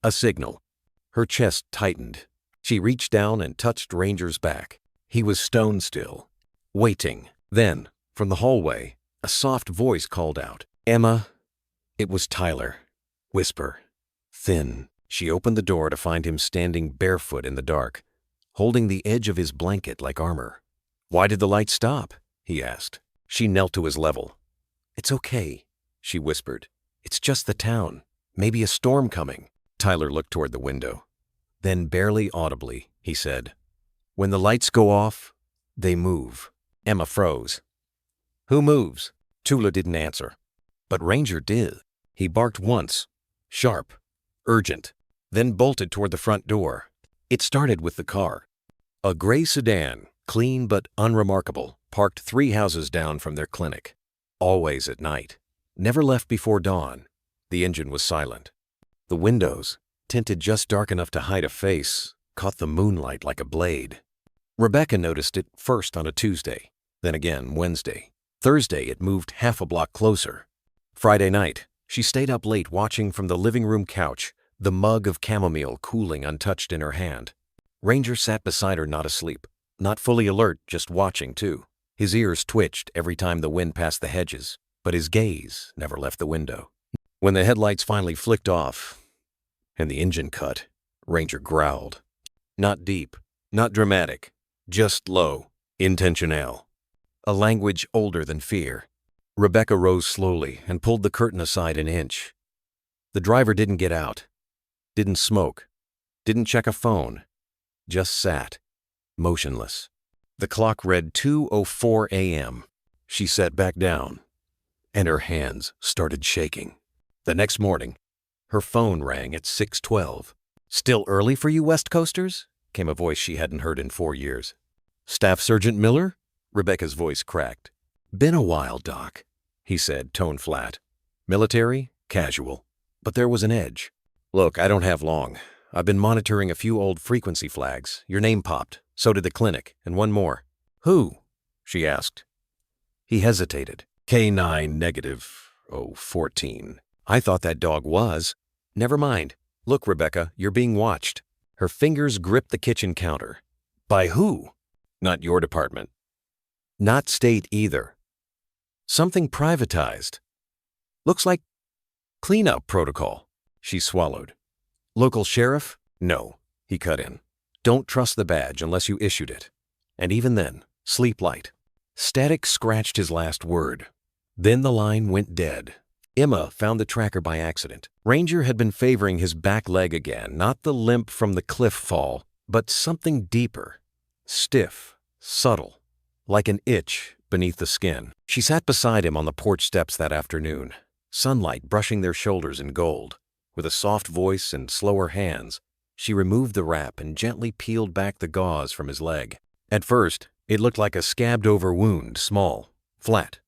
A signal. Her chest tightened. She reached down and touched Ranger's back. He was stone still, waiting. Then, from the hallway, a soft voice called out, Emma. It was Tyler. Whisper. Thin. She opened the door to find him standing barefoot in the dark, holding the edge of his blanket like armor. Why did the light stop? He asked. She knelt to his level. It's okay, she whispered. It's just the town. Maybe a storm coming. Tyler looked toward the window. Then barely audibly, he said, When the lights go off, they move. Emma froze. Who moves? Tula didn't answer. But Ranger did. He barked once, sharp, urgent, then bolted toward the front door. It started with the car. A gray sedan, clean but unremarkable, parked 3 houses down from their clinic. Always at night. Never left before dawn. The engine was silent. The windows, tinted just dark enough to hide a face, caught the moonlight like a blade. Rebecca noticed it first on a Tuesday, then again Wednesday. Thursday it moved half a block closer. Friday night, she stayed up late watching from the living room couch, the mug of chamomile cooling untouched in her hand. Ranger sat beside her, not asleep, not fully alert, just watching too. His ears twitched every time the wind passed the hedges, but his gaze never left the window. When the headlights finally flicked off and the engine cut, Ranger growled. Not deep, not dramatic, just low, intentional. A language older than fear. Rebecca rose slowly and pulled the curtain aside an inch. The driver didn't get out, didn't smoke, didn't check a phone, just sat, motionless. The clock read 2:04 a.m. She sat back down, and her hands started shaking. The next morning, her phone rang at 6:12. Still early for you West Coasters? Came a voice she hadn't heard in 4 years. Staff Sergeant Miller? Rebecca's voice cracked. Been a while, Doc, he said, tone flat. Military? Casual. But there was an edge. Look, I don't have long. I've been monitoring a few old frequency flags. Your name popped. So did the clinic, and one more. Who? She asked. He hesitated. K9 negative, 14. I thought that dog was. Never mind. Look, Rebecca, you're being watched. Her fingers gripped the kitchen counter. By who? Not your department. Not state either. Something privatized. Looks like cleanup protocol. She swallowed. Local sheriff? No, he cut in. Don't trust the badge unless you issued it. And even then, sleep light. Static scratched his last word. Then the line went dead. Emma found the tracker by accident. Ranger had been favoring his back leg again, not the limp from the cliff fall, but something deeper. Stiff, subtle, like an itch beneath the skin. She sat beside him on the porch steps that afternoon, sunlight brushing their shoulders in gold. With a soft voice and slower hands, she removed the wrap and gently peeled back the gauze from his leg. At first, it looked like a scabbed-over wound, small, flat.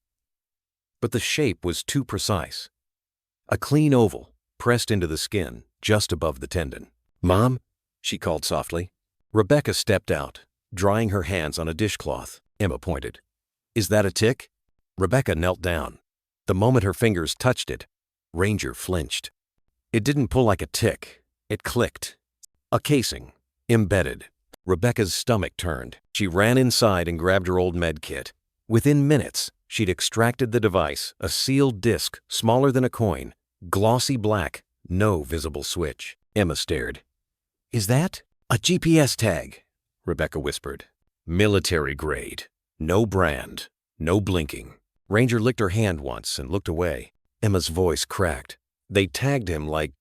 But the shape was too precise. A clean oval, pressed into the skin, just above the tendon. "Mom?" she called softly. Rebecca stepped out, drying her hands on a dishcloth. Emma pointed. "Is that a tick?" Rebecca knelt down. The moment her fingers touched it, Ranger flinched. It didn't pull like a tick. It clicked. A casing, embedded. Rebecca's stomach turned. She ran inside and grabbed her old med kit. Within minutes, she'd extracted the device, a sealed disc smaller than a coin, glossy black, no visible switch. Emma stared. "Is that a GPS tag?" Rebecca whispered. "Military grade. No brand. No blinking." Ranger licked her hand once and looked away. Emma's voice cracked. "They tagged him like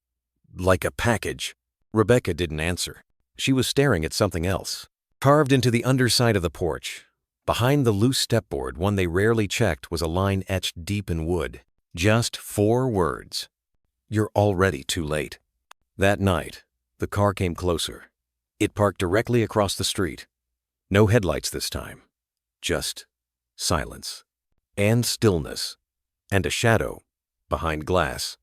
a package." Rebecca didn't answer. She was staring at something else. Carved into the underside of the porch, behind the loose stepboard, one they rarely checked, was a line etched deep in wood. Just 4 words. "You're already too late." That night, the car came closer. It parked directly across the street. No headlights this time. Just silence. And stillness. And a shadow behind glass.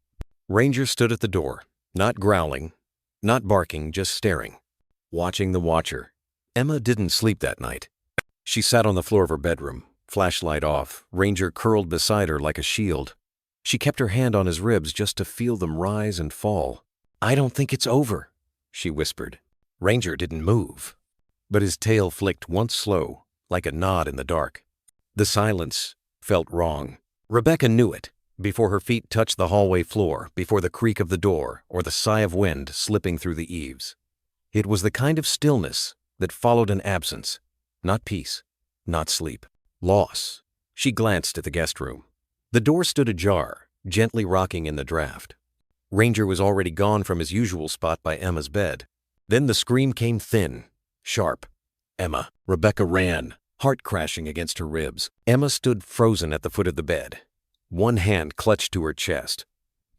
Ranger stood at the door, not growling, not barking, just staring. Watching the watcher. Emma didn't sleep that night. She sat on the floor of her bedroom, flashlight off, Ranger curled beside her like a shield. She kept her hand on his ribs just to feel them rise and fall. "I don't think it's over," she whispered. Ranger didn't move, but his tail flicked once slow, like a nod in the dark. The silence felt wrong. Rebecca knew it, before her feet touched the hallway floor, before the creak of the door or the sigh of wind slipping through the eaves. It was the kind of stillness that followed an absence, not peace, not sleep, loss. She glanced at the guest room. The door stood ajar, gently rocking in the draft. Ranger was already gone from his usual spot by Emma's bed. Then the scream came thin, sharp. "Emma!" Rebecca ran, heart crashing against her ribs. Emma stood frozen at the foot of the bed, one hand clutched to her chest.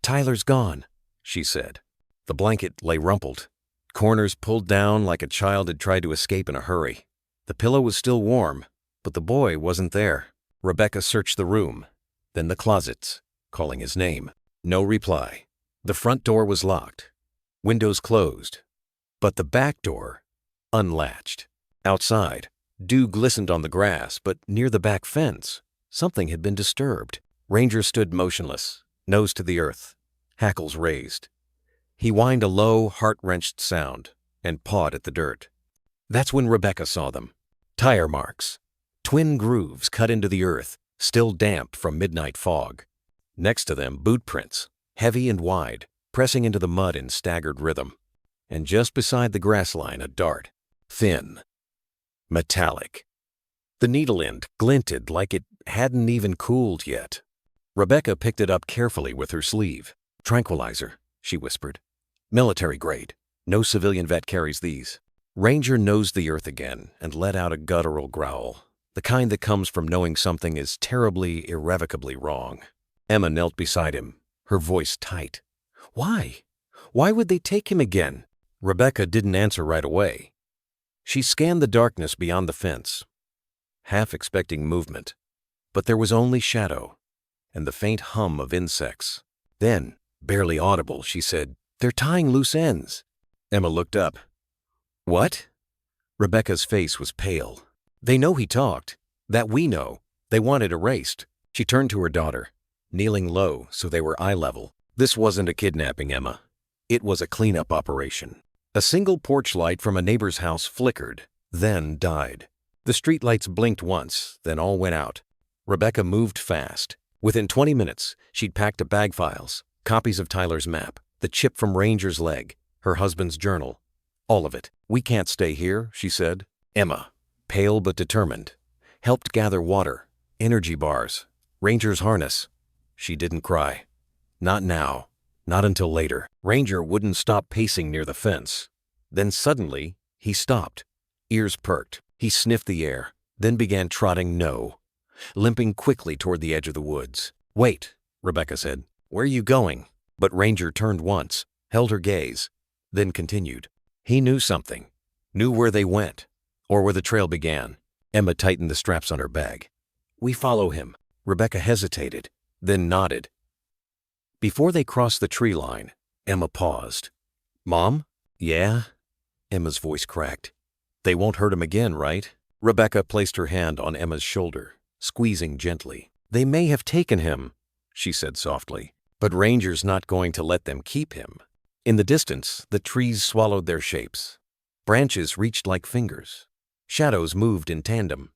"Tyler's gone," she said. The blanket lay rumpled, corners pulled down like a child had tried to escape in a hurry. The pillow was still warm, but the boy wasn't there. Rebecca searched the room, then the closets, calling his name. No reply. The front door was locked, windows closed, but the back door unlatched. Outside, dew glistened on the grass, but near the back fence, something had been disturbed. Ranger stood motionless, nose to the earth, hackles raised. He whined a low, heart-wrenched sound and pawed at the dirt. That's when Rebecca saw them. Tire marks, twin grooves cut into the earth, still damp from midnight fog. Next to them, boot prints, heavy and wide, pressing into the mud in staggered rhythm. And just beside the grass line, a dart, thin, metallic. The needle end glinted like it hadn't even cooled yet. Rebecca picked it up carefully with her sleeve. "Tranquilizer," she whispered. "Military grade. No civilian vet carries these." Ranger nosed the earth again and let out a guttural growl, the kind that comes from knowing something is terribly, irrevocably wrong. Emma knelt beside him, her voice tight. "Why? Why would they take him again?" Rebecca didn't answer right away. She scanned the darkness beyond the fence, half expecting movement, but there was only shadow and the faint hum of insects. Then, barely audible, she said, "They're tying loose ends." Emma looked up. "What?" Rebecca's face was pale. "They know he talked. That we know. They want it erased." She turned to her daughter, kneeling low so they were eye level. "This wasn't a kidnapping, Emma. It was a cleanup operation." A single porch light from a neighbor's house flickered, then died. The streetlights blinked once, then all went out. Rebecca moved fast, Within 20 minutes, she'd packed a bag files, copies of Tyler's map, the chip from Ranger's leg, her husband's journal. All of it. "We can't stay here," she said. Emma, pale but determined, helped gather water, energy bars, Ranger's harness. She didn't cry. Not now. Not until later. Ranger wouldn't stop pacing near the fence. Then suddenly, he stopped. Ears perked. He sniffed the air, then began trotting limping quickly toward the edge of the woods. "Wait," Rebecca said. "Where are you going?" But Ranger turned once, held her gaze, then continued. He knew something. Knew where they went, or where the trail began. Emma tightened the straps on her bag. "We follow him." Rebecca hesitated, then nodded. Before they crossed the tree line, Emma paused. "Mom?" "Yeah?" Emma's voice cracked. "They won't hurt him again, right?" Rebecca placed her hand on Emma's shoulder, squeezing gently. "They may have taken him," she said softly, "but Ranger's not going to let them keep him." In the distance, the trees swallowed their shapes. Branches reached like fingers. Shadows moved in tandem.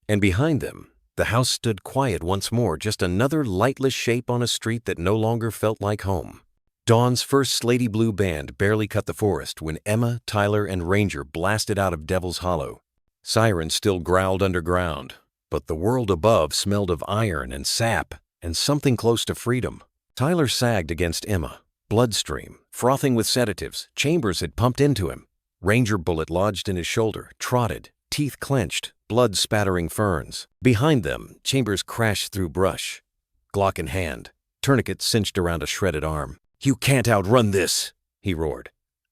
And behind them, the house stood quiet once more, just another lightless shape on a street that no longer felt like home. Dawn's first slaty blue band barely cut the forest when Emma, Tyler, and Ranger blasted out of Devil's Hollow. Sirens still growled underground, but the world above smelled of iron and sap and something close to freedom. Tyler sagged against Emma, bloodstream, frothing with sedatives. Chambers had pumped into him. Ranger bullet lodged in his shoulder, trotted, teeth clenched, blood spattering ferns. Behind them, Chambers crashed through brush, Glock in hand, tourniquet cinched around a shredded arm. "You can't outrun this," he roared.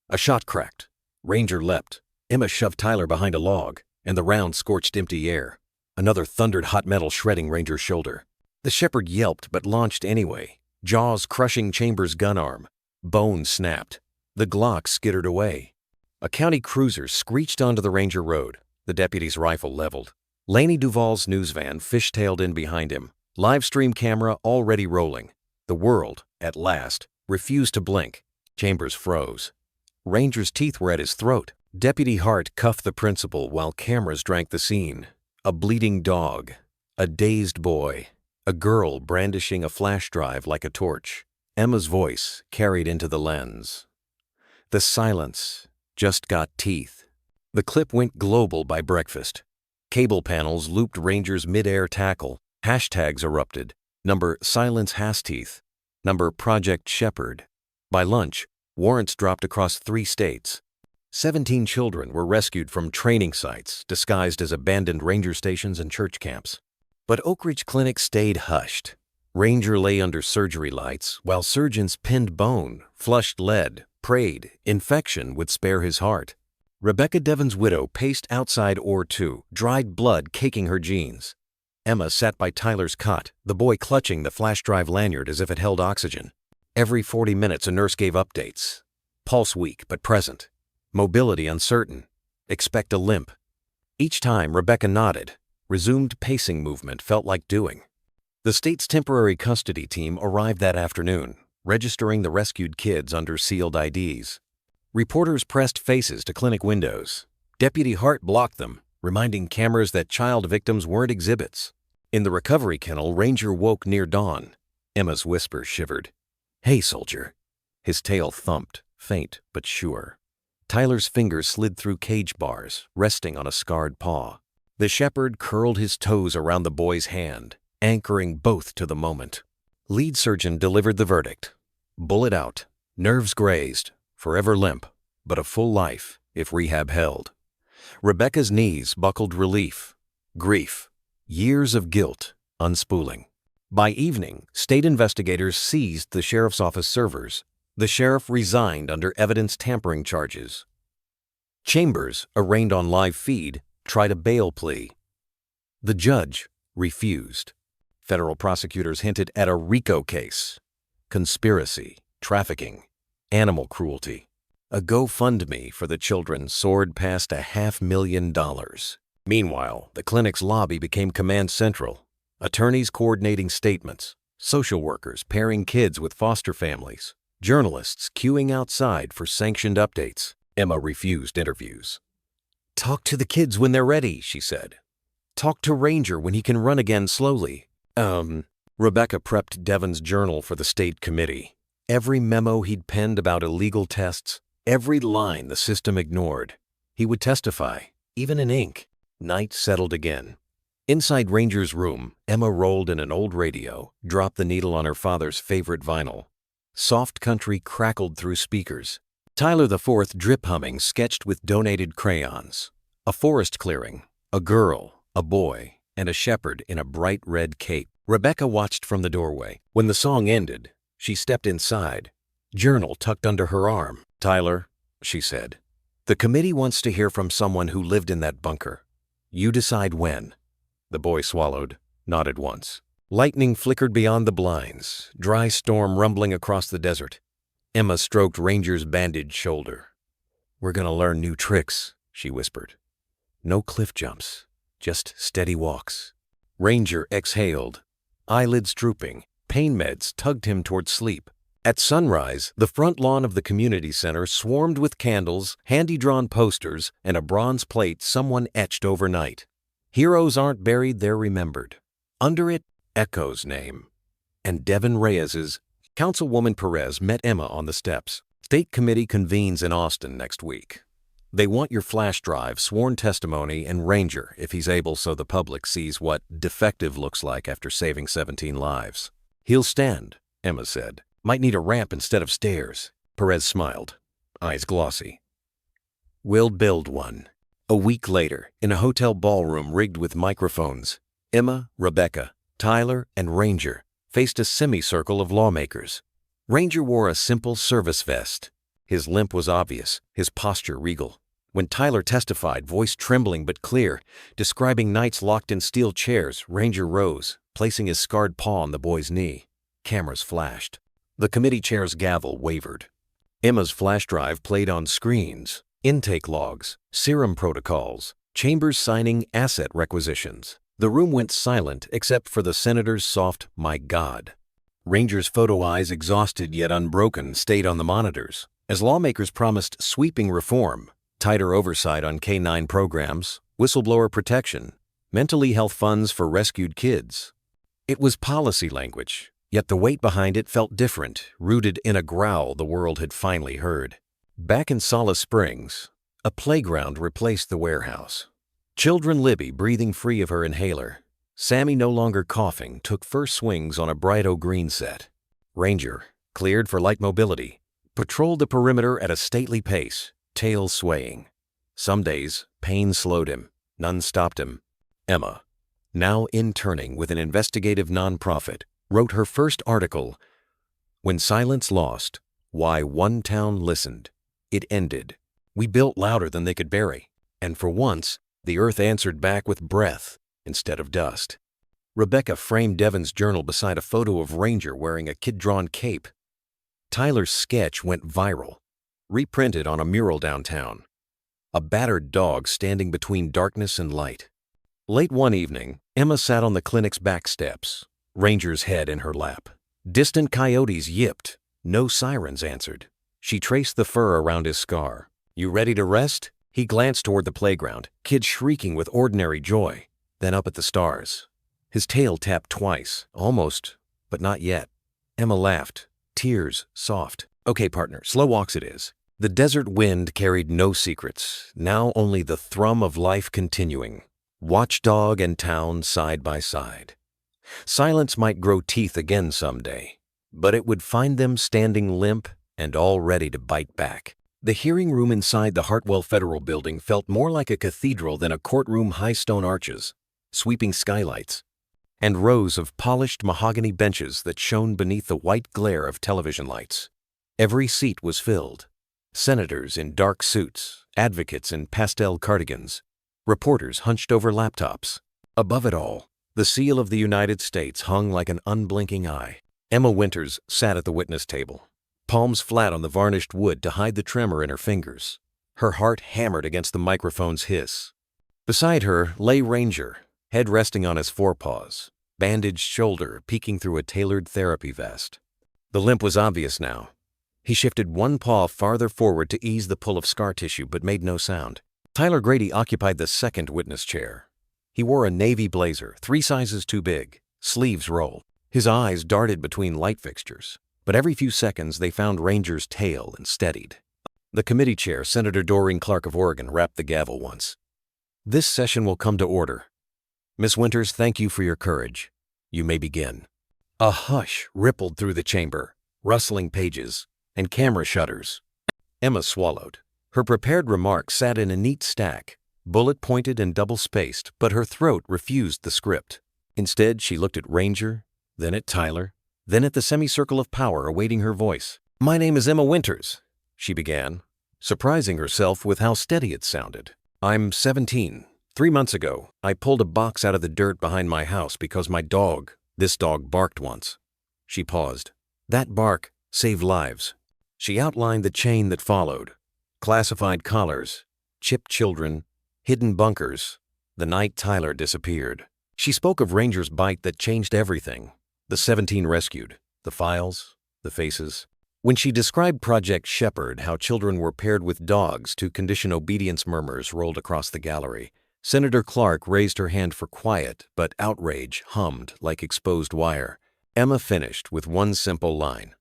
A shot cracked. Ranger leapt. Emma shoved Tyler behind a log, and the round scorched empty air. Another thundered hot metal shredding Ranger's shoulder. The shepherd yelped but launched anyway, jaws crushing Chambers' gun arm. Bone snapped. The Glock skittered away. A county cruiser screeched onto the Ranger road, the deputy's rifle leveled. Laney Duval's news van fishtailed in behind him, live stream camera already rolling. The world, at last, refused to blink. Chambers froze. Ranger's teeth were at his throat. Deputy Hart cuffed the principal while cameras drank the scene. A bleeding dog, a dazed boy, a girl brandishing a flash drive like a torch. Emma's voice carried into the lens. The silence just got teeth. The clip went global by breakfast. Cable panels looped Ranger's mid-air tackle. Hashtags erupted. Number Silence Hasteeth. Number Project Shepherd. By lunch, warrants dropped across 3 states. 17 children were rescued from training sites disguised as abandoned ranger stations and church camps. But Oak Ridge Clinic stayed hushed. Ranger lay under surgery lights while surgeons pinned bone, flushed lead, prayed infection would spare his heart. Rebecca Devon's widow paced outside Or 2, dried blood caking her jeans. Emma sat by Tyler's cot, the boy clutching the flash drive lanyard as if it held oxygen. Every 40 minutes a nurse gave updates. Pulse weak but present. Mobility uncertain. Expect a limp. Each time Rebecca nodded, resumed pacing movement felt like doing. The state's temporary custody team arrived that afternoon, registering the rescued kids under sealed IDs. Reporters pressed faces to clinic windows. Deputy Hart blocked them, reminding cameras that child victims weren't exhibits. In the recovery kennel, Ranger woke near dawn. Emma's whisper shivered. "Hey, soldier." His tail thumped, faint but sure. Tyler's fingers slid through cage bars, resting on a scarred paw. The shepherd curled his toes around the boy's hand, anchoring both to the moment. Lead surgeon delivered the verdict. Bullet out, nerves grazed, forever limp, but a full life if rehab held. Rebecca's knees buckled relief, grief, years of guilt unspooling. By evening, state investigators seized the sheriff's office servers. The sheriff resigned under evidence tampering charges. Chambers, arraigned on live feed, tried a bail plea. The judge refused. Federal prosecutors hinted at a RICO case, conspiracy, trafficking, animal cruelty. A GoFundMe for the children soared past $500,000. Meanwhile, the clinic's lobby became command central. Attorneys coordinating statements, social workers pairing kids with foster families, journalists queuing outside for sanctioned updates. Emma refused interviews. "Talk to the kids when they're ready," she said. "Talk to Ranger when he can run again slowly." Rebecca prepped Devon's journal for the state committee. Every memo he'd penned about illegal tests, every line the system ignored. He would testify, even in ink. Night settled again. Inside Ranger's room, Emma rolled in an old radio, dropped the needle on her father's favorite vinyl. Soft country crackled through speakers. Tyler IV drip humming sketched with donated crayons. A forest clearing, a girl, a boy, and a shepherd in a bright red cape. Rebecca watched from the doorway. When the song ended, she stepped inside, journal tucked under her arm. "Tyler," she said, "the committee wants to hear from someone who lived in that bunker. You decide when." The boy swallowed, nodded once. Lightning flickered beyond the blinds, dry storm rumbling across the desert. Emma stroked Ranger's bandaged shoulder. "We're gonna learn new tricks," she whispered. "No cliff jumps, just steady walks." Ranger exhaled, eyelids drooping. Pain meds tugged him toward sleep. At sunrise, the front lawn of the community center swarmed with candles, handy-drawn posters, and a bronze plate someone etched overnight. "Heroes aren't buried, they're remembered." Under it, Echo's name. And Devon Reyes's. Councilwoman Perez met Emma on the steps. "State committee convenes in Austin next week. They want your flash drive, sworn testimony, and Ranger, if he's able, so the public sees what defective looks like after saving 17 lives." "He'll stand," Emma said. "Might need a ramp instead of stairs." Perez smiled, eyes glossy. "We'll build one." A week later, in a hotel ballroom rigged with microphones, Emma, Rebecca, Tyler, and Ranger faced a semicircle of lawmakers. Ranger wore a simple service vest. His limp was obvious, his posture regal. When Tyler testified, voice trembling but clear, describing nights locked in steel chairs, Ranger rose, placing his scarred paw on the boy's knee. Cameras flashed. The committee chair's gavel wavered. Emma's flash drive played on screens, intake logs, serum protocols, chambers signing asset requisitions. The room went silent except for the senator's soft, "My God." Ranger's photo eyes, exhausted yet unbroken, stayed on the monitors. As lawmakers promised sweeping reform, tighter oversight on K-9 programs, whistleblower protection, mentally health funds for rescued kids. It was policy language, yet the weight behind it felt different, rooted in a growl the world had finally heard. Back in Solace Springs, a playground replaced the warehouse. Children Libby breathing free of her inhaler. Sammy, no longer coughing, took first swings on a Bright Green set. Ranger, cleared for light mobility, patrolled the perimeter at a stately pace, tail swaying. Some days, pain slowed him. None stopped him. Emma, now interning with an investigative nonprofit, wrote her first article, "When Silence Lost, Why One Town Listened." It ended. "We built louder than they could bury, and for once, the earth answered back with breath instead of dust." Rebecca framed Devon's journal beside a photo of Ranger wearing a kid-drawn cape. Tyler's sketch went viral, reprinted on a mural downtown. A battered dog standing between darkness and light. Late one evening, Emma sat on the clinic's back steps, Ranger's head in her lap. Distant coyotes yipped. No sirens answered. She traced the fur around his scar. "You ready to rest?" He glanced toward the playground, kids shrieking with ordinary joy, then up at the stars. His tail tapped twice, almost, but not yet. Emma laughed, tears soft. "Okay, partner, slow walks it is." The desert wind carried no secrets, now only the thrum of life continuing. Watchdog and town side by side. Silence might grow teeth again someday, but it would find them standing limp and all ready to bite back. The hearing room inside the Hartwell Federal Building felt more like a cathedral than a courtroom. High stone arches, sweeping skylights, and rows of polished mahogany benches that shone beneath the white glare of television lights. Every seat was filled. Senators in dark suits, advocates in pastel cardigans, reporters hunched over laptops. Above it all, the seal of the United States hung like an unblinking eye. Emma Winters sat at the witness table, palms flat on the varnished wood to hide the tremor in her fingers. Her heart hammered against the microphone's hiss. Beside her lay Ranger, head resting on his forepaws, bandaged shoulder peeking through a tailored therapy vest. The limp was obvious now. He shifted one paw farther forward to ease the pull of scar tissue, but made no sound. Tyler Grady occupied the second witness chair. He wore a navy blazer, 3 sizes too big, sleeves rolled. His eyes darted between light fixtures, but every few seconds they found Ranger's tail and steadied. The committee chair, Senator Doreen Clark of Oregon, rapped the gavel once. "This session will come to order. Miss Winters, thank you for your courage. You may begin." A hush rippled through the chamber, rustling pages and camera shutters. Emma swallowed. Her prepared remarks sat in a neat stack, bullet-pointed and double-spaced, but her throat refused the script. Instead, she looked at Ranger, then at Tyler, then at the semicircle of power awaiting her voice. "My name is Emma Winters," she began, surprising herself with how steady it sounded. "I'm 17. 3 months ago, I pulled a box out of the dirt behind my house because this dog barked once." She paused. "That bark saved lives." She outlined the chain that followed. Classified collars, chipped children, hidden bunkers, the night Tyler disappeared. She spoke of Ranger's bite that changed everything. The 17 rescued, the files, the faces. When she described Project Shepherd, how children were paired with dogs to condition obedience, murmurs rolled across the gallery. Senator Clark raised her hand for quiet, but outrage hummed like exposed wire. Emma finished with one simple line.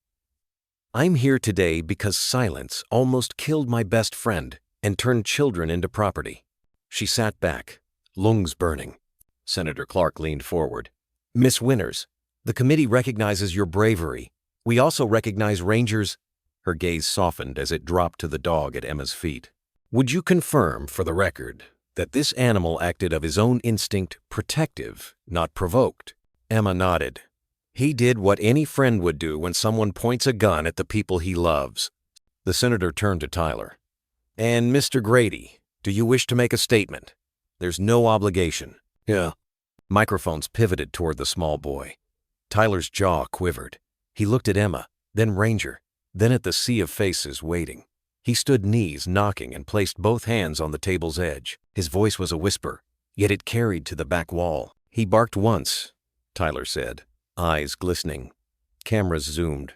"I'm here today because silence almost killed my best friend and turned children into property." She sat back, lungs burning. Senator Clark leaned forward. "Miss Winters, the committee recognizes your bravery. We also recognize Ranger's—" Her gaze softened as it dropped to the dog at Emma's feet. "Would you confirm, for the record, that this animal acted of his own instinct, protective, not provoked?" Emma nodded. "He did what any friend would do when someone points a gun at the people he loves." The senator turned to Tyler. "And Mr. Grady, do you wish to make a statement? There's no obligation." "Yeah." Microphones pivoted toward the small boy. Tyler's jaw quivered. He looked at Emma, then Ranger, then at the sea of faces waiting. He stood knees knocking and placed both hands on the table's edge. His voice was a whisper, yet it carried to the back wall. "He barked once," Tyler said, eyes glistening. Cameras zoomed.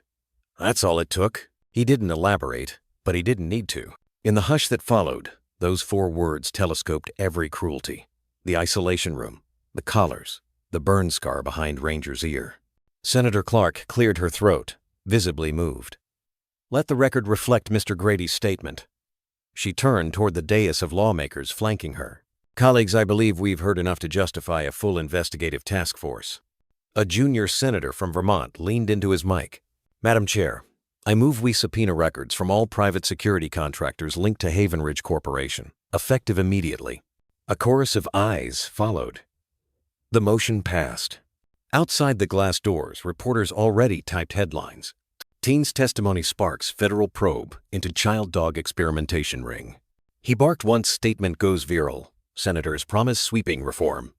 "That's all it took." He didn't elaborate, but he didn't need to. In the hush that followed, those 4 words telescoped every cruelty. The isolation room, the collars, the burn scar behind Ranger's ear. Senator Clark cleared her throat, visibly moved. "Let the record reflect Mr. Grady's statement." She turned toward the dais of lawmakers flanking her. "Colleagues, I believe we've heard enough to justify a full investigative task force." A junior senator from Vermont leaned into his mic. "Madam Chair, I move we subpoena records from all private security contractors linked to Haven Ridge Corporation, effective immediately." A chorus of ayes followed. The motion passed. Outside the glass doors, reporters already typed headlines. "Teen's testimony sparks federal probe into child dog experimentation ring." "He barked once statement goes viral. Senators promise sweeping reform."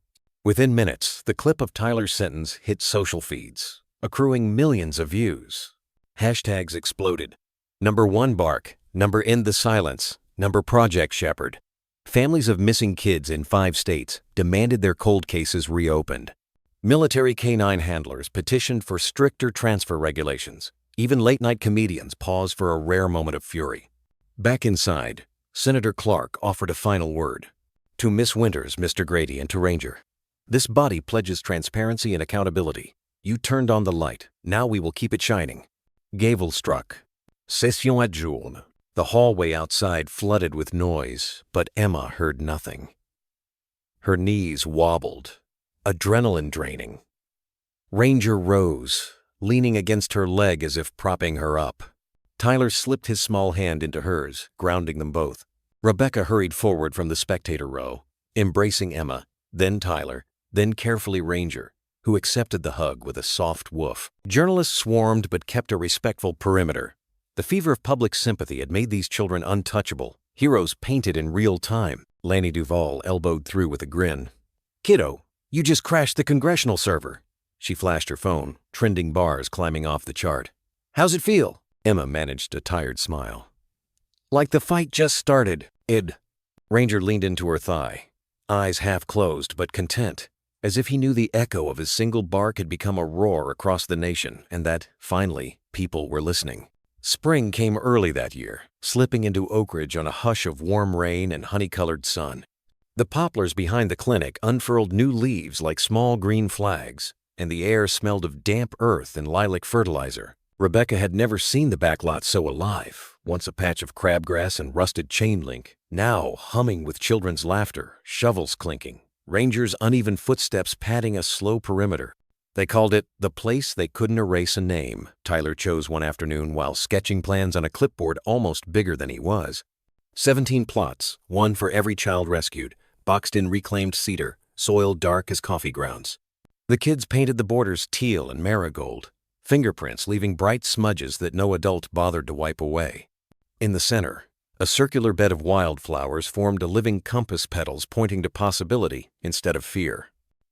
Within minutes, the clip of Tyler's sentence hit social feeds, accruing millions of views. Hashtags exploded. Number 1 bark, number end the silence, number Project Shepherd. Families of missing kids in 5 states demanded their cold cases reopened. Military canine handlers petitioned for stricter transfer regulations. Even late-night comedians paused for a rare moment of fury. Back inside, Senator Clark offered a final word. "To Miss Winters, Mr. Grady, and to Ranger. This body pledges transparency and accountability. You turned on the light. Now we will keep it shining." Gavel struck. Session adjournée. The hallway outside flooded with noise, but Emma heard nothing. Her knees wobbled, adrenaline draining. Ranger rose, leaning against her leg as if propping her up. Tyler slipped his small hand into hers, grounding them both. Rebecca hurried forward from the spectator row, embracing Emma, then Tyler, then carefully Ranger, who accepted the hug with a soft woof. Journalists swarmed but kept a respectful perimeter. The fever of public sympathy had made these children untouchable, heroes painted in real time. Lanny Duval elbowed through with a grin. "Kiddo, you just crashed the congressional server." She flashed her phone, trending bars climbing off the chart. "How's it feel?" Emma managed a tired smile. "Like the fight just started, id." Ranger leaned into her thigh, eyes half closed but content, as if he knew the echo of his single bark had become a roar across the nation and that, finally, people were listening. Spring came early that year, slipping into Oak Ridge on a hush of warm rain and honey-colored sun. The poplars behind the clinic unfurled new leaves like small green flags. and the air smelled of damp earth and lilac fertilizer. Rebecca had never seen the back lot so alive, once a patch of crabgrass and rusted chain link, now humming with children's laughter, shovels clinking, rangers' uneven footsteps padding a slow perimeter. They called it the place they couldn't erase a name, Tyler chose one afternoon while sketching plans on a clipboard almost bigger than he was. 17 plots, one for every child rescued, boxed in reclaimed cedar, soil dark as coffee grounds. The kids painted the borders teal and marigold, fingerprints leaving bright smudges that no adult bothered to wipe away. In the center, a circular bed of wildflowers formed a living compass petals pointing to possibility instead of fear.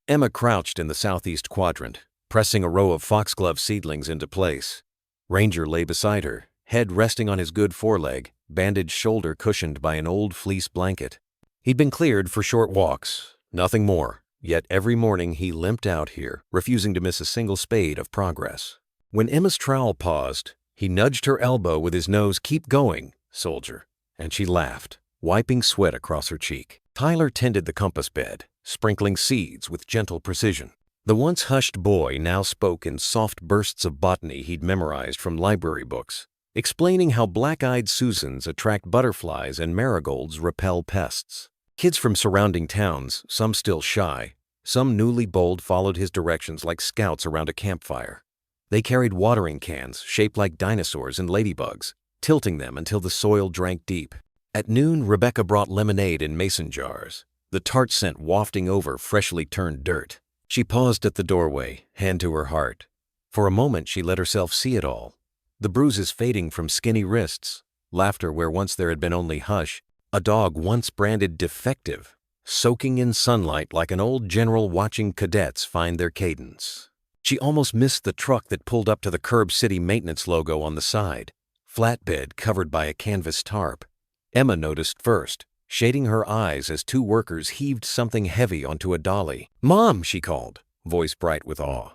Emma crouched in the southeast quadrant, pressing a row of foxglove seedlings into place. Ranger lay beside her, head resting on his good foreleg, bandaged shoulder cushioned by an old fleece blanket. He'd been cleared for short walks, nothing more, yet every morning he limped out here, refusing to miss a single spade of progress. When Emma's trowel paused, he nudged her elbow with his nose. "Keep going, soldier," and she laughed, wiping sweat across her cheek. Tyler tended the compass bed, sprinkling seeds with gentle precision. The once hushed boy now spoke in soft bursts of botany he'd memorized from library books, explaining how black-eyed Susans attract butterflies and marigolds repel pests. Kids from surrounding towns, some still shy, some newly bold, followed his directions like scouts around a campfire. They carried watering cans shaped like dinosaurs and ladybugs, tilting them until the soil drank deep. At noon, Rebecca brought lemonade in mason jars, the tart scent wafting over freshly turned dirt. She paused at the doorway, hand to her heart. For a moment she let herself see it all. The bruises fading from skinny wrists, laughter where once there had been only hush, a dog once branded defective, soaking in sunlight like an old general watching cadets find their cadence. She almost missed the truck that pulled up to the Curb City maintenance logo on the side, flatbed covered by a canvas tarp. Emma noticed first, shading her eyes as two workers heaved something heavy onto a dolly. "Mom," she called, voice bright with awe.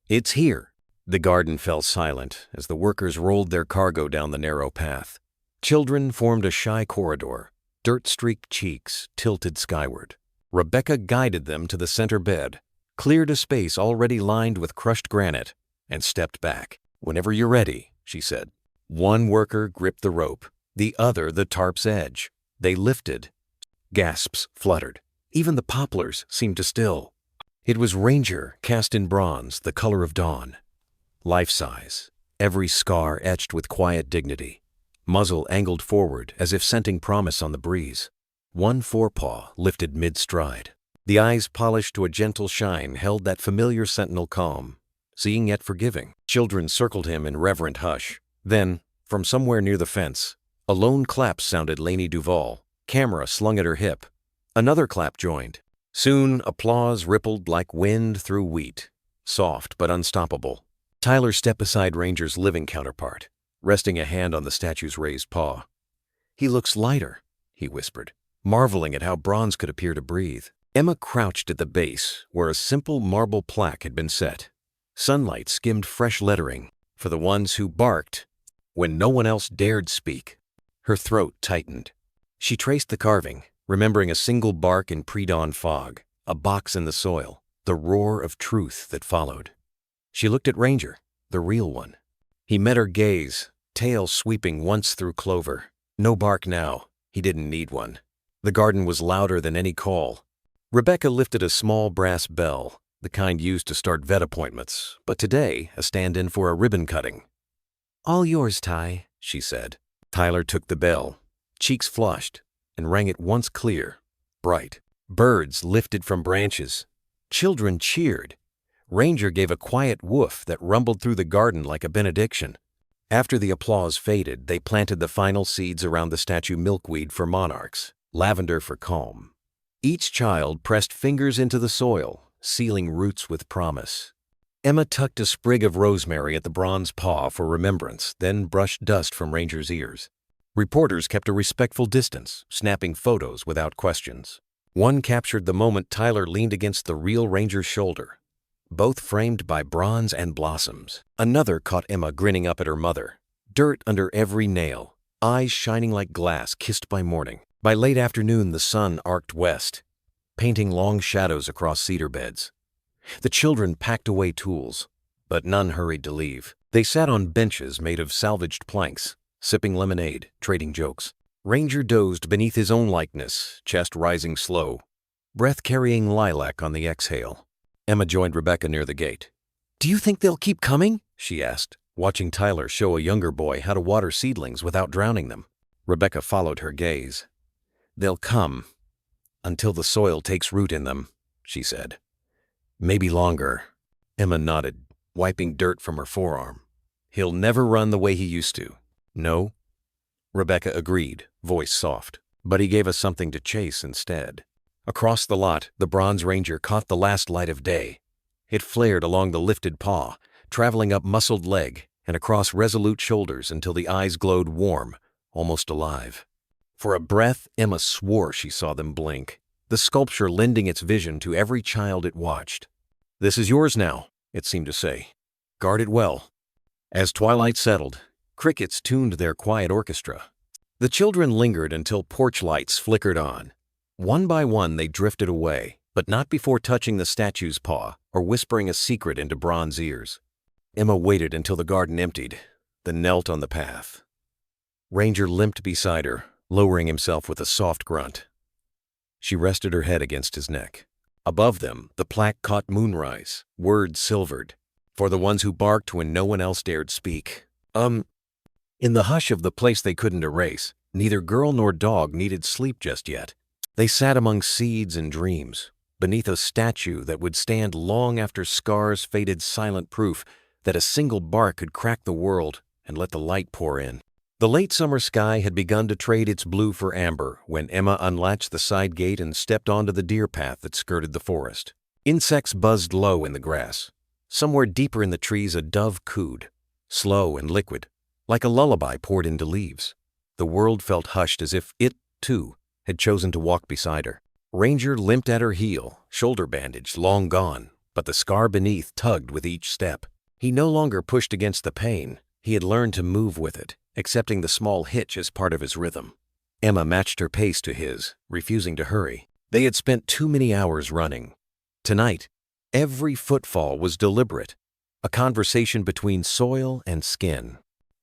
"It's here." The garden fell silent as the workers rolled their cargo down the narrow path. Children formed a shy corridor, dirt-streaked cheeks tilted skyward. Rebecca guided them to the center bed, cleared a space already lined with crushed granite, and stepped back. "Whenever you're ready," she said. One worker gripped the rope, the other the tarp's edge. They lifted. Gasps fluttered. Even the poplars seemed to still. It was Ranger, cast in bronze, the color of dawn. Life-size, every scar etched with quiet dignity. Muzzle angled forward as if scenting promise on the breeze. One forepaw lifted mid-stride. The eyes polished to a gentle shine held that familiar sentinel calm, seeing yet forgiving. Children circled him in reverent hush. Then, from somewhere near the fence, a lone clap sounded. Lainey Duval, camera slung at her hip. Another clap joined. Soon, applause rippled like wind through wheat, soft but unstoppable. Tyler stepped beside Ranger's living counterpart, resting a hand on the statue's raised paw. "He looks lighter," he whispered, marveling at how bronze could appear to breathe. Emma crouched at the base, where a simple marble plaque had been set. Sunlight skimmed fresh lettering, for the ones who barked when no one else dared speak. Her throat tightened. She traced the carving, remembering a single bark in pre-dawn fog, a box in the soil, the roar of truth that followed. She looked at Ranger, the real one. He met her gaze, tail sweeping once through clover. No bark now. He didn't need one. The garden was louder than any call. Rebecca lifted a small brass bell, the kind used to start vet appointments, but today a stand-in for a ribbon cutting. "All yours, Ty," she said. Tyler took the bell, cheeks flushed, and rang it once clear, bright. Birds lifted from branches. Children cheered. Ranger gave a quiet woof that rumbled through the garden like a benediction. After the applause faded, they planted the final seeds around the statue. Milkweed for monarchs, lavender for calm. Each child pressed fingers into the soil, sealing roots with promise. Emma tucked a sprig of rosemary at the bronze paw for remembrance, then brushed dust from Ranger's ears. Reporters kept a respectful distance, snapping photos without questions. One captured the moment Tyler leaned against the real Ranger's shoulder, both framed by bronze and blossoms. Another caught Emma grinning up at her mother, dirt under every nail, eyes shining like glass kissed by morning. By late afternoon, the sun arced west, painting long shadows across cedar beds. The children packed away tools, but none hurried to leave. They sat on benches made of salvaged planks, sipping lemonade, trading jokes. Ranger dozed beneath his own likeness, chest rising slow, breath carrying lilac on the exhale. Emma joined Rebecca near the gate. "Do you think they'll keep coming?" she asked, watching Tyler show a younger boy how to water seedlings without drowning them. Rebecca followed her gaze. "They'll come until the soil takes root in them," she said. "Maybe longer." Emma nodded, wiping dirt from her forearm. "He'll never run the way he used to." "No," Rebecca agreed, voice soft. "But he gave us something to chase instead." Across the lot, the Bronze Ranger caught the last light of day. It flared along the lifted paw, traveling up muscled leg and across resolute shoulders until the eyes glowed warm, almost alive. For a breath, Emma swore she saw them blink, the sculpture lending its vision to every child it watched. "This is yours now," it seemed to say. "Guard it well." As twilight settled, crickets tuned their quiet orchestra. The children lingered until porch lights flickered on. One by one they drifted away, but not before touching the statue's paw or whispering a secret into Bron's ears. Emma waited until the garden emptied, then knelt on the path. Ranger limped beside her, lowering himself with a soft grunt. She rested her head against his neck. Above them, the plaque caught moonrise, words silvered, for the ones who barked when no one else dared speak. In the hush of the place they couldn't erase, neither girl nor dog needed sleep just yet. They sat among seeds and dreams, beneath a statue that would stand long after scars faded, silent proof that a single bark could crack the world and let the light pour in. The late summer sky had begun to trade its blue for amber when Emma unlatched the side gate and stepped onto the deer path that skirted the forest. Insects buzzed low in the grass. Somewhere deeper in the trees a dove cooed, slow and liquid, like a lullaby poured into leaves. The world felt hushed as if it, too, had chosen to walk beside her. Ranger limped at her heel, shoulder bandaged, long gone, but the scar beneath tugged with each step. He no longer pushed against the pain. He had learned to move with it, accepting the small hitch as part of his rhythm. Emma matched her pace to his, refusing to hurry. They had spent too many hours running. Tonight, every footfall was deliberate, a conversation between soil and skin.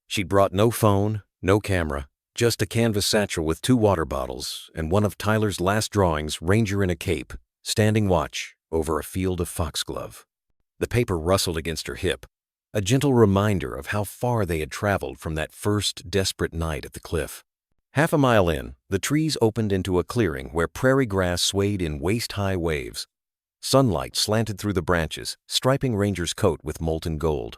She'd brought no phone, no camera, just a canvas satchel with 2 water bottles and one of Tyler's last drawings, Ranger in a cape, standing watch over a field of foxglove. The paper rustled against her hip, a gentle reminder of how far they had traveled from that first desperate night at the cliff. Half a mile in, the trees opened into a clearing where prairie grass swayed in waist-high waves. Sunlight slanted through the branches, striping Ranger's coat with molten gold.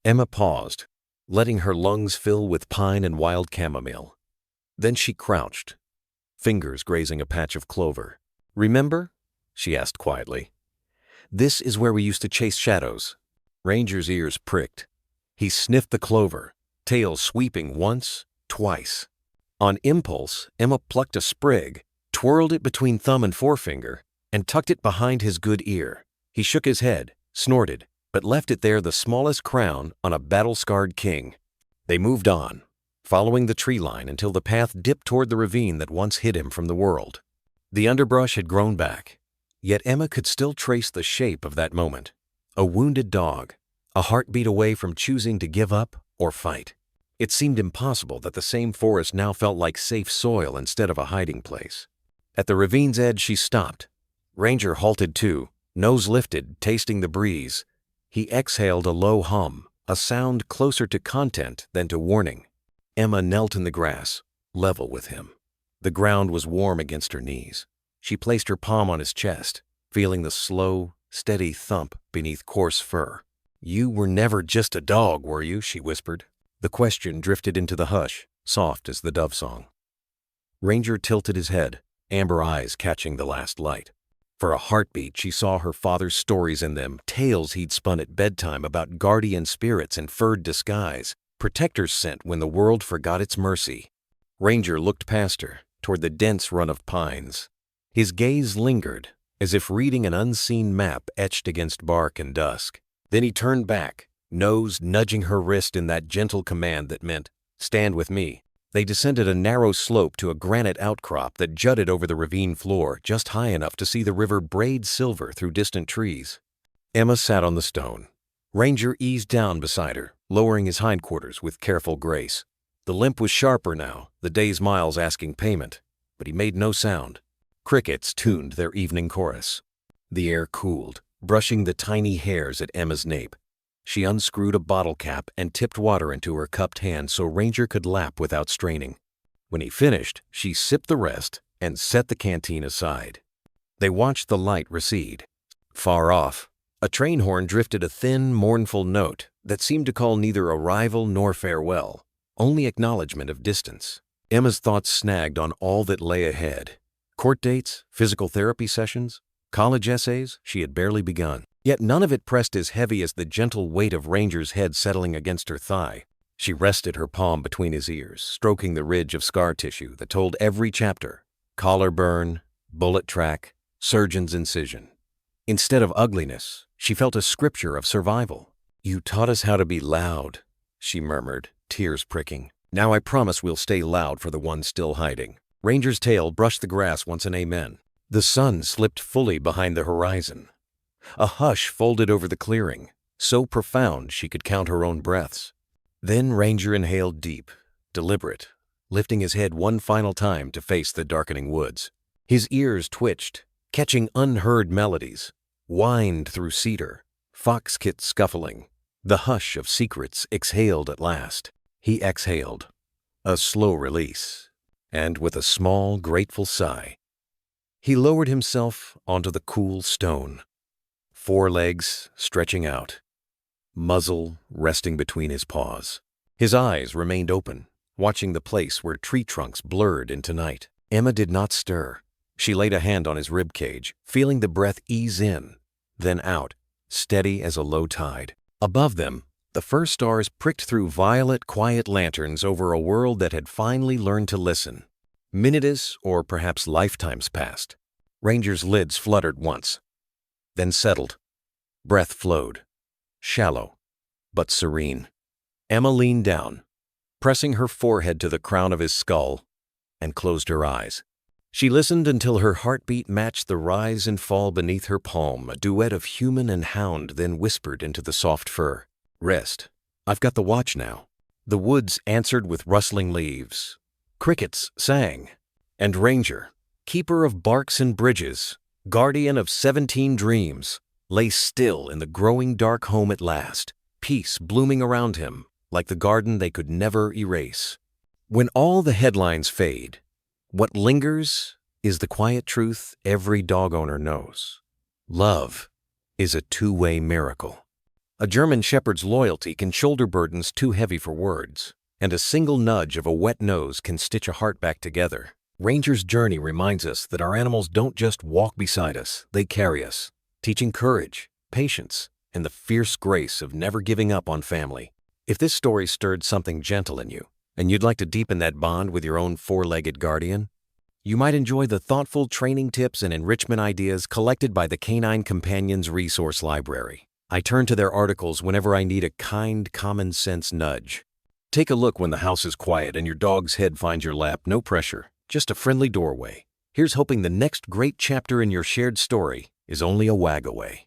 Emma paused, letting her lungs fill with pine and wild chamomile. Then she crouched, fingers grazing a patch of clover. "Remember?" she asked quietly. "This is where we used to chase shadows." Ranger's ears pricked. He sniffed the clover, tail sweeping once, twice. On impulse, Emma plucked a sprig, twirled it between thumb and forefinger, and tucked it behind his good ear. He shook his head, snorted, but left it there the smallest crown on a battle-scarred king. They moved on, following the tree line until the path dipped toward the ravine that once hid him from the world. The underbrush had grown back, yet Emma could still trace the shape of that moment. A wounded dog, a heartbeat away from choosing to give up or fight. It seemed impossible that the same forest now felt like safe soil instead of a hiding place. At the ravine's edge she stopped. Ranger halted too, nose lifted, tasting the breeze. He exhaled a low hum, a sound closer to content than to warning. Emma knelt in the grass, level with him. The ground was warm against her knees. She placed her palm on his chest, feeling the slow, steady thump beneath coarse fur. "You were never just a dog, were you?" she whispered. The question drifted into the hush, soft as the dove song. Ranger tilted his head, amber eyes catching the last light. For a heartbeat, she saw her father's stories in them, tales he'd spun at bedtime about guardian spirits in furred disguise, protectors sent when the world forgot its mercy. Ranger looked past her, toward the dense run of pines. His gaze lingered, as if reading an unseen map etched against bark and dusk. Then he turned back, nose nudging her wrist in that gentle command that meant, "Stand with me." They descended a narrow slope to a granite outcrop that jutted over the ravine floor just high enough to see the river braid silver through distant trees. Emma sat on the stone. Ranger eased down beside her, lowering his hindquarters with careful grace. The limp was sharper now, the day's miles asking payment, but he made no sound. Crickets tuned their evening chorus. The air cooled, brushing the tiny hairs at Emma's nape. She unscrewed a bottle cap and tipped water into her cupped hand so Ranger could lap without straining. When he finished, she sipped the rest and set the canteen aside. They watched the light recede. Far off, a train horn drifted a thin, mournful note that seemed to call neither arrival nor farewell, only acknowledgement of distance. Emma's thoughts snagged on all that lay ahead. Court dates, physical therapy sessions, college essays she had barely begun. Yet none of it pressed as heavy as the gentle weight of Ranger's head settling against her thigh. She rested her palm between his ears, stroking the ridge of scar tissue that told every chapter: collar burn, bullet track, surgeon's incision. Instead of ugliness, she felt a scripture of survival. "You taught us how to be loud," she murmured, tears pricking. "Now I promise we'll stay loud for the ones still hiding." Ranger's tail brushed the grass once an amen. The sun slipped fully behind the horizon. A hush folded over the clearing, so profound she could count her own breaths. Then Ranger inhaled deep, deliberate, lifting his head one final time to face the darkening woods. His ears twitched, catching unheard melodies, whined through cedar, fox-kit scuffling. The hush of secrets exhaled at last. He exhaled, a slow release, and with a small, grateful sigh, he lowered himself onto the cool stone, forelegs stretching out, muzzle resting between his paws. His eyes remained open, watching the place where tree trunks blurred into night. Emma did not stir. She laid a hand on his rib cage, feeling the breath ease in, then out, steady as a low tide. Above them, the first stars pricked through violet, quiet lanterns over a world that had finally learned to listen. Minutes or perhaps lifetimes passed. Ranger's lids fluttered once, then settled. Breath flowed, shallow, but serene. Emma leaned down, pressing her forehead to the crown of his skull, and closed her eyes. She listened until her heartbeat matched the rise and fall beneath her palm, a duet of human and hound, then whispered into the soft fur, "Rest. I've got the watch now." The woods answered with rustling leaves. Crickets sang. And Ranger, keeper of barks and bridges, guardian of 17 dreams, lay still in the growing dark home at last, peace blooming around him like the garden they could never erase. When all the headlines fade, what lingers is the quiet truth every dog owner knows. Love is a two-way miracle. A German shepherd's loyalty can shoulder burdens too heavy for words, and a single nudge of a wet nose can stitch a heart back together. Ranger's journey reminds us that our animals don't just walk beside us, they carry us, teaching courage, patience, and the fierce grace of never giving up on family. If this story stirred something gentle in you, and you'd like to deepen that bond with your own four-legged guardian, you might enjoy the thoughtful training tips and enrichment ideas collected by the Canine Companions Resource Library. I turn to their articles whenever I need a kind, common-sense nudge. Take a look when the house is quiet and your dog's head finds your lap. No pressure, just a friendly doorway. Here's hoping the next great chapter in your shared story is only a wag away.